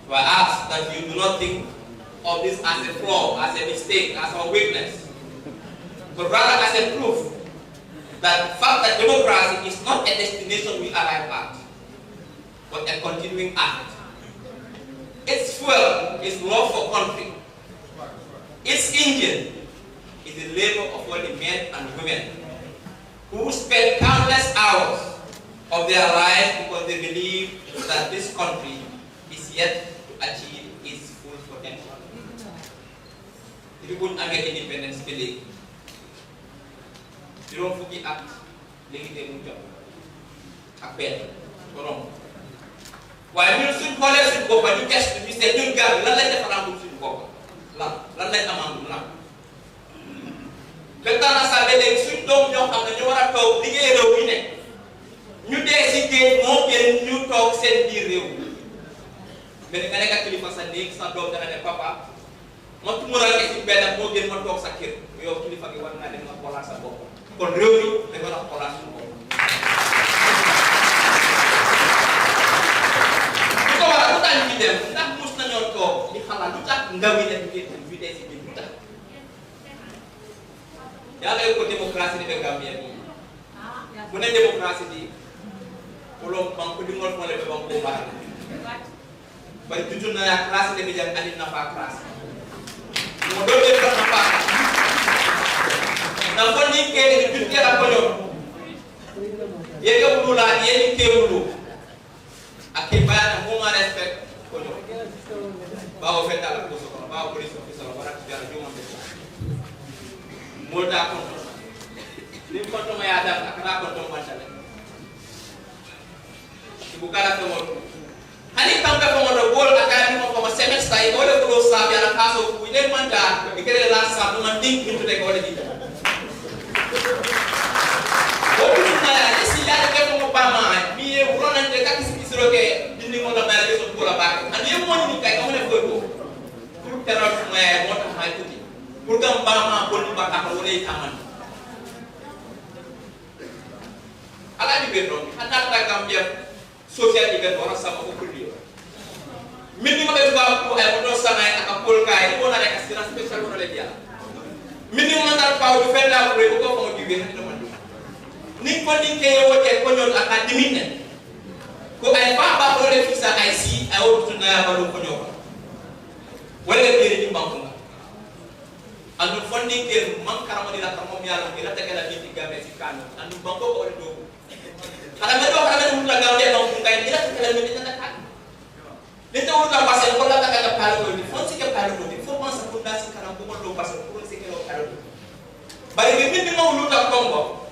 So I ask that you do not think of this as a flaw, as a mistake, as a weakness, but rather as a proof that the fact that democracy is not a destination we arrive at, but a continuing act. Its fuel is love for country. Its engine is the labor of all the men and women who spend countless hours of their lives because they believe that this country is yet to achieve its full potential. If you put American independence building, you don't forget act, limited mutual, appel, wrong. Why you should call us in Boba, you just to say, you got let the Paramount in Boba, let them among them. Betana sabele suñ doom ñoo xam ne ñu war a toog liggéey réew mi ne ñu dee si géej moo gën ñu toog seen biir réew mais nga nekk kilifa sa néeg sa doom dana ne papa ma tumural si benn moo gën ma toog sa kër yow kilifa gi war naa dem nga xoolaat sa bopp kon réew mi dañ war a xoolaat suñu bopp lu ko waral lu tax ñu dem ndax mus nañoo toog di xalaat lu tax ndaw yi def ngeen fi dee si biir lu tax yàlla ko démocratie de Gambia bi bu ne démocratie bi polo banko di ngol mole be banko ba bari tutu na ya classe de bijan ali na fa classe mo do be na fa na ko ni ke ni tutte la ko yo ye ke bulu la ye ni ke bulu ake ba na mo ma respect ko yo ba o feta la ko so ba o police officer wala ti ala joma be molta ko ni ko to ma ya da akana ko to ma tale ibu kala to mo hani kambe ko mo bol akani mo ko semester e wala ko sa ya na kaso ku ile manda e kere la sa to man think into de ko de dita o ku na ya si ya de ko ba ma mi e wuro nan de ka ki siro ke dindi mo la ba de so ko la ba ani e mo ni kay ko ne ko pour terror mo e mo ta may tuti pour gam ba ma ko ni ba ta ko le taman ala di bedro handa ta Gambia social event wara sama ko kulli min ni ma be ba ko ay mo do sama aka pol kay ko na rek assurance special ko le dia min ni ma dal pa do fenda ko ko ko mo dibe hande man ni ko ni ke yo te ko nyon aka dimine ko ay ba ba ko le fisa ay si ay o tuna ba do ko nyon wala ke ni banko andu funding ke man karamo di la karamo mi ala ke la tegala di tiga be sikano andu banko ko le do ala me do ala me la gawde banko kay di la tegala mi tan tak ni to wala pasel ko la taka palo ni fonsi ke palo ni fo man sa ko da si karamo ko do pasel ko se ke lo palo bari be min mo lu ta kongo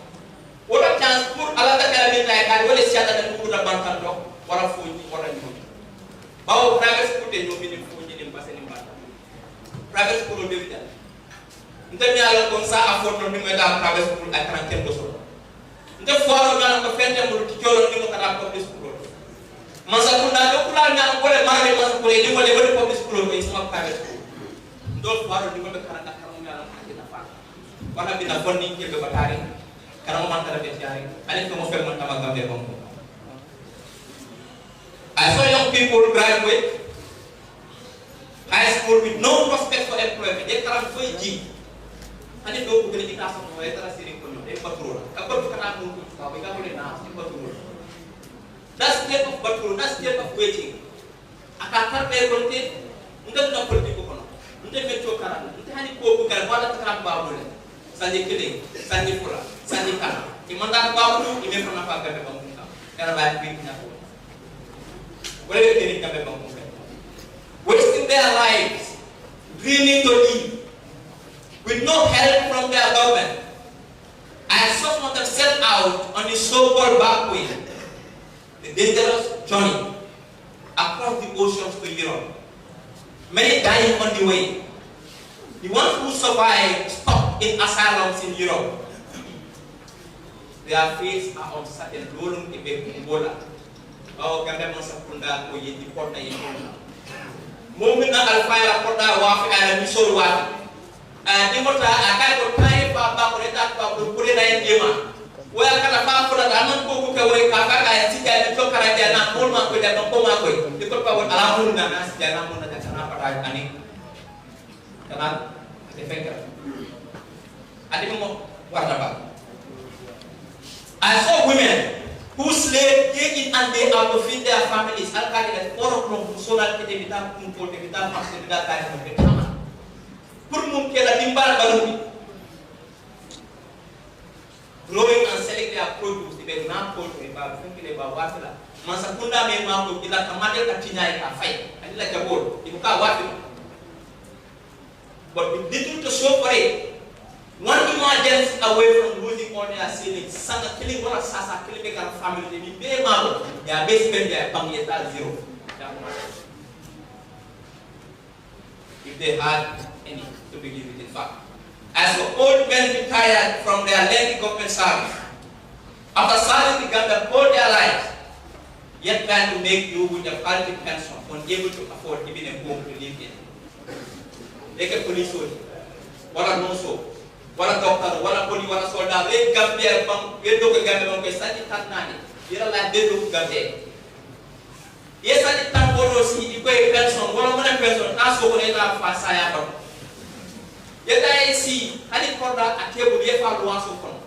wala chance pour ala tegala mi tay ka wala si ata den ko da bankan do wala fo ni wala ni bawo private school de ñoom ni fo ni dem pasel ni mbata private school de vital nte mi ala kon sa afford no mi da private school ay 30 doso nte foro ngana ko fende mo ti jolo ni mo kada public school masa kunda do kula na ko le mare masa ko le ni mo le woni public school ko isma private school do foro ni mo be kana ka mo ngala ka dina fa wala bi na fonni ke be batari kana mo mantara be tiari ani ko mo fe mo tama gambe ko I saw young people graduate high school with no prospect for employment. They can't find a ani do ko ni ka so mo etara siri ko no e patrol ka ko kana mo ka be ka mo le na si patrol that's state of patrol that's state of waiting aka tar be ko te ndal na politique ko no ndel me to kara ndel hani ko ko kala wala ta kara ba mo le sandi kede sandi fula sandi kala e manda ba mo e me fana fa ka be ba mo ka era ba bi na ko wala ke ni ka be ba mo wasting their lives dreaming to live with no help from their government, and some of them set out on the so-called back way, the dangerous journey across the oceans to Europe. Many dying on the way. The ones who survived stuck in asylums in Europe. Their fates are uncertain. Lorun ibe kumbola. Bao ganda masakunda ko yedi porta yedi. Mumina alfaya porta wafi ala misol wafi. Di mota akai ko tai pa ba ko eta pa ko kure na yema wa kala pa ko da man ko ko we ka ka ka ti ka to kara jana mul ma ko da ko ma ko di ko pa wa ala mun na nas jana mun na kana pa ta ani kana de fekra adi mo warna ba I saw women who slaved day in and day out to feed their families al ka de oro ko so la ke de vita kun ko de vita pas de vita ka de pour mum ke la dimbal balumi ko to ba funkile ba wafila man sa kunda me ma ko ila kamade ka tinyai ka fay ani la jabol ibu ka wafila. But we didn't to show for it. One emergency away from losing all their savings, Sanga killing one of Sasa killing their family, they be very mal. Their base spend their family at zero. If they had any to begin with, in fact. As the old men retired from their lengthy government service, after serving the government all their lives, yet plan to make do with a quality pension, unable to afford even a home to live in. They can police soldier, wala no so, wala doctor, wala police, wala soldier. They Gambia, they do Gambia, they study Tanani. They are like they do Gambia. Yes, I did not borrow see the way pension, one person, also when they have fast I am. Yet I see, I did call that a table, yet I was open.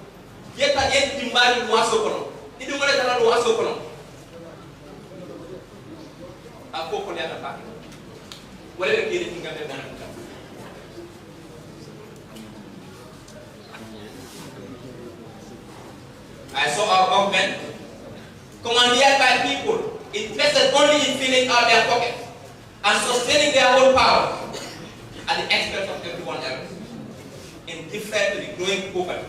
Yet I did demand was open. Did you want to was open? A couple of other party. Whatever you think of it. I saw our government commanded by people invested only in filling out their pockets and sustaining their own power at the expense of everyone else, indifferent to the growing poverty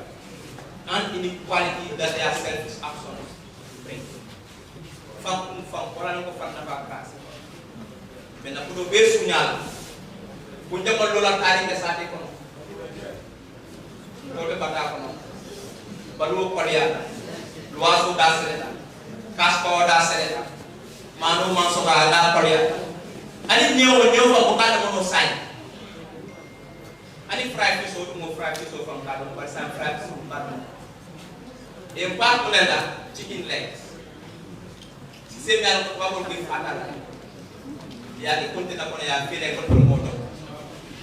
and inequality that their selfish actions bring. From orang ko fan na bakas. Bena kudo besu nyala. Kunja mo lola tari ke sate kono. Lobe bata kono. Balu pariya. Luasu dasrena. Kaspa dasrena. Manu manso ka da pariya. Ani nyewo ko kada mo sai. Ani fry fish mo fry fish from kada mo san fry fish from kada. E pa kulenda chicken legs. Si me ko ko ko fatala. Ya di konti na kono ya fele ko moto.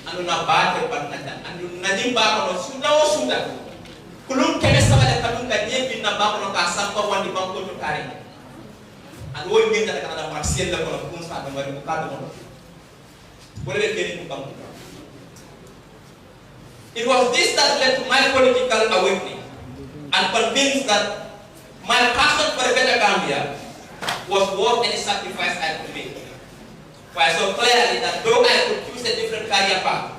Anu na ba te pan na anu na di ba ko suda o suda. Kulum kene sama da kadun ka nie bin na ba ko ka sampa wandi ba ko to kare. Anu wo bin na kana da marsiel da ko kun sa da mari ko ka do mo. Bole kene ko bang. It was this that led to my political awakening and convinced that my passion for a better Gambia was worth any sacrifice I could make. For I saw clearly that though I could choose a different career path,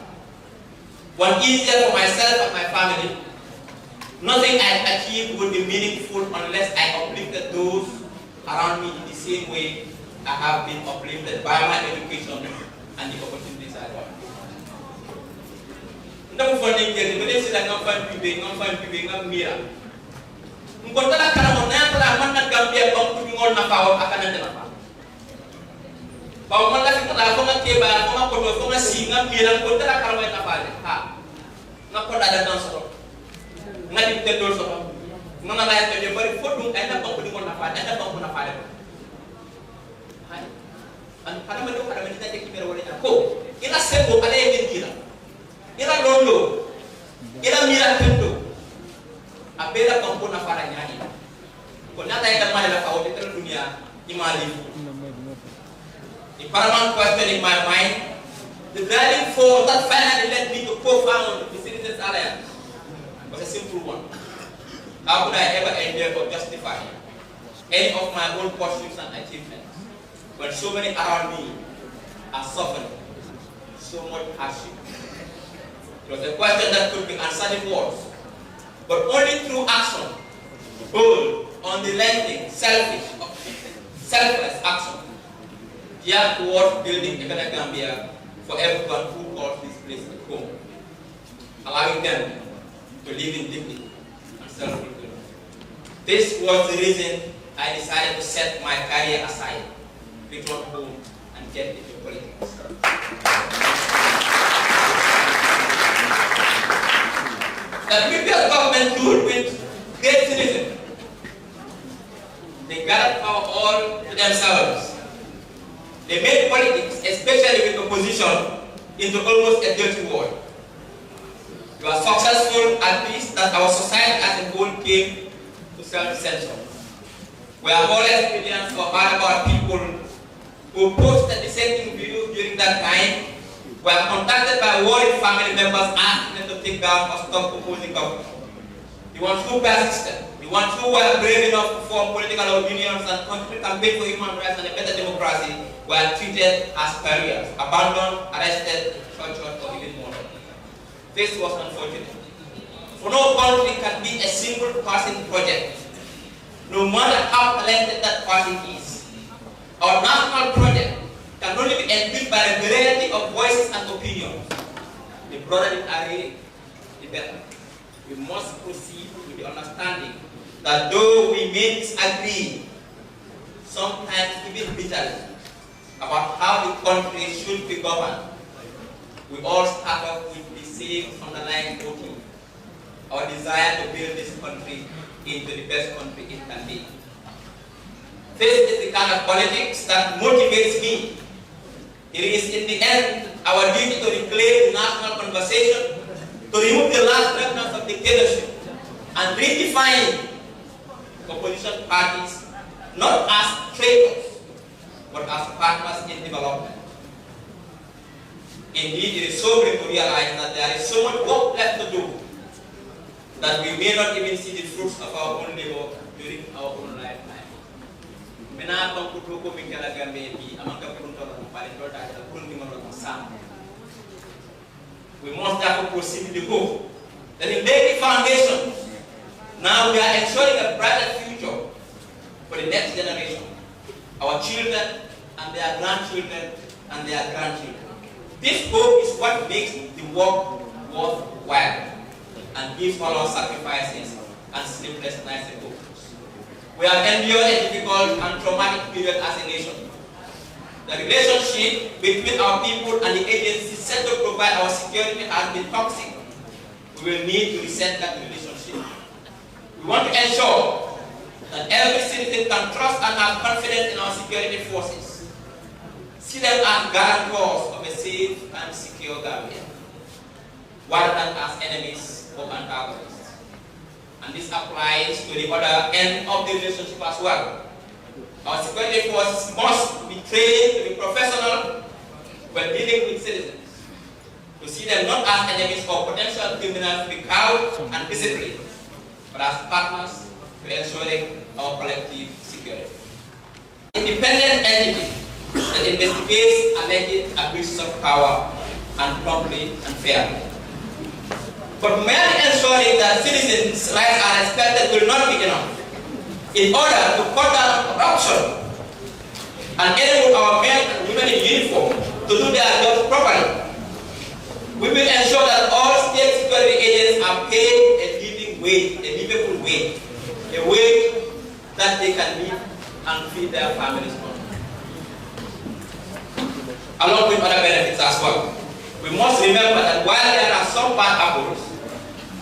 one easier for myself and my family, nothing I achieved would be meaningful unless I uplifted those around me in the same way I have been uplifted by my education and the opportunities I got. Ndamu fani ngeni bade sila ngamfan pibe ngam mira. Ngotala kana mo na tala man na Gambia bang tubi ngol na pawo akana na pa. Pawo man la kita ko na keba ko na koto ko na singa mira ko tala kana mo na pale. Ha. Ngako dada tan so. Ngadi tedol so. Ngana la ya bari fodu ay na bang ko ngol na pale, na bang ko na pale. Hai. An kana mo do kana mo dita ke mira wala ko. Ina sebo ala yen dira. Ila londo, ila mira tendo, abela kampo na para nyani. Kung nata yung damay na kao dito ng dunia, imali. The paramount question in my mind, the driving force that finally led me to co-found the Citizens Alliance was a simple one. How could I ever endeavor or justify any of my own pursuits and achievements when so many around me are suffering so much hardship? It was a question that could be answered in words, but only through action, bold, unrelenting, selfless action, geared towards building a better Gambia for everyone who calls this place a home, allowing them to live in dignity and self-fulfillment. This was the reason I decided to set my career aside, return home, and get into politics. The previous government ruled with great cynicism. They gathered power all to themselves. They made politics, especially with opposition, into almost a dirty war. We are successful at least that our society as a whole came to self-censor. We are more less millions or about people who posted dissenting views during that time. We are contacted by worried family members asking them to take down or stop opposing government. The ones who persisted, we the ones who were brave enough to form political unions and campaign for human rights and a better democracy were treated as pariahs, abandoned, arrested, tortured, or even murdered. This was unfortunate. For no country can be a single person project, no matter how talented that person is. Our national project can only be enriched by a variety of voices and opinions. The broader the array, the better. We must proceed with the understanding that though we may disagree, sometimes even bitterly, about how the country should be governed, we all start off with the same underlying motive, our desire to build this country into the best country it can be. This is the kind of politics that motivates me. It is in the end our duty to reclaim the national conversation, to remove the last remnants of dictatorship, and redefine opposition parties not as traitors, but as partners in development. Indeed, it is sobering to realize that there is so much work left to do that we may not even see the fruits of our own labor during our own lifetime. We must therefore proceed with the hope that in laying foundations, now we are ensuring a brighter future for the next generation, our children and their grandchildren and their grandchildren. This hope is what makes the work worthwhile and gives all our sacrifices and sleepless nights a purpose. We have endured a difficult and traumatic period as a nation. The relationship between our people and the agencies set to provide our security has been toxic. We will need to reset that relationship. We want to ensure that every citizen can trust and have confidence in our security forces. See them as guarantors of a safe and secure Gambia, rather than as enemies or antagonists. And this applies to the other end of the relationship as well. Our security forces must be trained to be professional when dealing with citizens, to see them not as enemies or potential criminals to be cowed and disciplined, but as partners to ensuring our collective security. Independent entity that investigates alleged abuses of power and promptly and fairly. But merely ensuring that citizens' rights are respected will not be enough. In order to cut down corruption and enable our men and women in uniform to do their jobs properly, we will ensure that all state security agents are paid a living wage, a livable wage, a wage that they can live and feed their families on, along with other benefits as well. We must remember that while there are some bad apples,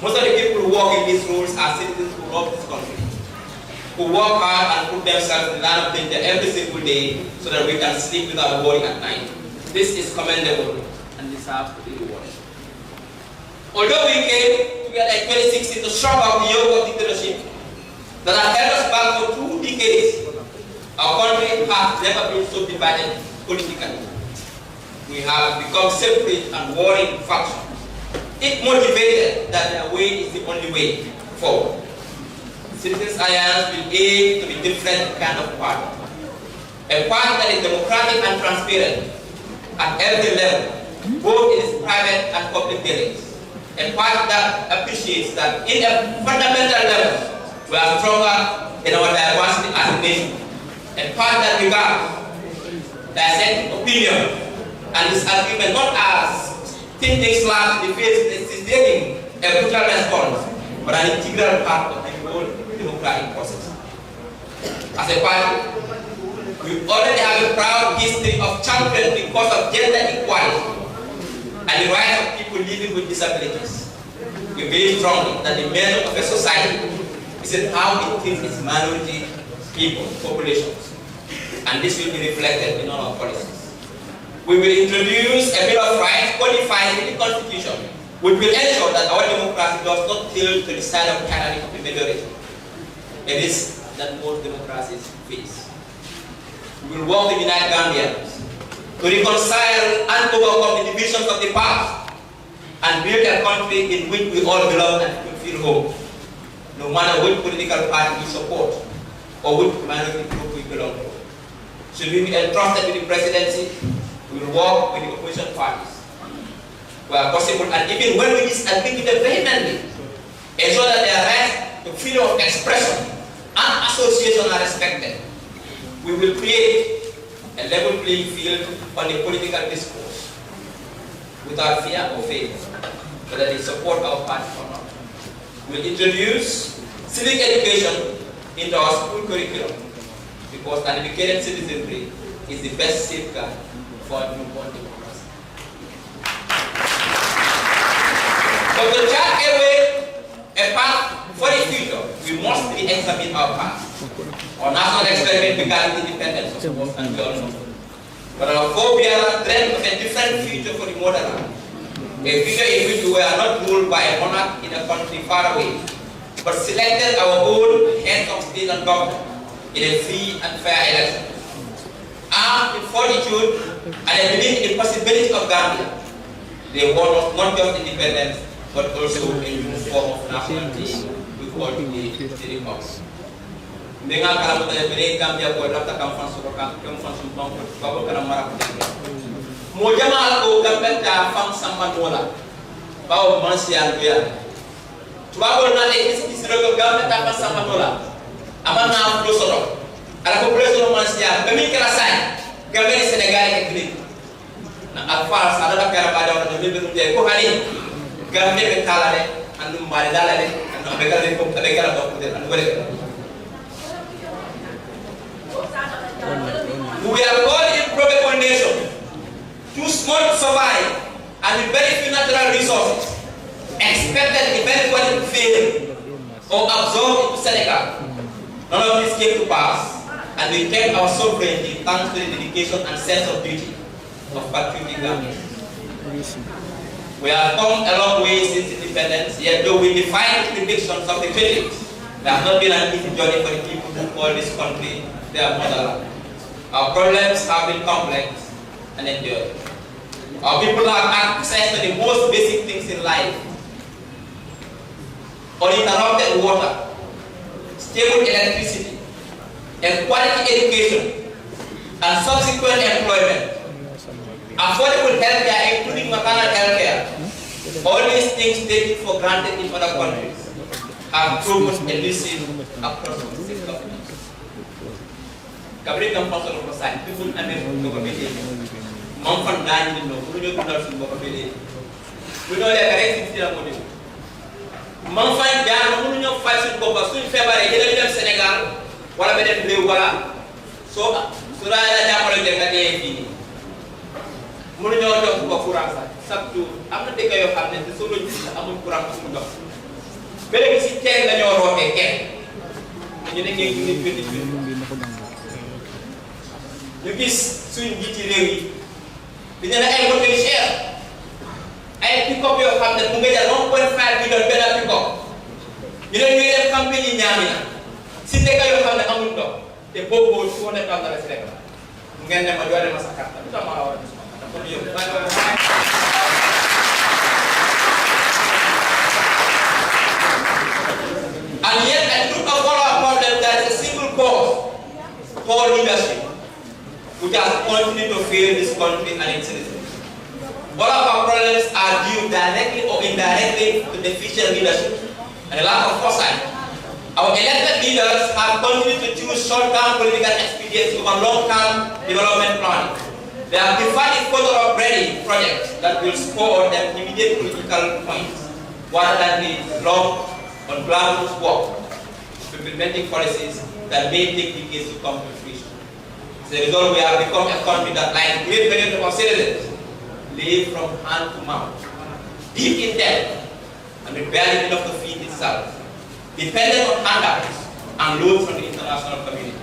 most of the people who work in these roles are citizens who love this country, who work hard and put themselves in the line of danger every single day so that we can sleep without worry at night. This is commendable and deserves to be rewarded. Although we came together in 2016 to strike out the yoke of dictatorship that has held us back for 2 decades, our country has never been so divided politically. We have become separate and warring factions. It motivated that their way is the only way forward. Citizens Alliance will aim to be different kind of party. A party that is democratic and transparent at every level, both in its private and public dealings. A party that appreciates that in a fundamental level, we are stronger in our diversity as a nation. A party that regards dissenting opinion and disagreement not as thinking slaps in the face necessitating a brutal response, but an integral part of the whole democratic process. As a party, we already have a proud history of championing the cause of gender equality and the rights of people living with disabilities. We believe strongly that the measure of a society is in how it treats its minority people, populations, and this will be reflected in all our policies. We will introduce a Bill of Rights codified in the Constitution, which will ensure that our democracy does not tilt to the side of tyranny of the majority, a risk that most democracies face. We will work to unite Gambians, to reconcile and overcome the divisions of the past, and build a country in which we all belong and could feel home. no matter which political party we support or which minority group we belong to. Should we be entrusted with the presidency, we will work with the opposition parties where possible, and even when we disagree with them vehemently, ensure that their rights to freedom of expression and association are respected. We will create a level playing field on the political discourse without fear or favor, whether they support our party or not. We will introduce civic education into our school curriculum because an educated citizenry is the best safeguard for a newborn democracy. But to chart a path for the future, we must re-examine our past. Our national experiment began with independence, of course, and we all know. But our forebears dreamt of a different future for the motherland. A future in which we were not ruled by a monarch in a country far away, but selected our own heads of state and government in a free and fair election. Armed with fortitude and a belief in the possibility of Gambia, they won not just independence, but also a new form of nationality we call the Republic. Dengan kalau kita beri Gambia buat daftar kampung surukan sumpang bawa kena marah kita. Mau jamaah aku Gambia fang sama mola, bawa manusia dia. Coba kalau nanti di seluruh Gambia fang sama mola, aman nak pelosoro. Ada pelosoro manusia, kami kerasai. Gambia di Senegal yang gede. Nah, alfas ada nak kira pada orang yang belum dia. Kau hari Gambia betala deh, anu mari dala deh, anu abekal deh, abekal apa pun deh, anu boleh. We are all improbable nation, too small to survive, and with very few natural resources, expected eventually to fail or absorb into Senegal. None of this came to pass, and we kept our sovereignty thanks to the dedication and sense of duty of patriotic Gambians. We have come a long way since independence, yet though we defy the predictions of the critics, there has not been an easy journey for the people who call this country their motherland. Our problems have been complex and enduring. Our people have access to the most basic things in life: uninterrupted water, stable electricity, and quality education, and subsequent employment, affordable healthcare, including maternal healthcare. All these things taken for granted in other countries have proven elusive across the government. Kabri kam fasal ko sa people amé ko ko bété mom fan gañ ni no bu ñu ko dal suñu bokk bété bu ñu lé rek ci la mo dé mom fan jaar mu ñu fay suñu bokk suñu fébaré yi dañu dem Sénégal wala ba dem réew wala so la jappalé dé ka dé fi mu ñu jox ko courant sa chaque jour amna dëkk yo xamné ci solo ci amul courant su ndox bélé ci teen la ñoo roté kenn ñu nekké ñu nit ñu gis suñu njiiti réew yi di ne ay moto yu cher ay pick-up yoo xam ne mu ngi jar 1.5 million benn pick-up ñu ne ñuy def campagne yi ñaami na si dëkk yoo xam ne amul ndox te boobu su ko nekkoon dara si rek la ngeen ne ma doole ma sa carte lu tax ma la war a gis ma carte pour yóbbu and yet I look at all our problems there is a single cause poor leadership which has continued to fail this country and its citizens. All of our problems are due directly or indirectly to deficient leadership and a lack of foresight. Our elected leaders have continued to choose short-term political expediency over long-term development planning. They have deferred the photo-ready projects that will score them immediate political points, rather than the long, unplanned work of implementing policies that may take decades to come to fruition. As a result, we have become a country that, like great many of our citizens, live from hand to mouth, deep in debt, and with barely enough to feed itself, dependent on handouts and loans from the international community.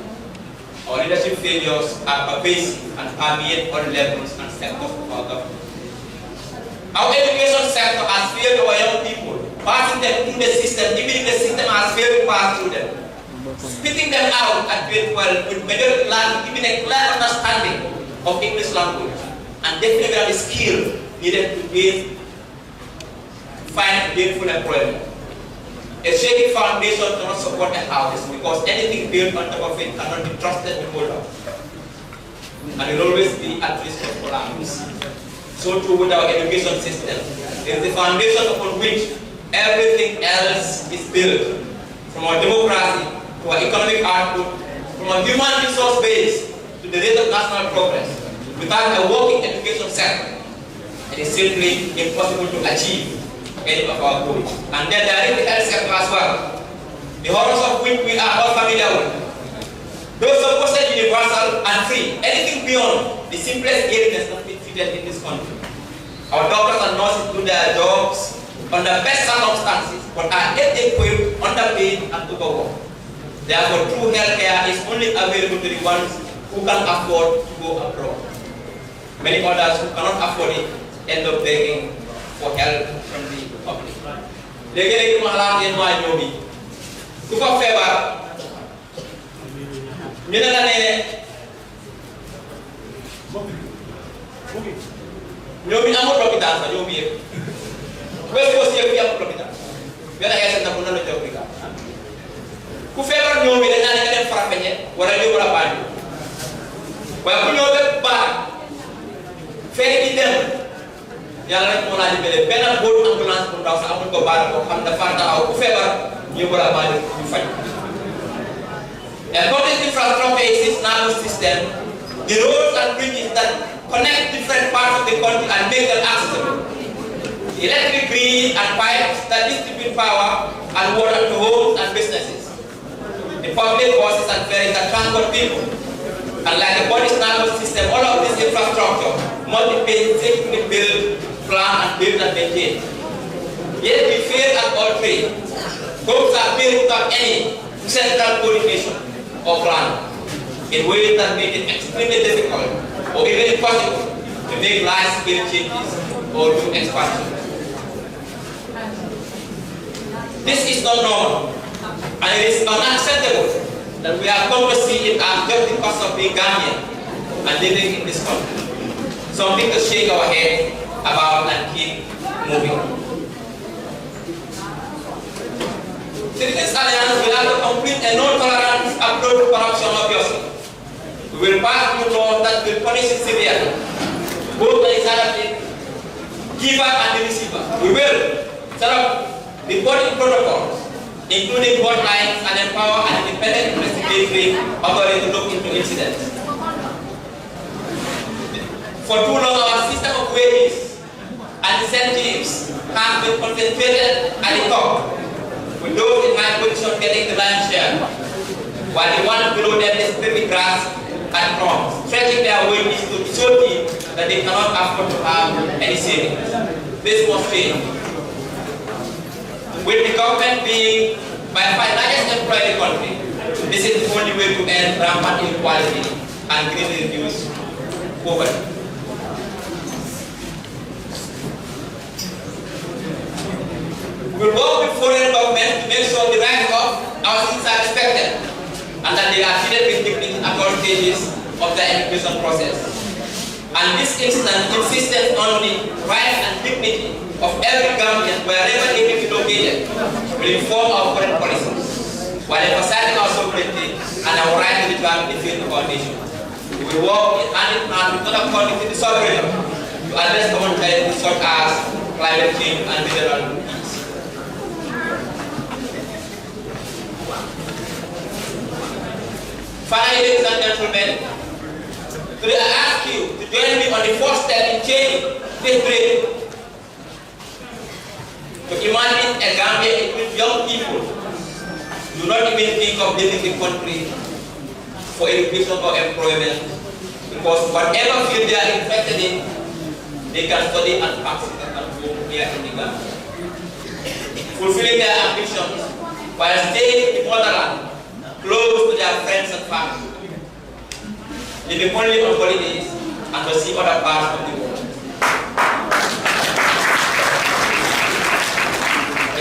Our leadership failures are pervasive and permeate all levels and sectors of our government. Our education sector has failed our young people, passing them through the system, even if the system has failed to pass through them. Spitting them out at grade 12 with majority learning, giving a clear understanding of English language, and definitely the skill needed to find gainful employment. A shaky foundation cannot support a house because anything built on top of it cannot be trusted to hold up. And will always be at risk of collapse. So too with our education system. It is the foundation upon which everything else is built. From our democracy to our economic output, from our human resource base to the rate of national progress. Without a working education sector, it is simply impossible to achieve any of our goals. And then there is the health sector as well, the horrors of which we are all familiar with. Those supposed universal and free, anything beyond the simplest illness not be treated in this country. Our doctors and nurses do their jobs under best circumstances, but are ill-equipped, underpaid, and overworked. Therefore, true health care is only available to the ones who can afford to go abroad. Many others who cannot afford it end up begging for help from the public. Léegi-léegi ma xalaat yéen waa ñoom yi ku ko feebar ñu ne la ne ñoom yi amul lopitaan sax ñoom yëpp West Coast yëpp yi amul lopitaan benn ay seen na bu na la jox ku feebar ñoom yi dañ naa ne nga dem Farafeñe wala li wala Banjul waaye ku ñëw bépp baax fee di dem yàlla rek moo laa dimbale benn boobu ambulance bu ndaw sax amuñ ko baal ko xam dafa taxaw ku feebar ñu wala Banjul ñu faj. According to infrastructure exists narrow system, the roads and bridges that connect different parts of the country and make them accessible. The electric grid and pipes that distribute power and water to homes and businesses. The public buses and ferries that transport people. And like the body's nervous system, all of this infrastructure must be painstakingly built, planned, and built and maintained. Yet we fail at all three. Homes are built without any central coordination or plan in ways that make it extremely difficult or even impossible to make large-scale changes or do expansion. This is not normal, and it is unacceptable that we are compensated as just the cost of being Gambian and living in this country. Something to shake our head about and keep moving. Citizens Alliance will have to complete a no-tolerance approach to corruption, obviously. We will pass new laws that will punish it severely, both the giver and the receiver. We will set up reporting protocols, including hotlines, and empower an independent investigatory authority to look into incidents. For too long, our system of wages and incentives has been concentrated at the top, with those in high position getting the lion's share, while the ones below them desperately grasp at crumbs, stretching their wages to so deep that they cannot afford to have any savings. This must change. With the government being by far the largest employer in the country, this is the only way to end rampant inequality and greatly reduce poverty. We will work with foreign governments to make sure the rights of our citizens are respected and that they are treated with dignity at all stages of the education process. And this insistence on the rights and dignity of every Gambian, wherever they may be located, will inform our foreign policies, while emphasizing our sovereignty and our right to determine the fate of our nation. We will work hand in hand with other countries in the sovereign to address common challenges such as climate change and regional peace. Finally, ladies and gentlemen, today I ask you to join me on the first step in changing this dream. To imagine a Gambia in which young people do not even think of leaving the country for education or employment, because whatever field they are interested in, they can study and practice at home here in the Gambia. Fulfilling their ambitions while staying in the motherland, close to their friends and family, living only on holidays and to see other parts of the world.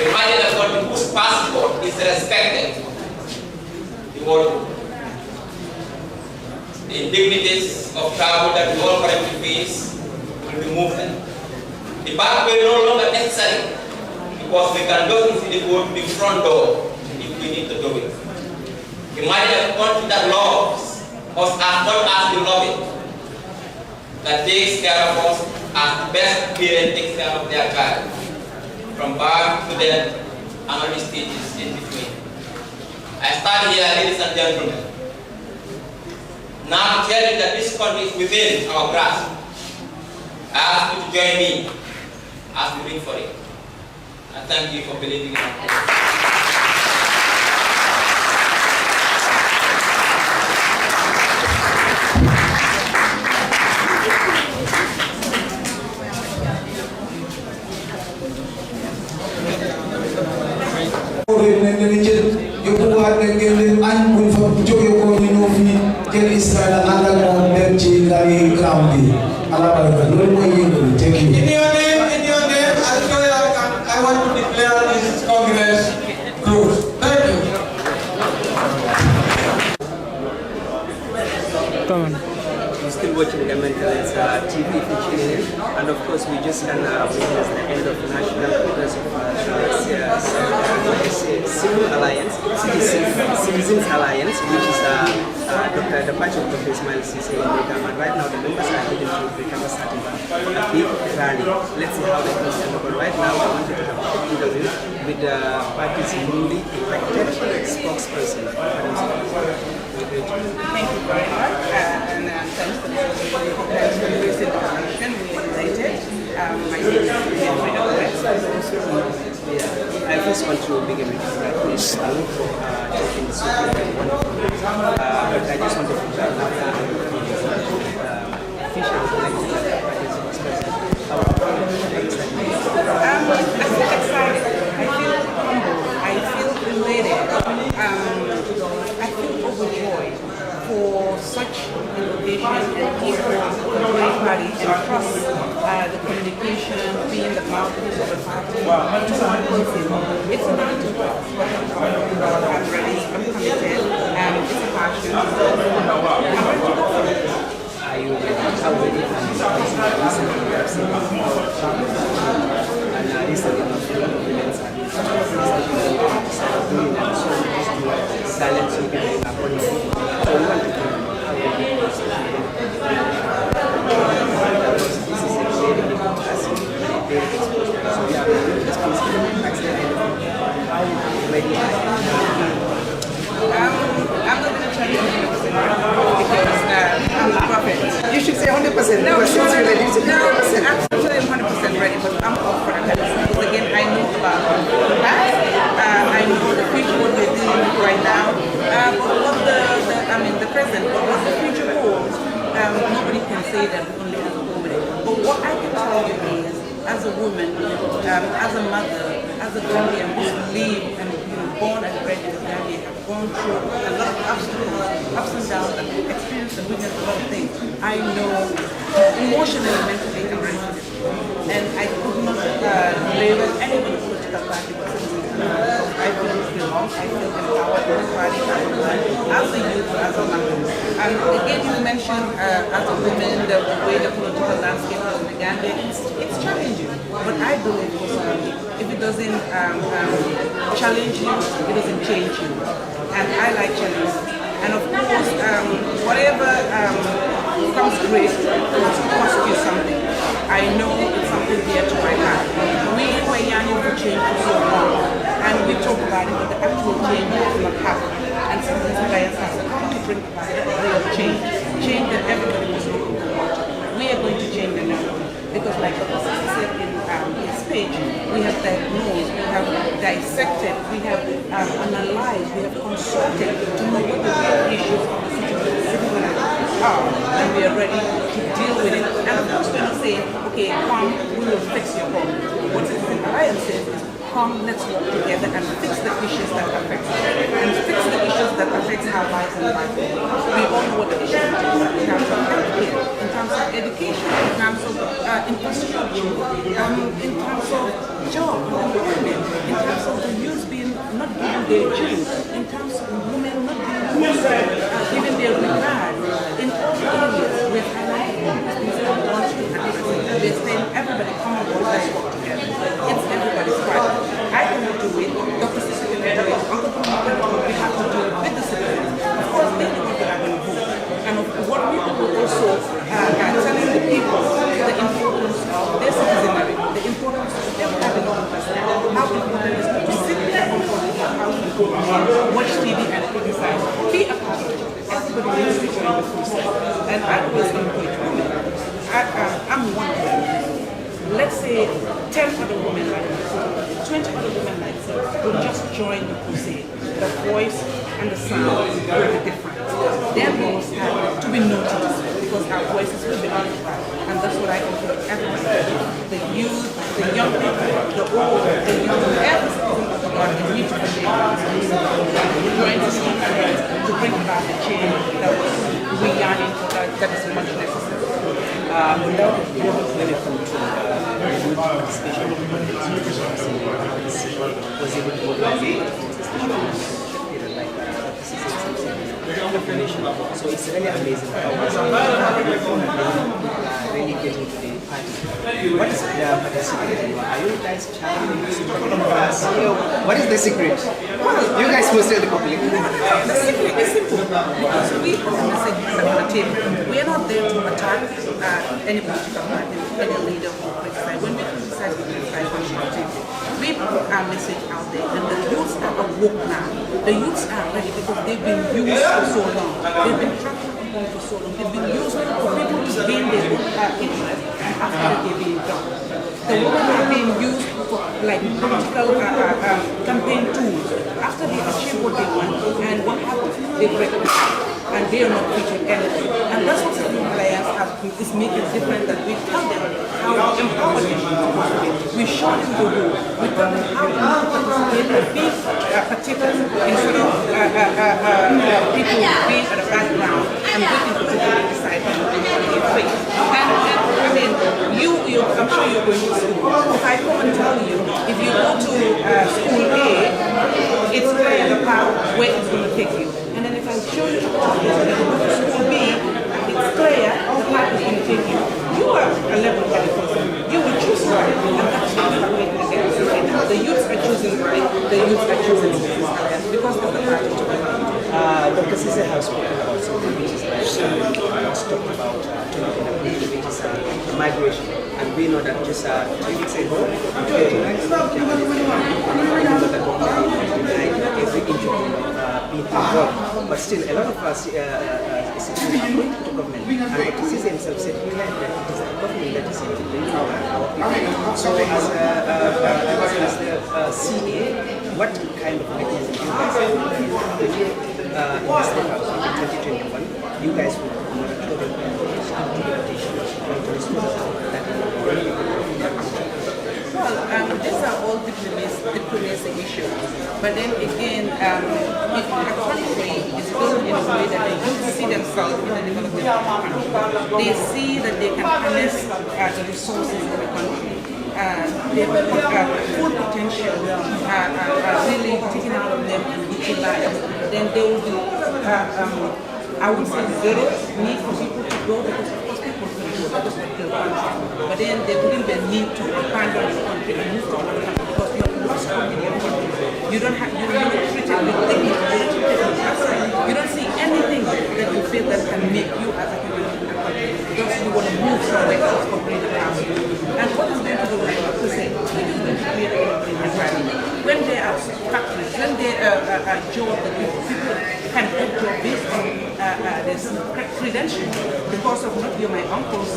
Imagine a country whose passport is respected the world. The indignities of travel that we all currently face will be moved. The pathway no longer necessary to because we can just easily go to the front door if we need to do it. Imagine a country that loves us as much as we love it, that takes care of us as the best parent takes care of their child, from birth to death and all the stages in between. I start here, ladies and gentlemen, now to tell you that this country is within our grasp. I ask you to join me as we read for it. And thank you for believing in our cause. In your name, I want to declare this Congress closed. Thank you. You're still watching Gambian Talents TV featuring it, and of course we just can witness the end of the National Progress of Civil Alliance, Citizens Alliance, which is the party of Dr. Ismail Sise in Brikama. And right now the members are heading to Brikama starting a big rally. Let's see how they can stand up. But right now I wanted to have an interview with the party's newly elected spokesperson. Thank you very much, and thanks for the recent election. We are delighted. My name is I first want to begin with congratulations for taking this but I just want to congratulate official elected I feel excited. I feel humble. I feel elated. I feel overjoyed for such innovation and people of the great party and trust the communication, being the mouthpiece of the party to one person. It's not to us, but I'm ready, I'm committed, and it's a passion. I'm ready to go for it. Are you ready? How ready are you? Recently we have seen and recently events are doing that, so just silence you can upon you. So we want to know how ready you are. This is a very big task, very exposed. So we have this how ready are you? I'm not going to tell you 100% because I'm the prophet. You should say 100%. No, because you're ready to be 100%. I'm 100% ready, but I'm up for that. Because again, I know about the past. I know the future, what we're dealing with right now. But what the present, but what the future holds, nobody can say that only as a woman. But what I can tell you is, as a woman, as a mother, as a Gambian who's lived and born and bred in Gambia, have gone through a lot of obstacles, ups and downs, and experienced and witnessed a lot of things. I know emotionally, mentally, I'm ready for this. And I could not label any political party, but I feel belong, I feel empowered in this party, as a youth, as a mother. And again, you mentioned as a woman, the way the political landscape is in Gambia, it's challenging. But I believe personally, if it doesn't challenge you, it doesn't change you. And I like challenge. And of course, whatever comes great, it must cost you something. I know it's something dear to my heart. We were yearning for change for so long, and we talk about it, but the actual change has not happened. And Citizens Alliance has come to bring real change, change that everybody was looking forward to. We are going to change the narrative, because like Dr. Sisi said in his speech, we have diagnosed, we have dissected, we have analyzed, we have consulted to know what the real issues of the citizen are, and we are ready to deal with it. And of course, we're not saying, okay, come, we will fix your problem. What Citizen Alliance says is, come, let's work together and fix the issues that affect us. And fix the issues that affect our lives and life. We all know what the issues are in terms of healthcare, in terms of education, in terms of infrastructure, in terms of job and employment, in terms of the youth being not given their due, in terms of women not being given their regard. In all areas, we're highlighting things that we want to address. We're saying, everybody come on board, let's work together. It's everybody's part. watch TV and criticize. Be a part of it. Everybody needs to join the process. And I always encourage women. I'm one of them. Let's say 10 other women like myself, 20 other women like myself will just join the crusade. The voice and the sound will be different. Their will start to be noticed because our voices will be amplified. And that's what I encourage everybody. The youth, the young people, the old, the young, every citizen of the God, they need to join the street to bring about the change that we are in for that is much necessary. Without when it comes to especially was able to organize information. So it's really amazing how really getting to the party. What is the participation? Are you guys chanting? What is the secret? You guys must tell the public. The secret is simple because we have a message on the table. We are not there to attack any political party, any leader or criticize. When we criticize, we criticize on the table. We put our message out there, and the youths are awoke now. The youths are ready because they've been used for so long. They've been trampled upon for so long. They've been used for people to gain their own interest, and after they've been done. The women are being used for like political campaign tools. After they achieve what they want, and what happens? They break it and they are not featured anything. And that's what Civil Alliance is making different, that we tell them how empowered they should be. We show them the role. We tell them how to participate and be partakers instead of people being at the background and waiting for people to decide on their fate. And I mean, I'm sure you're going to school. If I come and tell you, if you go to school A, it's clear the path where it's going to take you. And then if I show you the path where you go to school B, it's clear the path is going to take you. You are a level-headed person. You will choose right, and that's what we're making against right now. The youths are choosing right, the youths are choosing because of the party to Dr. Cisse has spoken about something which is like, let's talk about which is migration. And we know that just 3 weeks ago, every inch of being involved. But still, a lot of us citizens are going to government. And Dr. Cisse himself said he learned that it is the government that is empowering our people. So as the CA, what kind of mechanism do you guys have in the State House in 2021? You guys will monitor the implementation Well, these are all diplomacy issues. But then again, if a country is built in a way that the youth see themselves in the development of the country, they see that they can harness the resources of the country. They have full potential really taken out of them and utilized. Then there will be, I would say, zero need for people to go because of course people can go to the country. But then there wouldn't be a need to abandon the country and move to another country because you have lost hope in your country. You don't have, you're treated with dignity, you don't see anything that you feel that can make you as a human being in the country because you want to move somewhere else completely past you. And what is going to do like to say, it is going to create an environment. When there are factories, when there are jobs that people can get job based on there's credentials because of not you're my uncle's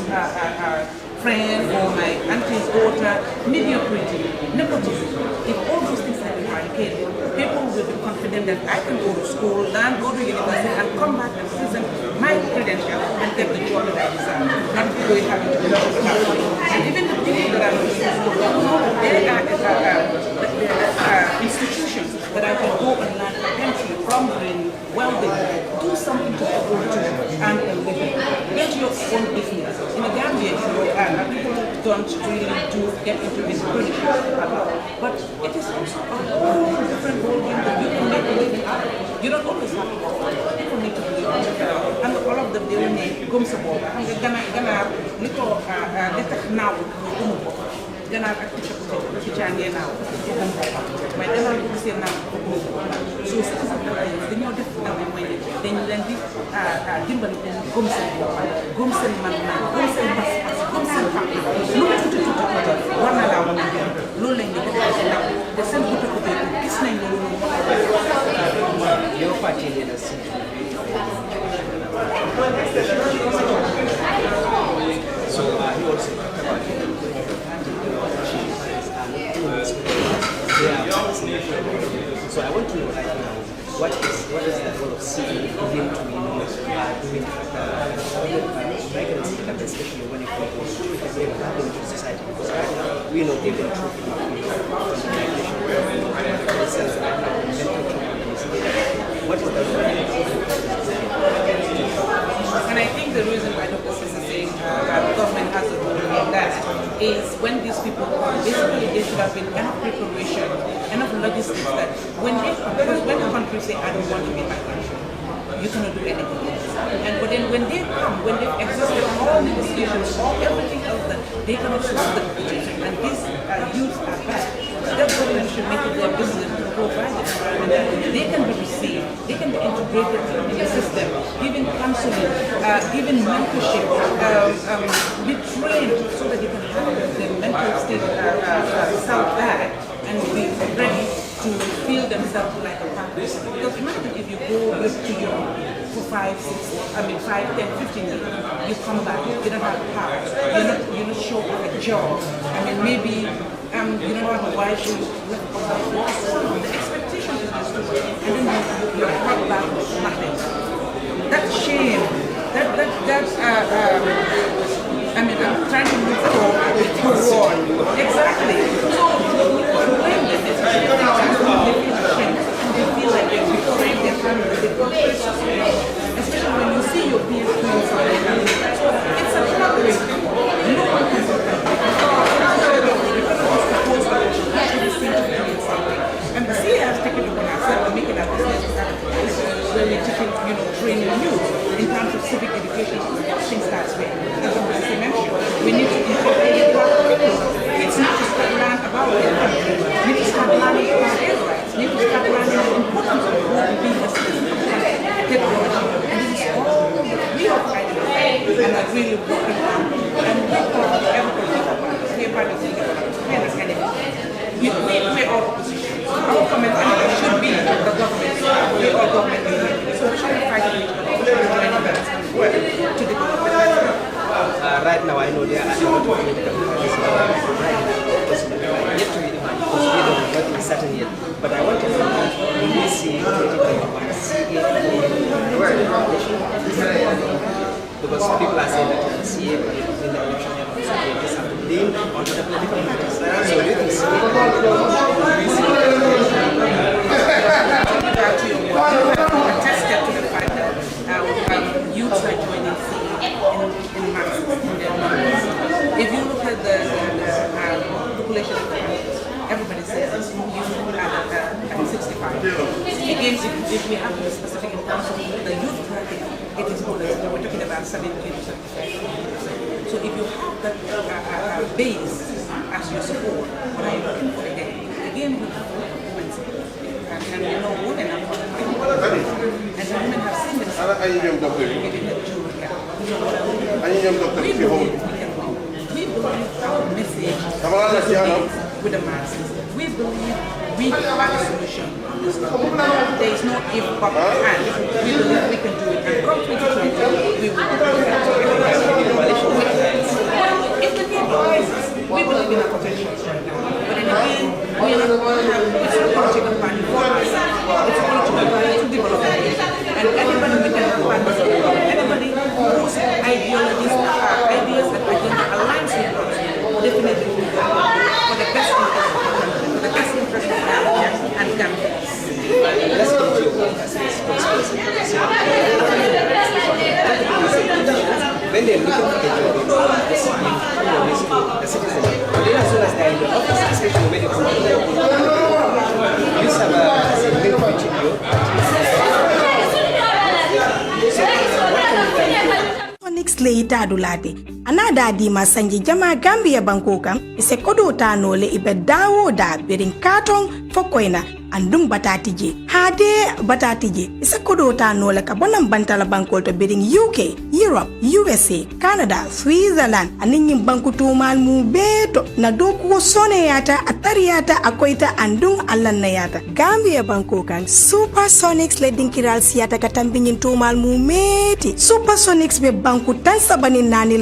friend or my auntie's daughter, mediocrity, nepotism. If all those things are eradicated, people will be confident that I can go to school, learn, go to university, and come back and present my credentials and get the job that I deserve. Not going having to go to the factory. And even the people that are in school, there are institutions that I can go and learn carpentry, plumbing, welding, do something to afford to earn a living. Get your own business. In the Gambia, people don't really get into this apprenticeship at all. But it is also a whole different ballgame that you can make a living out of. You don't always have to work. People need to be entrepreneurs. And all of them, they will need gumsabo. I'm gonna little now. Ganaar ak ci jàngee naaw mais demal ko seen naaw so citizen dañoo def nag mooy ne dañu leen di dimbali ko gëm seen bopp gëm seen man-man gëm seen pas-pas gëm seen xam lu mu tuuti war na laa mën a jël loolu lañ di def ci ndaw te seen buta ko gis nañ loolu your party leaders seem to be so he also talked about so I want to know right now what is the role of civil giving to doing migrants, especially when it comes to society, because right now we know they've been through what is the role? And I think the reason why Dr. Sisa is saying the government has a role in that is when these people come, basically there should have been enough preparation, enough logistics that when they come, because when the country say, I don't want to be in my country, you cannot do anything else. But then when they come, when they've exhausted all negotiations, everything else that they cannot solve the situation, and these youths are bad, that government should make it their business to provide the environment that they can be received, they can be integrated in the system, given counseling, given mentorship, be trained so that they can have the mental state self back and be ready to feel themselves like a purpose. Because imagine if you go to Europe for 5, 10, 15 years, you come back, you don't have a house, you're not sure of a job. Maybe you don't have a wife who the expectation is this too, and then you're brought back with nothing. That shame, I'm trying to look for reward. Exactly. So when you blame them, especially if they feel ashamed, they feel like they're betraying their family, they feel especially when you see your peers doing something. So it's a problem. No one can do that. And the CA has taken it upon ourselves and making our business where we're teaching, training youth in terms of civic education. Everything starts there. As I mentioned, we need to incorporate it into our curriculum. It's not just to learn about their country. We need to start learning about their rights. We need to start learning the importance of being a citizen of technology. And this is all that we are identifying and are really working on. And we call everybody we are part of the academy. We're all opposition. Our comment should be the government. We're all government. So we should fight with each other to develop the country. Right now, I know there are a lot of political parties yet to be defined because we don't know what is certain yet. But I want to know, will we see 2021 because people are saying that the CA will win the election, so they just have to blame onto the political parties. So you can see attested to the fact that youths are joining CA in masses in their numbers. If you look at the population of the country, everybody says it's youth at 65. Again, if we have to be specific in terms of the youth target, it is more than we're talking about 70 to 75%. So if you have that base as your support, what are you looking for again? Again, we have women support. And we know women are part of it. And the women have seen themselves giving the due regard. We believe our message with the masses. We believe we are the solution on this problem. There is no if but and. We believe we can do it. And come 2020, we will do it. If the need arises, we believe in our potentials right now. But then again, we are not going to have it's a political party for us. It's a political party to develop it. And anybody we can support, anybody whose ideologies ideas that agenda aligns with us, definitely we will for the best interest of the country, for the best interest of Gambia and Gambians. Let's go to when they're looking for a job, the citizen, but then as soon as they're in the office, especially when they come to you have a link between you. Next later dulate anada di masanji jama Gambia banko kam ise kodo tanole ibe dawo da birin katon fokoina andung batatije hade batatije isa kodo ta nola ka bonam bantala bankol to biring UK Europe USA Canada Switzerland anin banku tumal mu beto na doku sone yata atariyata akoita andung allan na yata Gambia banko kan Supersonics le dinkiral siyata katambinin tumal mu meti Supersonics be banku tan sabani nani